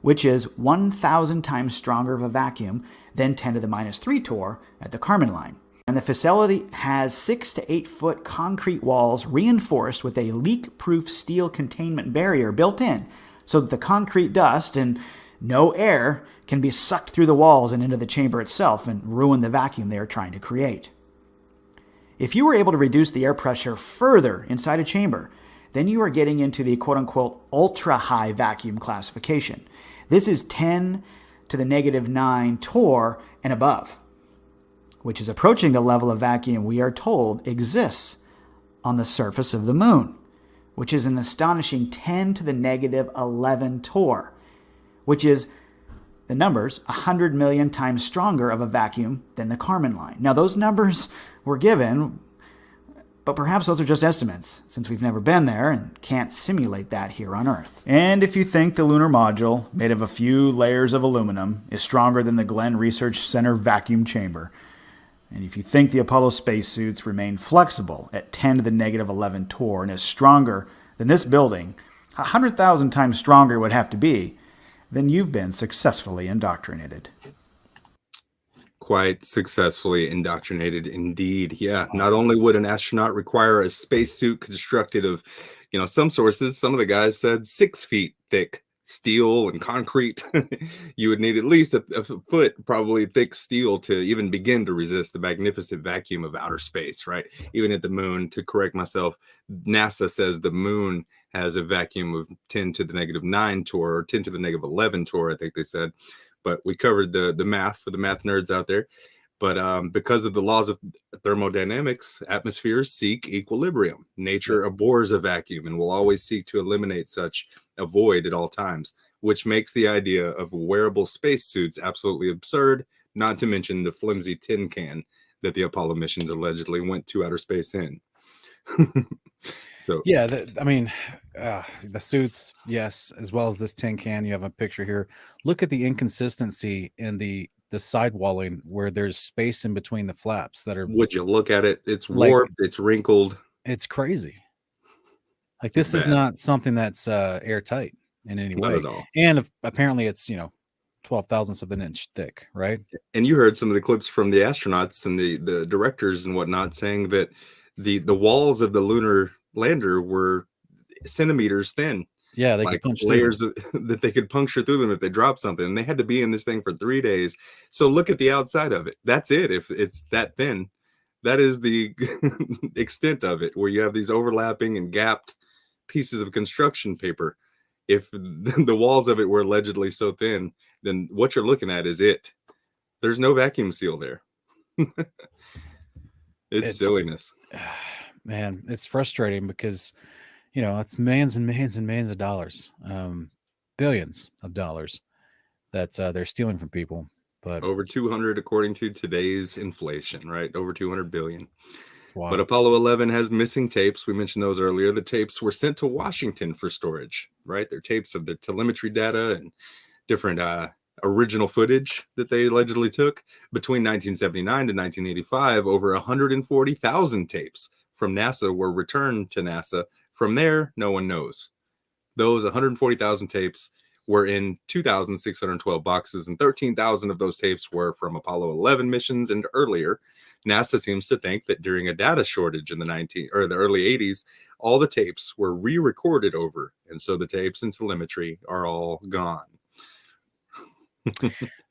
which is 1,000 times stronger of a vacuum than 10 to the minus 3 torr at the Kármán line. And the facility has 6 to 8 foot concrete walls reinforced with a leak-proof steel containment barrier built in so that the concrete dust and no air can be sucked through the walls and into the chamber itself and ruin the vacuum they are trying to create. If you were able to reduce the air pressure further inside a chamber, then you are getting into the quote-unquote ultra-high vacuum classification. This is 10 to the negative 9 torr and above, which is approaching the level of vacuum we are told exists on the surface of the moon, which is an astonishing 10 to the negative 11 torr, which is the numbers 100 million times stronger of a vacuum than the Kármán line. Now, those numbers were given, but perhaps those are just estimates, since we've never been there and can't simulate that here on Earth. And if you think the lunar module, made of a few layers of aluminum, is stronger than the Glenn Research Center vacuum chamber,
And if you think the Apollo spacesuits remain flexible at 10 to the negative 11 torr and is stronger than this building, 100,000 times stronger it would have to be, then you've been successfully indoctrinated.
Quite successfully indoctrinated indeed. Yeah, not only would an astronaut require a spacesuit constructed of, some sources, some of the guys said 6 feet thick steel and concrete. You would need at least a foot, probably thick steel, to even begin to resist the magnificent vacuum of outer space, right? Even at the moon, to correct myself, NASA says the moon has a vacuum of 10 to the negative 9 torr, or 10 to the negative 11 torr, I think they said. But we covered the math for the math nerds out there. But because of the laws of thermodynamics, atmospheres seek equilibrium. Nature abhors a vacuum and will always seek to eliminate such a void at all times, which makes the idea of wearable spacesuits absolutely absurd, not to mention the flimsy tin can that the Apollo missions allegedly went to outer space in. So
yeah, the suits, yes, as well as this tin can. You have a picture here. Look at the inconsistency in the sidewalling where there's space in between the flaps that are.
Would you look at it? It's warped, it's wrinkled.
It's crazy. Like, this is not something that's airtight in any way.
Not at all.
And apparently it's 12 thousandths of an inch thick, right?
And you heard some of the clips from the astronauts and the directors and whatnot saying that the walls of the lunar lander were centimeters thin.
Yeah, they could punch
layers that they could puncture through them if they dropped something. And they had to be in this thing for 3 days. So look at the outside of it. That's it. If it's that thin, that is the extent of it, where you have these overlapping and gapped pieces of construction paper. If the walls of it were allegedly so thin, then what you're looking at is it. There's no vacuum seal there. It's silliness.
Man, it's frustrating because it's millions and millions and millions of dollars, billions of dollars that they're stealing from people. But
over 200, according to today's inflation, right? Over 200 billion.
Wow.
But Apollo 11 has missing tapes. We mentioned those earlier. The tapes were sent to Washington for storage, right? They're tapes of the telemetry data and different original footage that they allegedly took. Between 1979 to 1985, over 140,000 tapes from NASA were returned to NASA. From there, no one knows. Those 140,000 tapes were in 2,612 boxes, and 13,000 of those tapes were from Apollo 11 missions and earlier. NASA seems to think that during a data shortage in the early 80s, all the tapes were re-recorded over, and so the tapes and telemetry are all gone.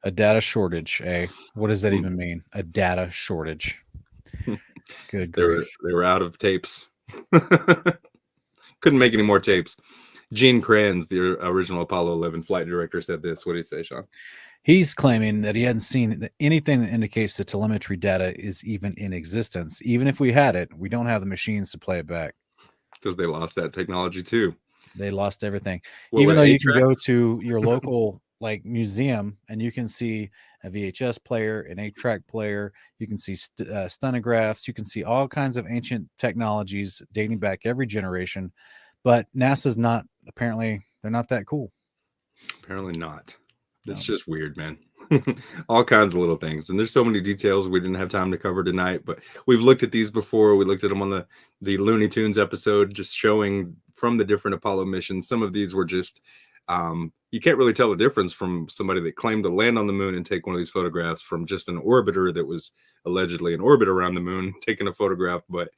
A data shortage, eh? What does that even mean? A data shortage. Good grief.
They were out of tapes. Couldn't make any more tapes. Gene Kranz, the original Apollo 11 flight director, said this. What did he say, Sean?
He's claiming that he hadn't seen anything that indicates the telemetry data is even in existence. Even if we had it, we don't have the machines to play it back.
Because they lost that technology too.
They lost everything.
Well,
even though you can go to your local museum and you can see a VHS player, an 8-track player, you can see stonographs, you can see all kinds of ancient technologies dating back every generation, but NASA's not, apparently they're not that cool.
Apparently not. It's just weird, man. All kinds of little things, and there's so many details we didn't have time to cover tonight, but we've looked at these before. We looked at them on the Looney Tunes episode, just showing from the different Apollo missions. Some of these were just you can't really tell the difference from somebody that claimed to land on the moon and take one of these photographs from just an orbiter that was allegedly in orbit around the moon taking a photograph. But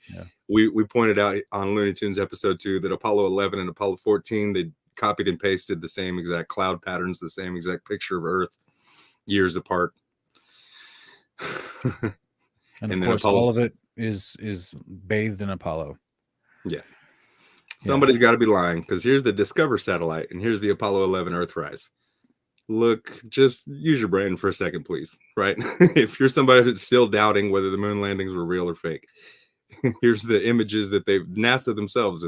we pointed out on Looney Tunes episode 2 that Apollo 11 and Apollo 14, they copied and pasted the same exact cloud patterns, the same exact picture of Earth, years apart.
And of course, all of it is bathed in Apollo.
Yeah. Somebody's got to be lying, because here's the Discover satellite and here's the Apollo 11 Earthrise. Look, just use your brain for a second, please. Right? If you're somebody that's still doubting whether the moon landings were real or fake, here's the images that NASA themselves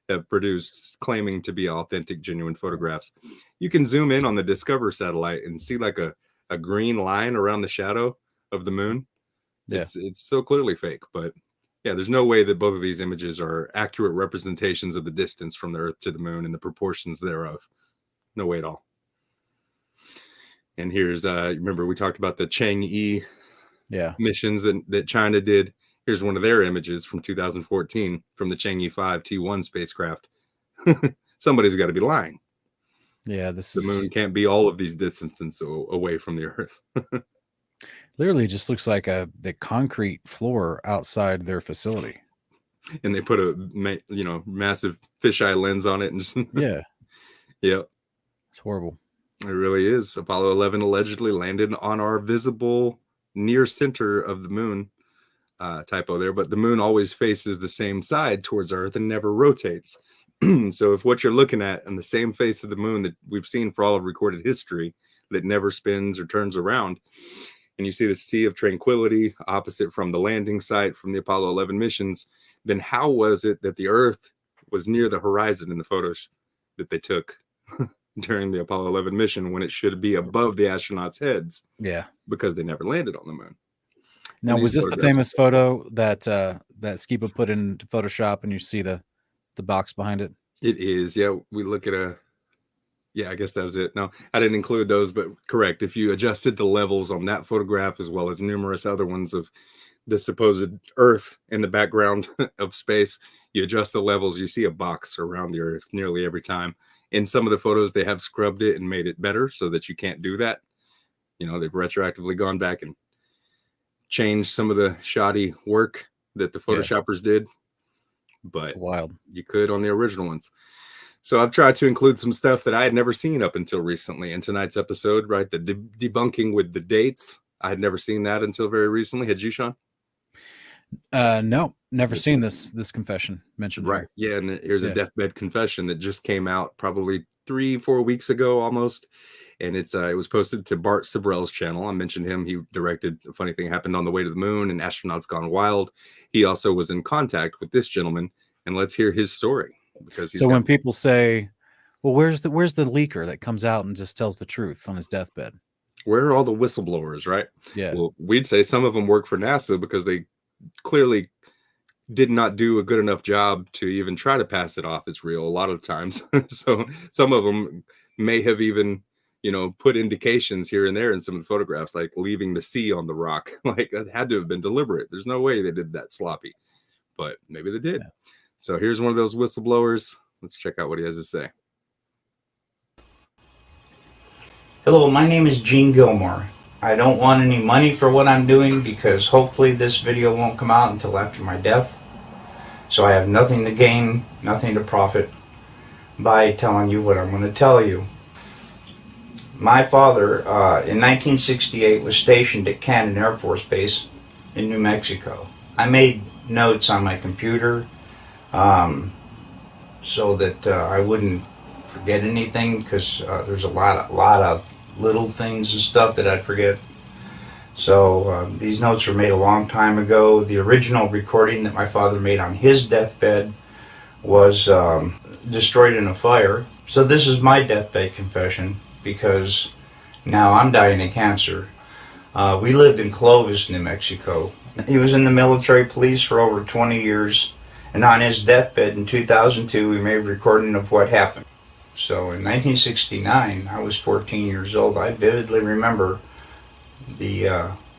have produced, claiming to be authentic, genuine photographs. You can zoom in on the Discover satellite and see like a green line around the shadow of the moon.
Yeah.
It's so clearly fake, but yeah, there's no way that both of these images are accurate representations of the distance from the Earth to the moon and the proportions thereof. No way at all. And here's, remember we talked about the Chang'e
Yeah.
missions that China did. Here's one of their images from 2014 from the Chang'e 5 T1 spacecraft. Somebody's got to be lying.
Yeah,
The moon can't be all of these distances away from the Earth.
Literally just looks like the concrete floor outside their facility.
And they put a massive fisheye lens on it and just
Yeah.
Yep.
It's horrible.
It really is. Apollo 11 allegedly landed on our visible near center of the moon. Typo there, but the moon always faces the same side towards Earth and never rotates. So if what you're looking at on the same face of the moon that we've seen for all of recorded history that never spins or turns around, and you see the Sea of Tranquility opposite from the landing site from the Apollo 11 missions, then how was it that the Earth was near the horizon in the photos that they took during the Apollo 11 mission when it should be above the astronauts' heads?
Yeah.
Because they never landed on the moon.
Now, was this the famous photo that that Skiba put into Photoshop and you see the box behind it?
It is. Yeah, we look at I guess that was it. No, I didn't include those, but correct. If you adjusted the levels on that photograph as well as numerous other ones of the supposed Earth in the background of space, you adjust the levels, you see a box around the Earth nearly every time. In some of the photos, they have scrubbed it and made it better so that you can't do that. They've retroactively gone back and changed some of the shoddy work that the Photoshoppers did, but
it's wild.
You could on the original ones. So I've tried to include some stuff that I had never seen up until recently in tonight's episode, right? The debunking with the dates. I had never seen that until very recently. Had you, Sean?
No, never seen this confession mentioned.
Right.
Here.
Yeah, and here's a deathbed confession that just came out probably 3-4 weeks ago almost. And it was posted to Bart Sibrel's channel. I mentioned him. He directed A Funny Thing Happened on the Way to the Moon and Astronauts Gone Wild. He also was in contact with this gentleman, and let's hear his story. Because
when people say, well, where's the leaker that comes out and just tells the truth on his deathbed?
Where are all the whistleblowers, right?
Yeah.
Well, we'd say some of them work for NASA because they clearly did not do a good enough job to even try to pass it off as real a lot of times. So some of them may have even put indications here and there in some of the photographs, like leaving the C on the rock. Like it had to have been deliberate. There's no way they did that sloppy, but maybe they did. Yeah. So here's one of those whistleblowers. Let's check out what he has to say.
Hello, my name is Gene Gilmore. I don't want any money for what I'm doing because hopefully this video won't come out until after my death. So I have nothing to gain, nothing to profit by telling you what I'm going to tell you. My father, in 1968, was stationed at Cannon Air Force Base in New Mexico. I made notes on my computer so that I wouldn't forget anything, because there's a lot of little things and stuff that I'd forget. So these notes were made a long time ago. The original recording that my father made on his deathbed was destroyed in a fire. So this is my deathbed confession, because now I'm dying of cancer. We lived in Clovis, New Mexico. He was in the military police for over 20 years, and on his deathbed in 2002 we made a recording of what happened. So in 1969, I was 14 years old. I vividly remember the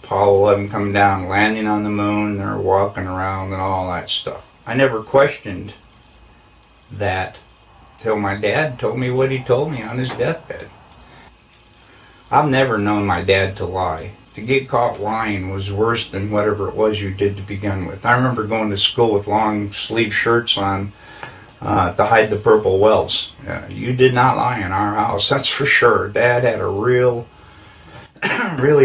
Apollo 11 coming down, landing on the moon, they're walking around and all that stuff. I never questioned that till my dad told me what he told me on his deathbed. I've never known my dad to lie. To get caught lying was worse than whatever it was you did to begin with. I remember going to school with long sleeve shirts on to hide the purple welts. You did not lie in our house, that's for sure. Dad had a really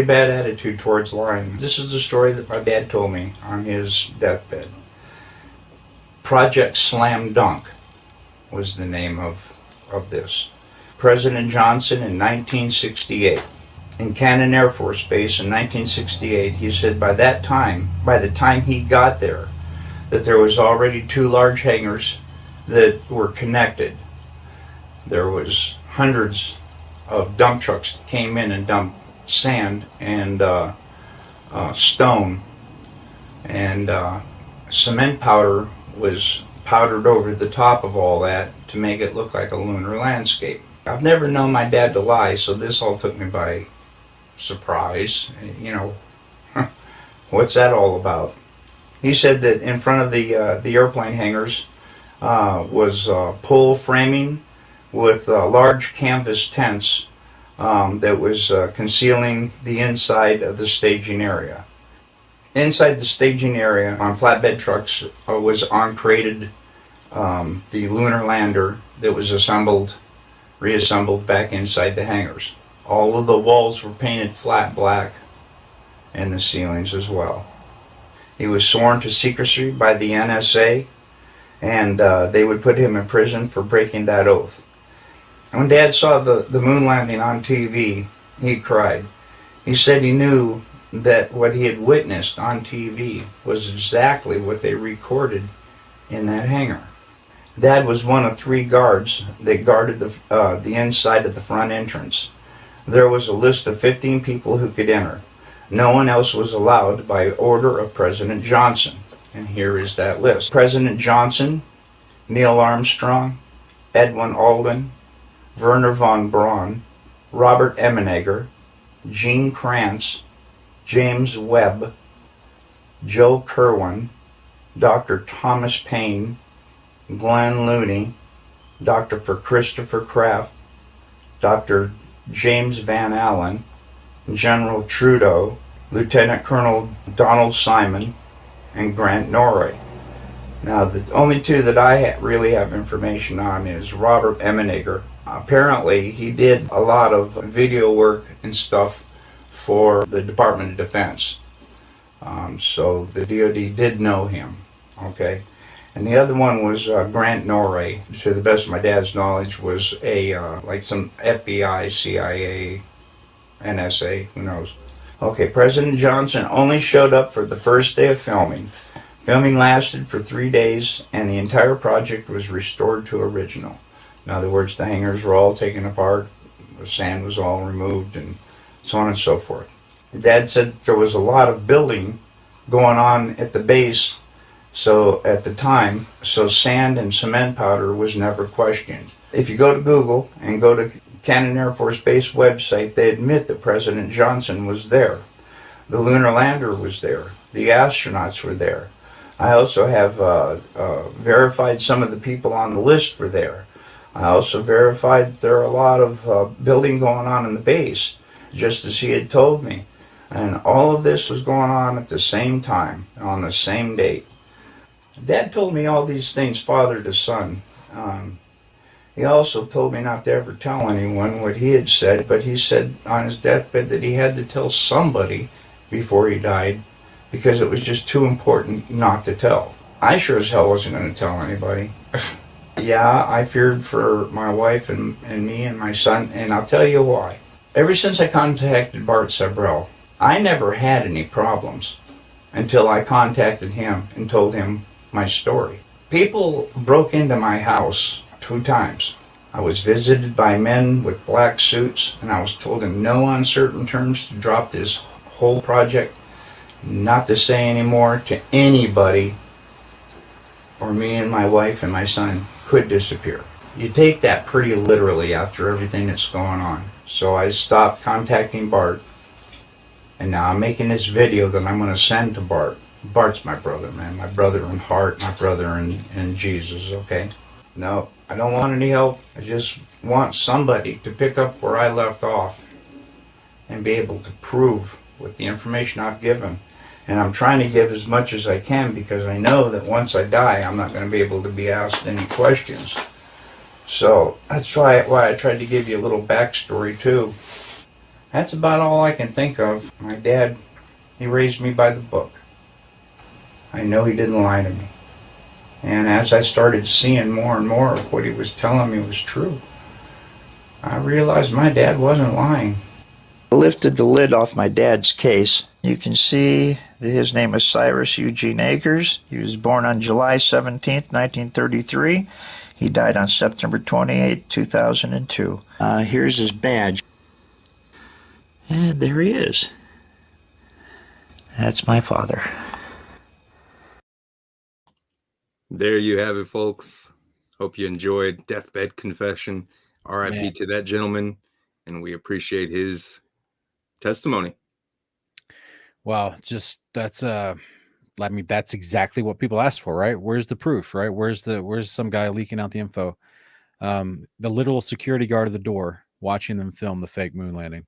bad attitude towards lying. This is the story that my dad told me on his deathbed. Project Slam Dunk was the name of this. President Johnson in 1968. In Cannon Air Force Base in 1968, he said by the time he got there, that there was already 2 large hangars that were connected. There was hundreds of dump trucks that came in and dumped sand and stone, and cement powder was powdered over the top of all that to make it look like a lunar landscape. I've never known my dad to lie, so this all took me by surprise. What's that all about? He said that in front of the airplane hangars was pole framing with large canvas tents that was concealing the inside of the staging area. Inside the staging area on flatbed trucks was uncrated the lunar lander that was reassembled back inside the hangars. All of the walls were painted flat black and the ceilings as well. He was sworn to secrecy by the NSA, and they would put him in prison for breaking that oath. When Dad saw the moon landing on TV, he cried. He said he knew that what he had witnessed on TV was exactly what they recorded in that hangar. Dad was one of 3 guards that guarded the inside of the front entrance. There was a list of 15 people who could enter. No one else was allowed by order of President Johnson. And here is that list. President Johnson, Neil Armstrong, Edwin Aldrin, Werner von Braun, Robert Emenegger, Gene Kranz, James Webb, Joe Kerwin, Dr. Thomas Paine, Glenn Looney, Dr. Christopher Kraft, Dr. James Van Allen, General Trudeau, Lieutenant Colonel Donald Simon, and Grant Norrie. Now, the only 2 that I really have information on is Robert Emenegger. Apparently, he did a lot of video work and stuff for the Department of Defense. So the DoD did know him, okay? And the other one was Grant Norrie. To the best of my dad's knowledge, was like some FBI, CIA, NSA, who knows. Okay, President Johnson only showed up for the first day of filming. Filming lasted for 3 days, and the entire project was restored to original. In other words, the hangars were all taken apart, the sand was all removed, and so on and so forth. Dad said there was a lot of building going on at the base, so at the time, so sand and cement powder was never questioned. If you go to Google and go to Cannon Air Force Base website, they admit that President Johnson was there. The lunar lander was there. The astronauts were there. I also have verified some of the people on the list were there. I also verified there are a lot of building going on in the base, just as he had told me. And all of this was going on at the same time, on the same date. Dad told me all these things father to son. He also told me not to ever tell anyone what he had said, but he said on his deathbed that he had to tell somebody before he died because it was just too important not to tell. I sure as hell wasn't going to tell anybody. Yeah, I feared for my wife and me and my son, and I'll tell you why. Ever since I contacted Bart Sabrell, I never had any problems until I contacted him and told him my story. People broke into my house 2 times. I was visited by men with black suits, and I was told in no uncertain terms to drop this whole project, not to say any more to anybody, or me and my wife and my son could disappear. You take that pretty literally after everything that's going on. So I stopped contacting Bart, and now I'm making this video that I'm going to send to Bart. Bart's my brother, man. My brother in heart, my brother in Jesus, okay? No, I don't want any help. I just want somebody to pick up where I left off and be able to prove with the information I've given. And I'm trying to give as much as I can because I know that once I die, I'm not going to be able to be asked any questions. So that's why I tried to give you a little backstory too. That's about all I can think of. My dad, he raised me by the book. I know he didn't lie to me. And as I started seeing more and more of what he was telling me was true, I realized my dad wasn't lying. I lifted the lid off my dad's case. You can see that his name is Cyrus Eugene Akers. He was born on July 17th, 1933. He died on September 28th, 2002. Here's his badge. And there he is. That's my father.
There you have it, folks. Hope you enjoyed Deathbed Confession. R.I.P. to that gentleman, and we appreciate his testimony.
Wow, just that's I mean, that's exactly what people asked for, right? Where's the proof, right? Where's some guy leaking out the info? The literal security guard at the door watching them film the fake moon landing.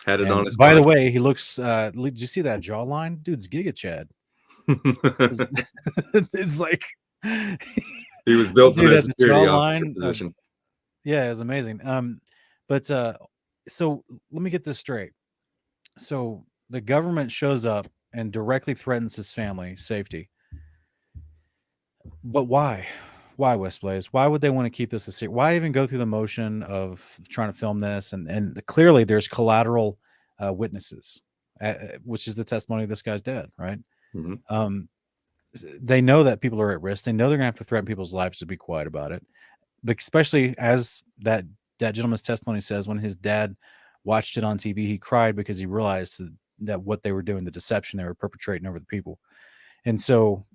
Had it on
And
his
by the
contract.
way, he looks did you see that jawline? Dude's Giga Chad. It's like
He was built for
dude
that
had the
security officer
jawline.
position.
Yeah, it was amazing. But so let me get this straight. So the government shows up and directly threatens his family safety. But why? Why WesBlaze? Why would they want to keep this a secret? Why even go through the motion of trying to film this? And clearly there's collateral witnesses, which is the testimony of this guy's dad, right?
Mm-hmm.
They know that people are at risk. They know they're gonna have to threaten people's lives to be quiet about it. But especially as that gentleman's testimony says, when his dad watched it on TV, he cried because he realized that what they were doing, the deception they were perpetrating over the people. And so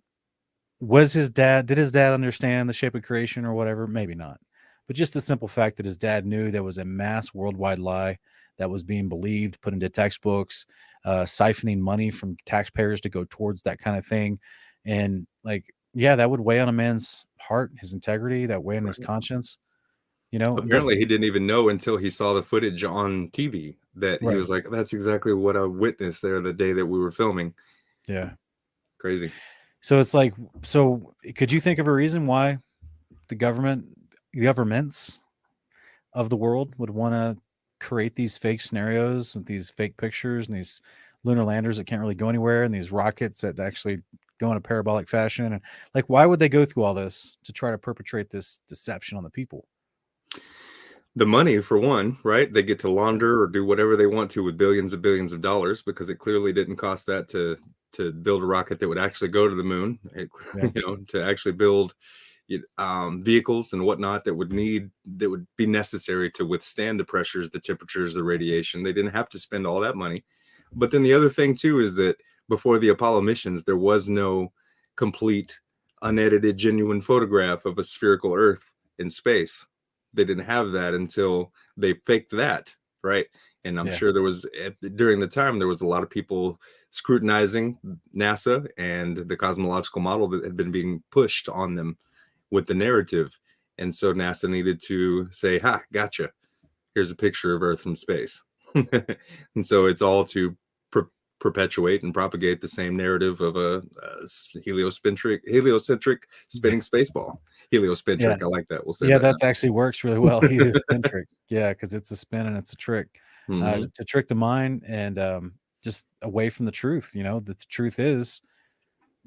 did his dad understand the shape of creation or whatever? Maybe not. But just the simple fact that his dad knew there was a mass worldwide lie that was being believed, put into textbooks, siphoning money from taxpayers to go towards that kind of thing. And like, yeah, that would weigh on a man's heart, his integrity, that weigh on his conscience. You know,
apparently he didn't even know until he saw the footage on TV that he was like, that's exactly what I witnessed there the day that we were filming.
Yeah.
Crazy.
So it's like, so could you think of a reason why the governments of the world would want to create these fake scenarios with these fake pictures and these lunar landers that can't really go anywhere and these rockets that actually go in a parabolic fashion? And like, why would they go through all this to try to perpetrate this deception on the people?
The money, for one, right? They get to launder or do whatever they want to with billions of dollars, because it clearly didn't cost that to build a rocket that would actually go to the moon. You know, to actually build vehicles and whatnot that would be necessary to withstand the pressures, the temperatures, the radiation. They didn't have to spend all that money. But then the other thing too is that before the Apollo missions, there was no complete, unedited, genuine photograph of a spherical Earth in space. They didn't have that until they faked that, right? And I'm sure there was, during the time, there was a lot of people scrutinizing NASA and the cosmological model that had been being pushed on them with the narrative. And so NASA needed to say, ha, gotcha. Here's a picture of Earth from space. And so it's all to perpetuate and propagate the same narrative of a heliocentric spinning space ball. Heliocentric, I like that. We'll say
that's actually works really well. Heliocentric. Yeah, because it's a spin and it's a trick. To trick the mind and just away from the truth. You know, that the truth is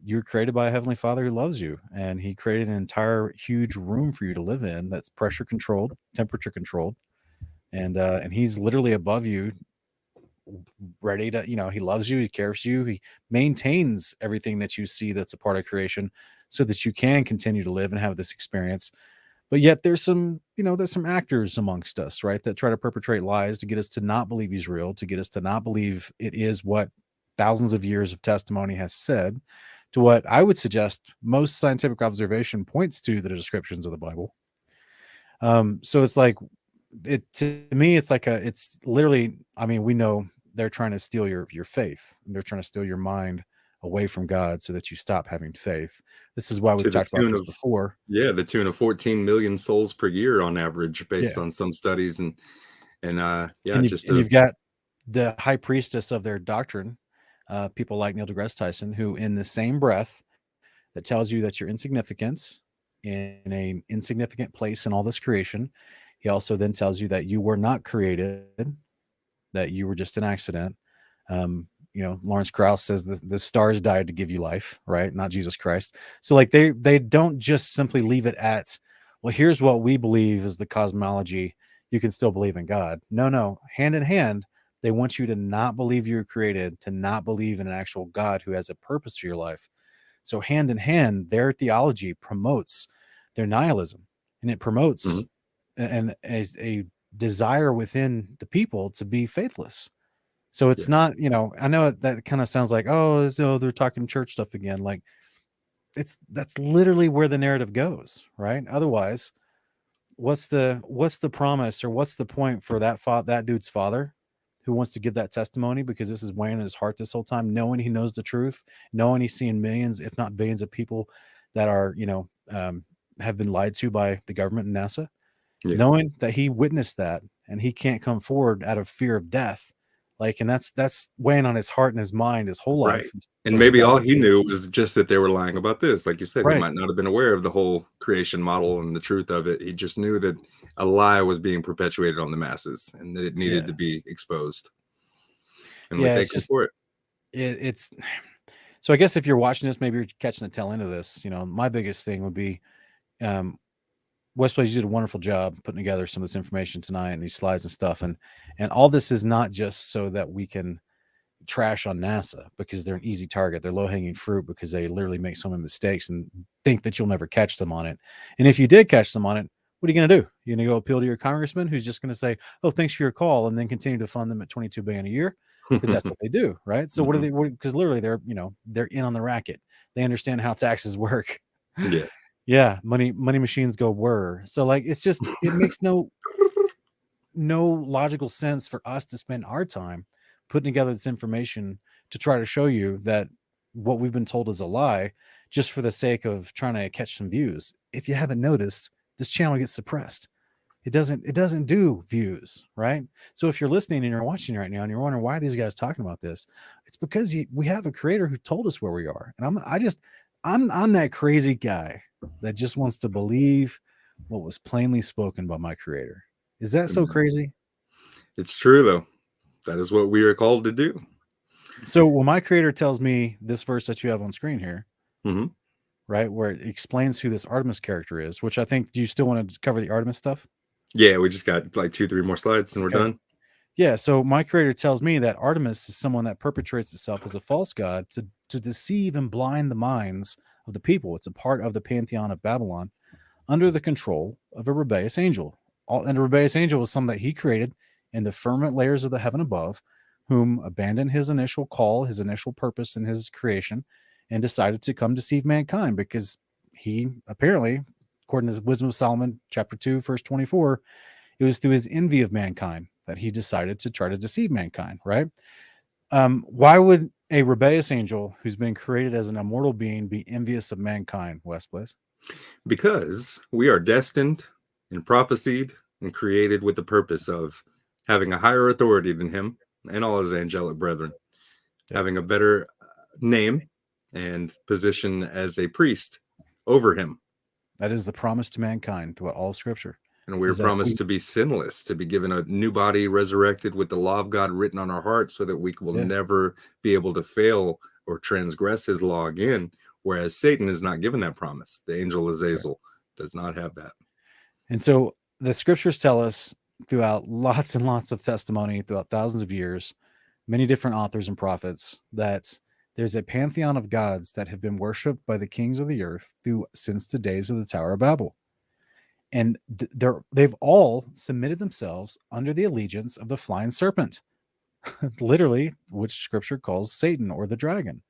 you're created by a heavenly Father who loves you, and he created an entire huge room for you to live in that's pressure controlled, temperature controlled, and he's literally above you, ready to, he loves you, he cares for you, he maintains everything that you see that's a part of creation so that you can continue to live and have this experience. But yet there's some actors amongst us, right, that try to perpetrate lies to get us to not believe he's real, to get us to not believe it is what thousands of years of testimony has said, to what I would suggest most scientific observation points to the descriptions of the Bible. So it's like, to me, it's literally, I mean, we know they're trying to steal your faith. They're trying to steal your mind away from God so that you stop having faith. This is why we've talked about this before.
Yeah, the tune of 14 million souls per year on average, based on some studies. And you've got
the high priestess of their doctrine, people like Neil deGrasse Tyson, who in the same breath that tells you that you're insignificant in an insignificant place in all this creation, he also then tells you that you were not created, that you were just an accident. Lawrence Krauss says the stars died to give you life, right? Not Jesus Christ. So like they don't just simply leave it at, well, here's what we believe is the cosmology. You can still believe in God. No. Hand in hand, they want you to not believe you were created, to not believe in an actual God who has a purpose for your life. So hand in hand, their theology promotes their nihilism, and it promotes and a desire within the people to be faithless. So it's not, I know that kind of sounds like, they're talking church stuff again. Like that's literally where the narrative goes, right? Otherwise, what's the promise, or what's the point for that dude's father who wants to give that testimony, because this is weighing in his heart this whole time, knowing he knows the truth, knowing he's seeing millions, if not billions of people that are, have been lied to by the government and NASA, knowing that he witnessed that and he can't come forward out of fear of death. Like, and that's weighing on his heart and his mind his whole life.
And
So
maybe all he knew was just that they were lying about this. Like you said,
Right.
he might not have been aware of the whole creation model and the truth of it. He just knew that a lie was being perpetuated on the masses and that it needed to be exposed. And we thank him for it.
It's so I guess if you're watching this, maybe you're catching the tail end of this. My biggest thing would be, WesBlaze, you did a wonderful job putting together some of this information tonight and these slides and stuff. And all this is not just so that we can trash on NASA because they're an easy target. They're low hanging fruit because they literally make so many mistakes and think that you'll never catch them on it. And if you did catch them on it, what are you going to do? You're going to go appeal to your congressman who's just going to say, "Oh, thanks for your call," and then continue to fund them at $22 billion a year, because that's what they do, right? So what are they? Because literally they're in on the racket. They understand how taxes work.
Yeah.
Yeah, money machines go whir. So like it makes no logical sense for us to spend our time putting together this information to try to show you that what we've been told is a lie, just for the sake of trying to catch some views. If you haven't noticed, this channel gets suppressed. It doesn't do views, right? So if you're listening and you're watching right now and you're wondering why are these guys talking about this, it's because we have a creator who told us where we are. And I'm that crazy guy that just wants to believe what was plainly spoken by my creator. Is that so crazy?
It's true, though. That is what we are called to do.
So when my creator tells me this verse that you have on screen here, right, where it explains who this Artemis character is, which I think, do you still want to cover the Artemis stuff?
Yeah, we just got like 2-3 more slides and we're done.
Yeah, so my creator tells me that Artemis is someone that perpetrates itself as a false god to deceive and blind the minds of the people. It's a part of the pantheon of Babylon under the control of a rebellious angel. And a rebellious angel was someone that he created in the firmament layers of the heaven above, whom abandoned his initial call, his initial purpose in his creation, and decided to come deceive mankind, because he apparently, according to the Wisdom of Solomon, chapter 2, verse 24, it was through his envy of mankind that he decided to try to deceive mankind, right? Why would a rebellious angel who's been created as an immortal being be envious of mankind, WesBlaze?
Because we are destined and prophesied and created with the purpose of having a higher authority than him and all his angelic brethren, having a better name and position as a priest over him.
That is the promise to mankind throughout all Scripture.
And we're promised to be sinless, to be given a new body, resurrected with the law of God written on our hearts, so that we will never be able to fail or transgress his law again. Whereas Satan is not given that promise. The angel Azazel does not have that.
And so the Scriptures tell us throughout lots and lots of testimony, throughout thousands of years, many different authors and prophets, that there's a pantheon of gods that have been worshipped by the kings of the earth since the days of the Tower of Babel. And they've all submitted themselves under the allegiance of the flying serpent, literally, which Scripture calls Satan or the dragon.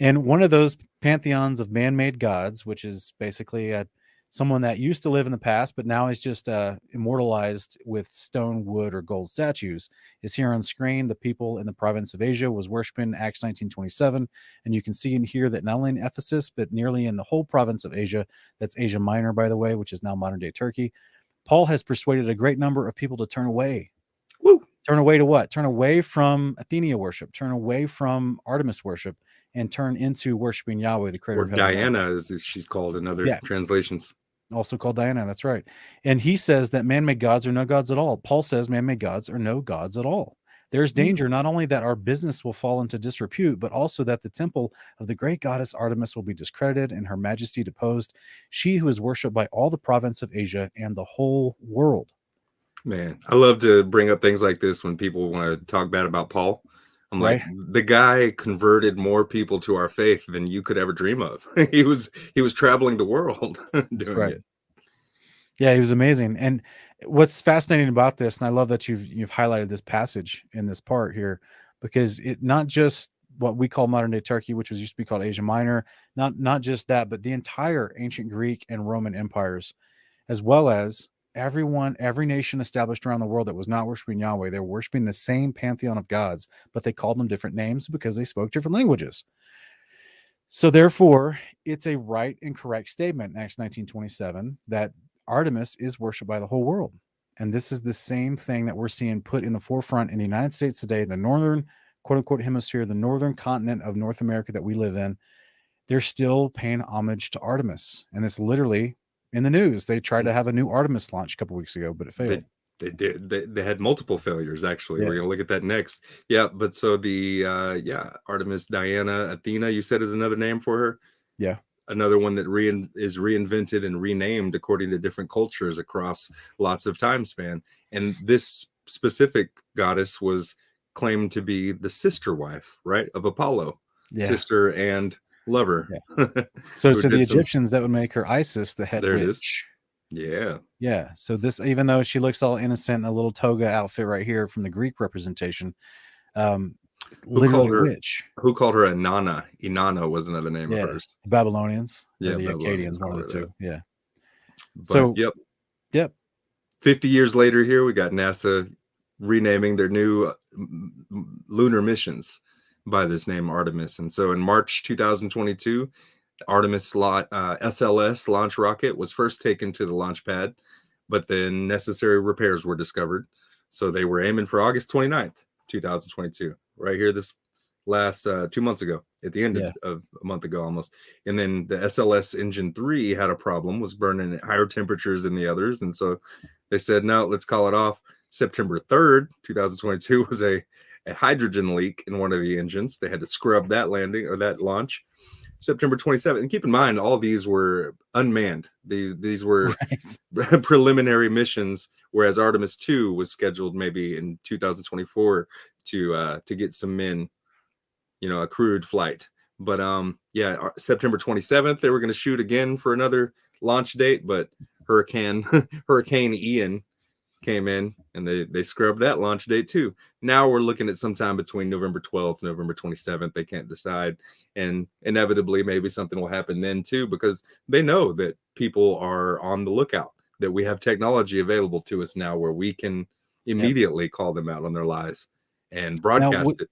And one of those pantheons of man-made gods, which is basically someone that used to live in the past, but now is just immortalized with stone, wood, or gold statues, is here on screen. The people in the province of Asia was worshiping Acts 19:27. And you can see in here that not only in Ephesus, but nearly in the whole province of Asia, that's Asia Minor, by the way, which is now modern-day Turkey, Paul has persuaded a great number of people to turn away.
Woo.
Turn away to what? Turn away from Athenia worship, turn away from Artemis worship, and turn into worshiping Yahweh, the creator of heaven.
Or Diana, as she's called in other translations.
Also called Diana, that's right. And he says that man-made gods are no gods at all. Paul says man-made gods are no gods at all. There's danger not only that our business will fall into disrepute, but also that the temple of the great goddess Artemis will be discredited and her majesty deposed, she who is worshipped by all the province of Asia and the whole world.
Man, I love to bring up things like this when people want to talk bad about Paul. I'm like, the guy converted more people to our faith than you could ever dream of. He was traveling the world doing it.
Yeah, he was amazing. And what's fascinating about this, and I love that you've highlighted this passage in this part here, because it not just what we call modern day Turkey, which used to be called Asia Minor, not just that, but the entire ancient Greek and Roman empires, as well as every nation established around the world that was not worshiping Yahweh, they were worshiping the same pantheon of gods, but they called them different names because they spoke different languages. So therefore, it's a right and correct statement in Acts 19:27 that Artemis is worshipped by the whole world. And this is the same thing that we're seeing put in the forefront in the United States today, the northern, quote unquote, hemisphere, the northern continent of North America that we live in. They're still paying homage to Artemis. And it's literally in the news. They tried to have a new Artemis launch a couple weeks ago, but it failed.
They did. They had multiple failures, actually.
Yeah.
We're going to look at that next. Yeah, but so the Artemis, Diana, Athena, you said is another name for her?
Yeah.
Another one that is reinvented and renamed according to different cultures across lots of time span. And this specific goddess was claimed to be the sister wife, right, of Apollo.
Yeah.
Sister and lover.
Yeah. So to the Egyptians, that would make her Isis, the head
There it
witch.
is. Yeah.
Yeah. So this, even though she looks all innocent, a little toga outfit right here from the Greek representation, literally a witch.
Who called her Inanna? Inanna was another name of hers.
The Babylonians.
Yeah,
The
Babylonians
Akkadians, one of the
called her
two. Yeah.
But,
So
yep. 50 years later here, we got NASA renaming their new lunar missions by this name Artemis. And so in March 2022, the Artemis SLS launch rocket was first taken to the launch pad, but then necessary repairs were discovered. So they were aiming for August 29th, 2022, right here this last 2 months ago, at the end of a month ago almost. And then the SLS engine 3 had a problem, was burning at higher temperatures than the others. And so they said, no, let's call it off. September 3rd, 2022 was a hydrogen leak in one of the engines. They had to scrub that landing or that launch. September 27th. And keep in mind, all these were unmanned. These were preliminary missions, whereas Artemis 2 was scheduled maybe in 2024 to get some men, a crewed flight. But September 27th, they were going to shoot again for another launch date, but Hurricane Ian came in and they scrubbed that launch date too. Now we're looking at sometime between November 12th, November 27th. They can't decide. And inevitably, maybe something will happen then too, because they know that people are on the lookout, that we have technology available to us now where we can immediately call them out on their lies and broadcast it.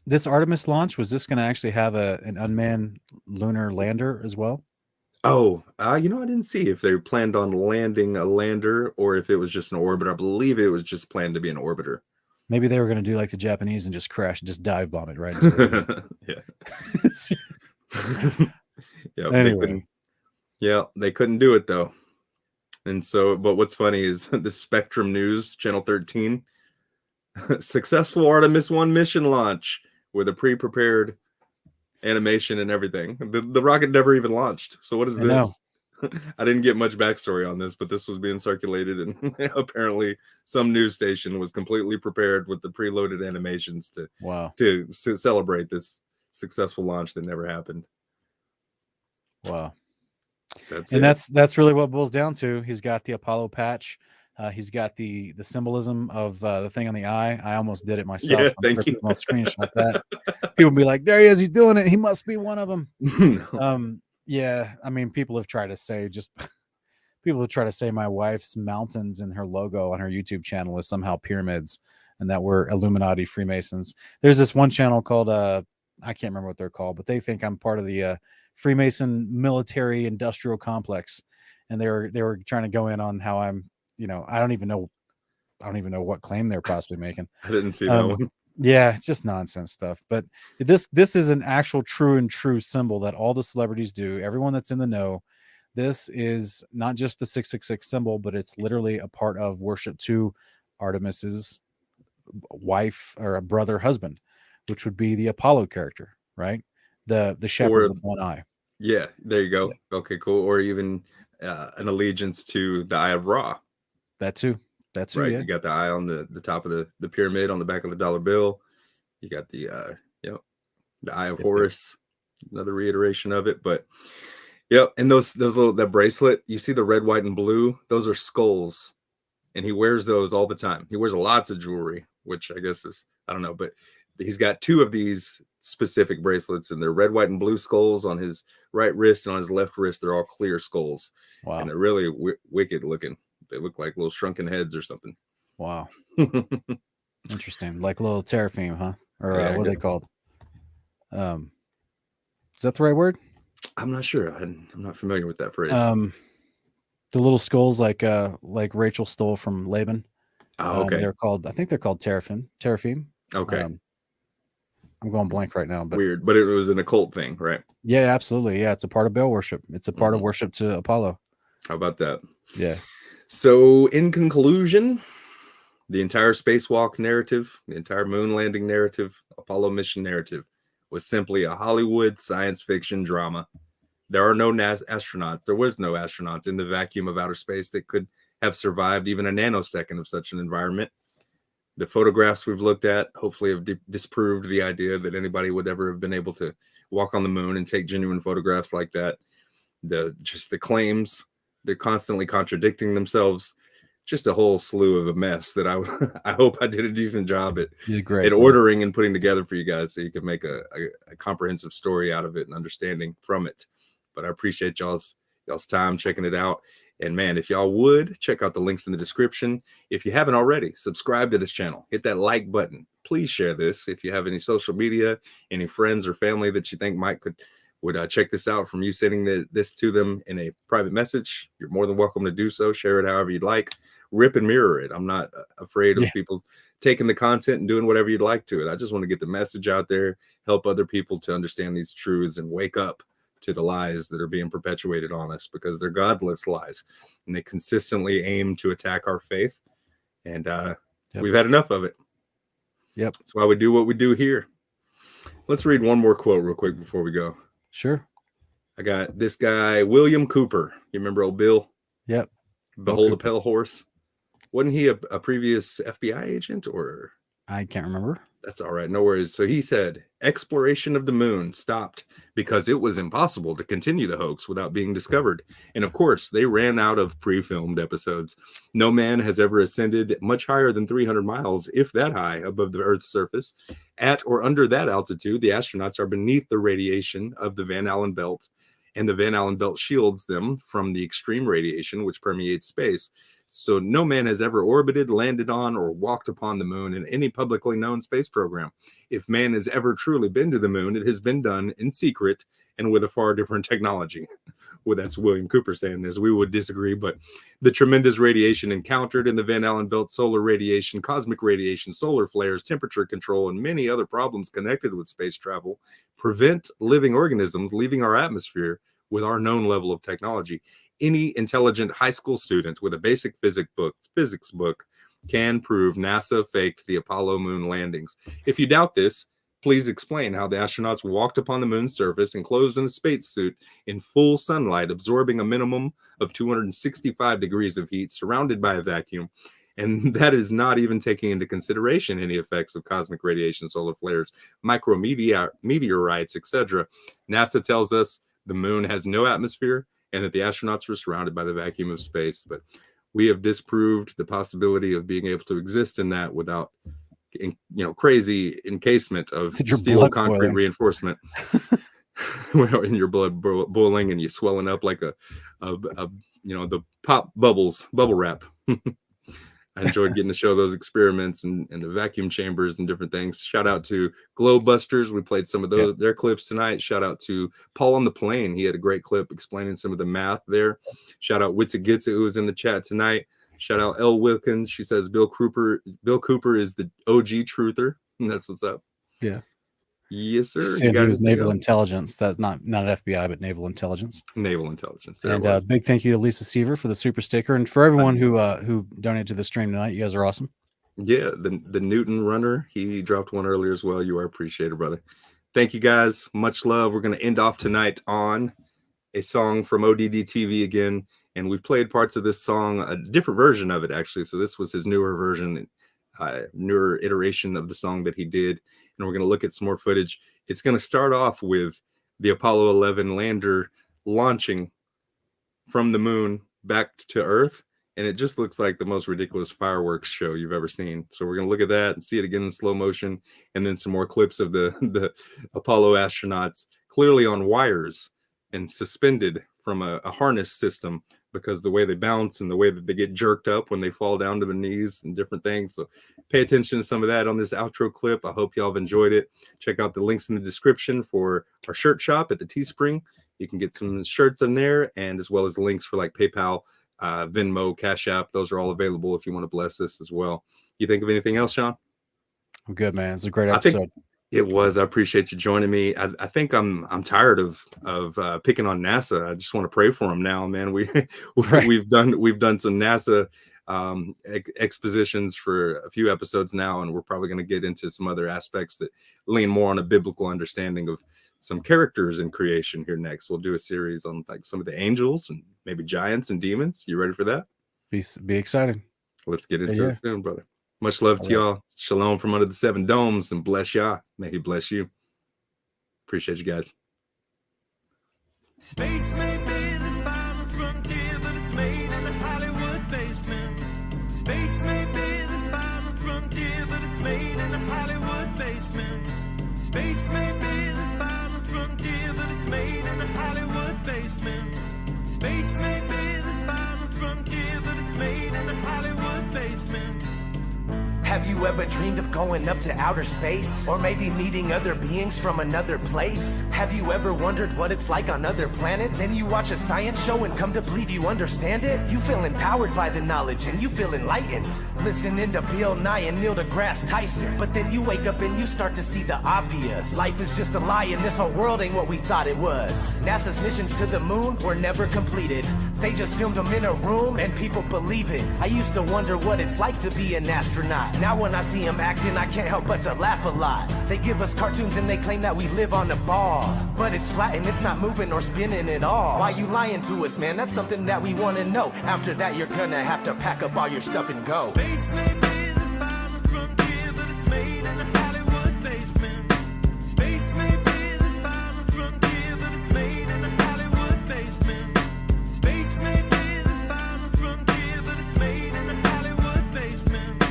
This Artemis launch, was this going to actually have an unmanned lunar lander as well?
Oh, I didn't see if they planned on landing a lander or if it was just an orbiter. I believe it was just planned to be an orbiter.
Maybe they were going to do like the Japanese and just crash, just dive bomb it, right?
Anyway. They couldn't do it though. And so, but what's funny is the Spectrum News, Channel 13, successful Artemis 1 mission launch with a pre-prepared animation and everything. The rocket never even launched. So what is this? I didn't get much backstory on this, but this was being circulated, and apparently some news station was completely prepared with the preloaded animations to celebrate this successful launch that never happened.
Wow. That's really what it boils down to. He's got the Apollo patch. He's got the symbolism of the thing on the eye. I almost did it myself.
Yeah, thank you.
I'll screenshot that. People will be like, there he is. He's doing it. He must be one of them. Yeah. I mean, people have tried to say my wife's mountains and her logo on her YouTube channel is somehow pyramids and that we're Illuminati Freemasons. There's this one channel called, I can't remember what they're called, but they think I'm part of the Freemason military industrial complex. And they were trying to go in on how I'm, I don't even know what claim they're possibly making.
I didn't see that one.
Yeah, it's just nonsense stuff. But this is an actual true symbol that all the celebrities do. Everyone that's in the know. This is not just the 666 symbol, but it's literally a part of worship to Artemis's wife or a brother husband, which would be the Apollo character, right? The shepherd with one eye.
Yeah, there you go. Yeah. Okay, cool. Or even an allegiance to the Eye of Ra.
That too. That's
right.
Yeah.
You got the eye on the top of the pyramid on the back of the dollar bill. You got the the Eye of Horus, another reiteration of it. But and those little, that bracelet, you see the red, white, and blue, those are skulls. And he wears those all the time. He wears lots of jewelry, which I guess is, I don't know, but he's got two of these specific bracelets, and they're red, white, and blue skulls on his right wrist, and on his left wrist they're all clear skulls.
Wow.
And they're really wicked looking. They look like little shrunken heads or something.
Wow. Interesting. Like little teraphim, huh? Or
Yeah,
what are they called? Is that the right word?
I'm not sure. I'm not familiar with that phrase.
The little skulls like Rachel stole from Laban.
Oh, okay.
I think they're called teraphim.
Okay.
I'm going blank right now, but
weird. But it was an occult thing, right?
Yeah, absolutely. Yeah, it's a part of Baal worship. It's a part of worship to Apollo.
How about that?
Yeah.
So, in conclusion, the entire spacewalk narrative, the entire moon landing narrative, Apollo mission narrative was simply a Hollywood science fiction drama. There are no astronauts. There was no astronauts in the vacuum of outer space that could have survived even a nanosecond of such an environment. The photographs we've looked at hopefully have disproved the idea that anybody would ever have been able to walk on the moon and take genuine photographs like that. The claims, they're constantly contradicting themselves. Just a whole slew of a mess that I hope I did a decent job at ordering and putting together for you guys so you can make a comprehensive story out of it and understanding from it. But I appreciate y'all's time checking it out. And man, if y'all would check out the links in the description. If you haven't already, subscribe to this channel, hit that like button. Please share this. If you have any social media, any friends or family that you think would check this out from you sending this to them in a private message, you're more than welcome to do so. Share it however you'd like. Rip and mirror it. I'm not afraid of people taking the content and doing whatever you'd like to it. I just want to get the message out there, help other people to understand these truths and wake up to the lies that are being perpetuated on us, because they're godless lies and they consistently aim to attack our faith. And we've had enough of it.
Yep.
That's why we do what we do here. Let's read one more quote real quick before we go.
Sure.
I got this guy, William Cooper. You remember old Bill?
Yep.
Behold a pale horse. Wasn't he a previous FBI agent, or?
I can't remember.
That's all right. No worries. So he said, exploration of the moon stopped because it was impossible to continue the hoax without being discovered. And of course, they ran out of pre-filmed episodes. No man has ever ascended much higher than 300 miles, if that high, above the Earth's surface. At or under that altitude, the astronauts are beneath the radiation of the Van Allen belt, and the Van Allen belt shields them from the extreme radiation which permeates space. So no man has ever orbited, landed on, or walked upon the moon in any publicly known space program. If man has ever truly been to the moon, it has been done in secret and with a far different technology. Well, that's William Cooper saying this. We would disagree, but the tremendous radiation encountered in the Van Allen belt, solar radiation, cosmic radiation, solar flares, temperature control, and many other problems connected with space travel prevent living organisms leaving our atmosphere with our known level of technology. Any intelligent high school student with a basic physics book can prove NASA faked the Apollo moon landings. If you doubt this, please explain how the astronauts walked upon the moon's surface enclosed in a spacesuit in full sunlight, absorbing a minimum of 265 degrees of heat, surrounded by a vacuum. And that is not even taking into consideration any effects of cosmic radiation, solar flares, meteorites, etc. NASA tells us the moon has no atmosphere and that the astronauts were surrounded by the vacuum of space. But we have disproved the possibility of being able to exist in that without, crazy encasement of steel concrete reinforcement. And your blood boiling and you swelling up like the pop bubble wrap. I enjoyed getting to show those experiments and the vacuum chambers and different things. Shout out to Glowbusters. We played some of their clips tonight. Shout out to Paul on the Plane. He had a great clip explaining some of the math there. Shout out Witsagitsa, who was in the chat tonight. Shout out Elle Wilkins. She says Bill Cooper is the OG truther. And that's what's up.
Yeah.
Yes, sir.
He was naval intelligence. That's not FBI, but naval intelligence.
Naval intelligence.
And big thank you to Lisa Seaver for the super sticker, and for everyone who donated to the stream tonight. You guys are awesome.
Yeah, the Newton runner, he dropped one earlier as well. You are appreciated, brother. Thank you guys. Much love. We're going to end off tonight on a song from ODD TV again, and we played parts of this song, a different version of it actually. So this was his newer version, newer iteration of the song that he did. And we're going to look at some more footage. It's going to start off with the Apollo 11 lander launching from the moon back to Earth. And it just looks like the most ridiculous fireworks show you've ever seen. So we're going to look at that and see it again in slow motion. And then some more clips of the Apollo astronauts clearly on wires and suspended from a harness system because the way they bounce and the way that they get jerked up when they fall down to their knees and different things. So pay attention to some of that on this outro clip. I hope y'all have enjoyed it. Check out the links in the description for our shirt shop at the Teespring. You can get some shirts in there, and as well as links for like PayPal, Venmo, Cashapp. Those are all available if you want to bless us as well. You think of anything else, Sean?
I'm good, man. It's a great episode.
It was. I appreciate you joining me. I think I'm tired of picking on NASA. I just want to pray for them now, man. We've done some NASA expositions for a few episodes now, and we're probably going to get into some other aspects that lean more on a biblical understanding of some characters in creation here next. We'll do a series on like some of the angels and maybe giants and demons. You ready for that?
Be excited.
Let's get into it soon, brother. Much love to y'all. Shalom from under the 7 domes, and bless y'all. May he bless you. Appreciate you guys.
Space may be the final frontier, but it's made in the Hollywood basement. Space may be the final frontier, but it's made in the Hollywood basement. Space may be the final frontier, but it's made in the Hollywood basement. Space may be the final frontier, but it's made in the Hollywood basement.
Have you ever dreamed of going up to outer space? Or maybe meeting other beings from another place? Have you ever wondered what it's like on other planets? Then you watch a science show and come to believe you understand it? You feel empowered by the knowledge and you feel enlightened. Listening to Bill Nye and Neil deGrasse Tyson. But then you wake up and you start to see the obvious. Life is just a lie and this whole world ain't what we thought it was. NASA's missions to the moon were never completed. They just filmed them in a room and people believe it. I used to wonder what it's like to be an astronaut. Now when I see them acting, I can't help but to laugh a lot. They give us cartoons and they claim that we live on a ball. But it's flat and it's not moving or spinning at all. Why you lying to us, man? That's something that we want to know. After that, you're gonna have to pack up all your stuff and go.
Space may be the final frontier, but it's made in the Hollywood basement. Space may be the final frontier, but it's made in the Hollywood basement. Space may be the final frontier, but it's made in the Hollywood basement.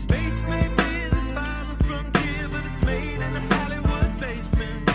Space may be the final frontier, but it's made in the Hollywood basement.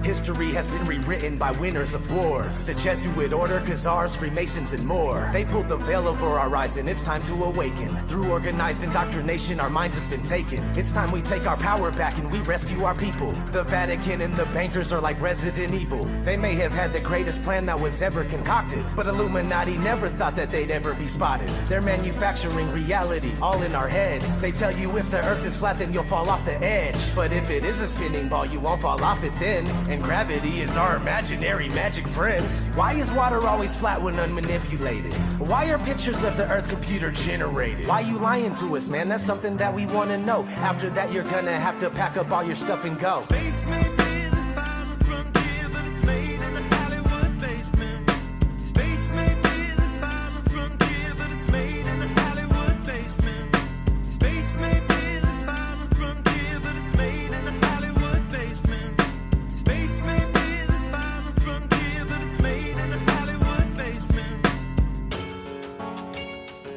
History has been rewritten by winners of wars. The Jesuit order, Khazars, Freemasons, and more. They pulled the veil over our eyes and it's time to awaken. Through organized indoctrination, our minds have been taken. It's time we take our power back and we rescue our people. The Vatican and the bankers are like Resident Evil. They may have had the greatest plan that was ever concocted, but Illuminati never thought that they'd ever be spotted. They're manufacturing reality all in our heads. They tell you if the earth is flat then you'll fall off the edge. But if it is a spinning ball, you won't fall off it then. And gravity is our imaginary magic friend. Why is water always flat when unmanipulated? Why are pictures of the earth computer generated? Why you lying to us, man? That's something that we want to know. After that, you're gonna have to pack up all your stuff and go.
Space may be the final frontier, but it's made in the Hollywood basement. Space may be the final frontier, but it's made in the Hollywood basement. Space may be the final frontier, but it's made in the Hollywood basement. Space may be the final frontier, but it's made in the Hollywood basement.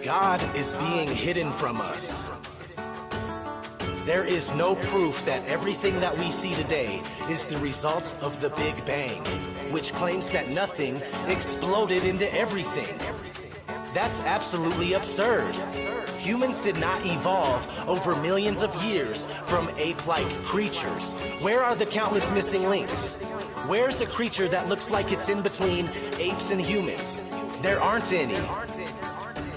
God is being hidden from us. There is no proof that everything that we see today is the result of the Big Bang, which claims that nothing exploded into everything. That's absolutely absurd. Humans did not evolve over millions of years from ape-like creatures. Where are the countless missing links? Where's a creature that looks like it's in between apes and humans? There aren't any.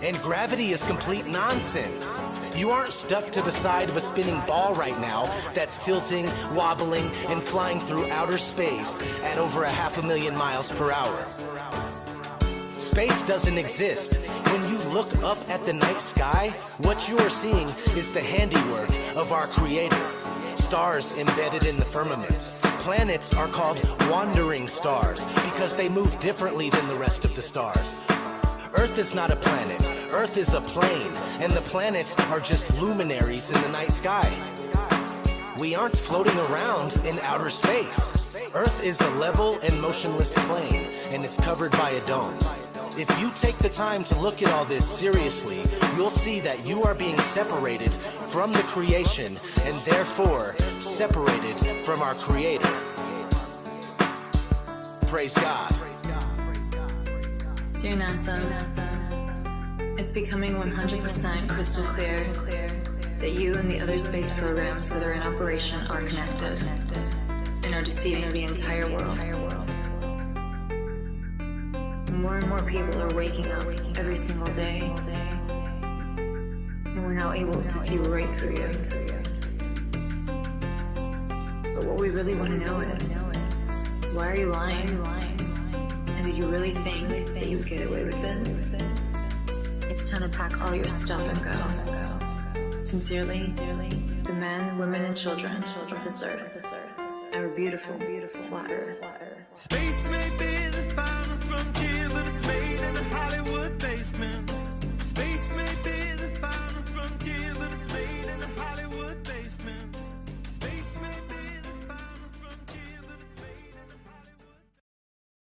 And gravity is complete nonsense. You aren't stuck to the side of a spinning ball right now that's tilting, wobbling, and flying through outer space at over 500,000 miles per hour. Space doesn't exist. When you look up at the night sky, what you are seeing is the handiwork of our Creator. Stars embedded in the firmament. Planets are called wandering stars because they move differently than the rest of the stars. Earth is not a planet. Earth is a plane, and the planets are just luminaries in the night sky. We aren't floating around in outer space. Earth is a level and motionless plane, and it's covered by a dome. If you take the time to look at all this seriously, you'll see that you are being separated from the creation, and therefore separated from our Creator. Praise God.
Dear NASA, it's becoming 100% crystal clear that you and the other space programs that are in operation are connected and are deceiving the entire world. More and more people are waking up every single day, and we're now able to see right through you. But what we really want to know is, why are you lying? And do you really think that you would get away with it? It's time to pack all your stuff and go. Sincerely, the men, women, and children of this earth, our beautiful, flat earth.
Spaceman.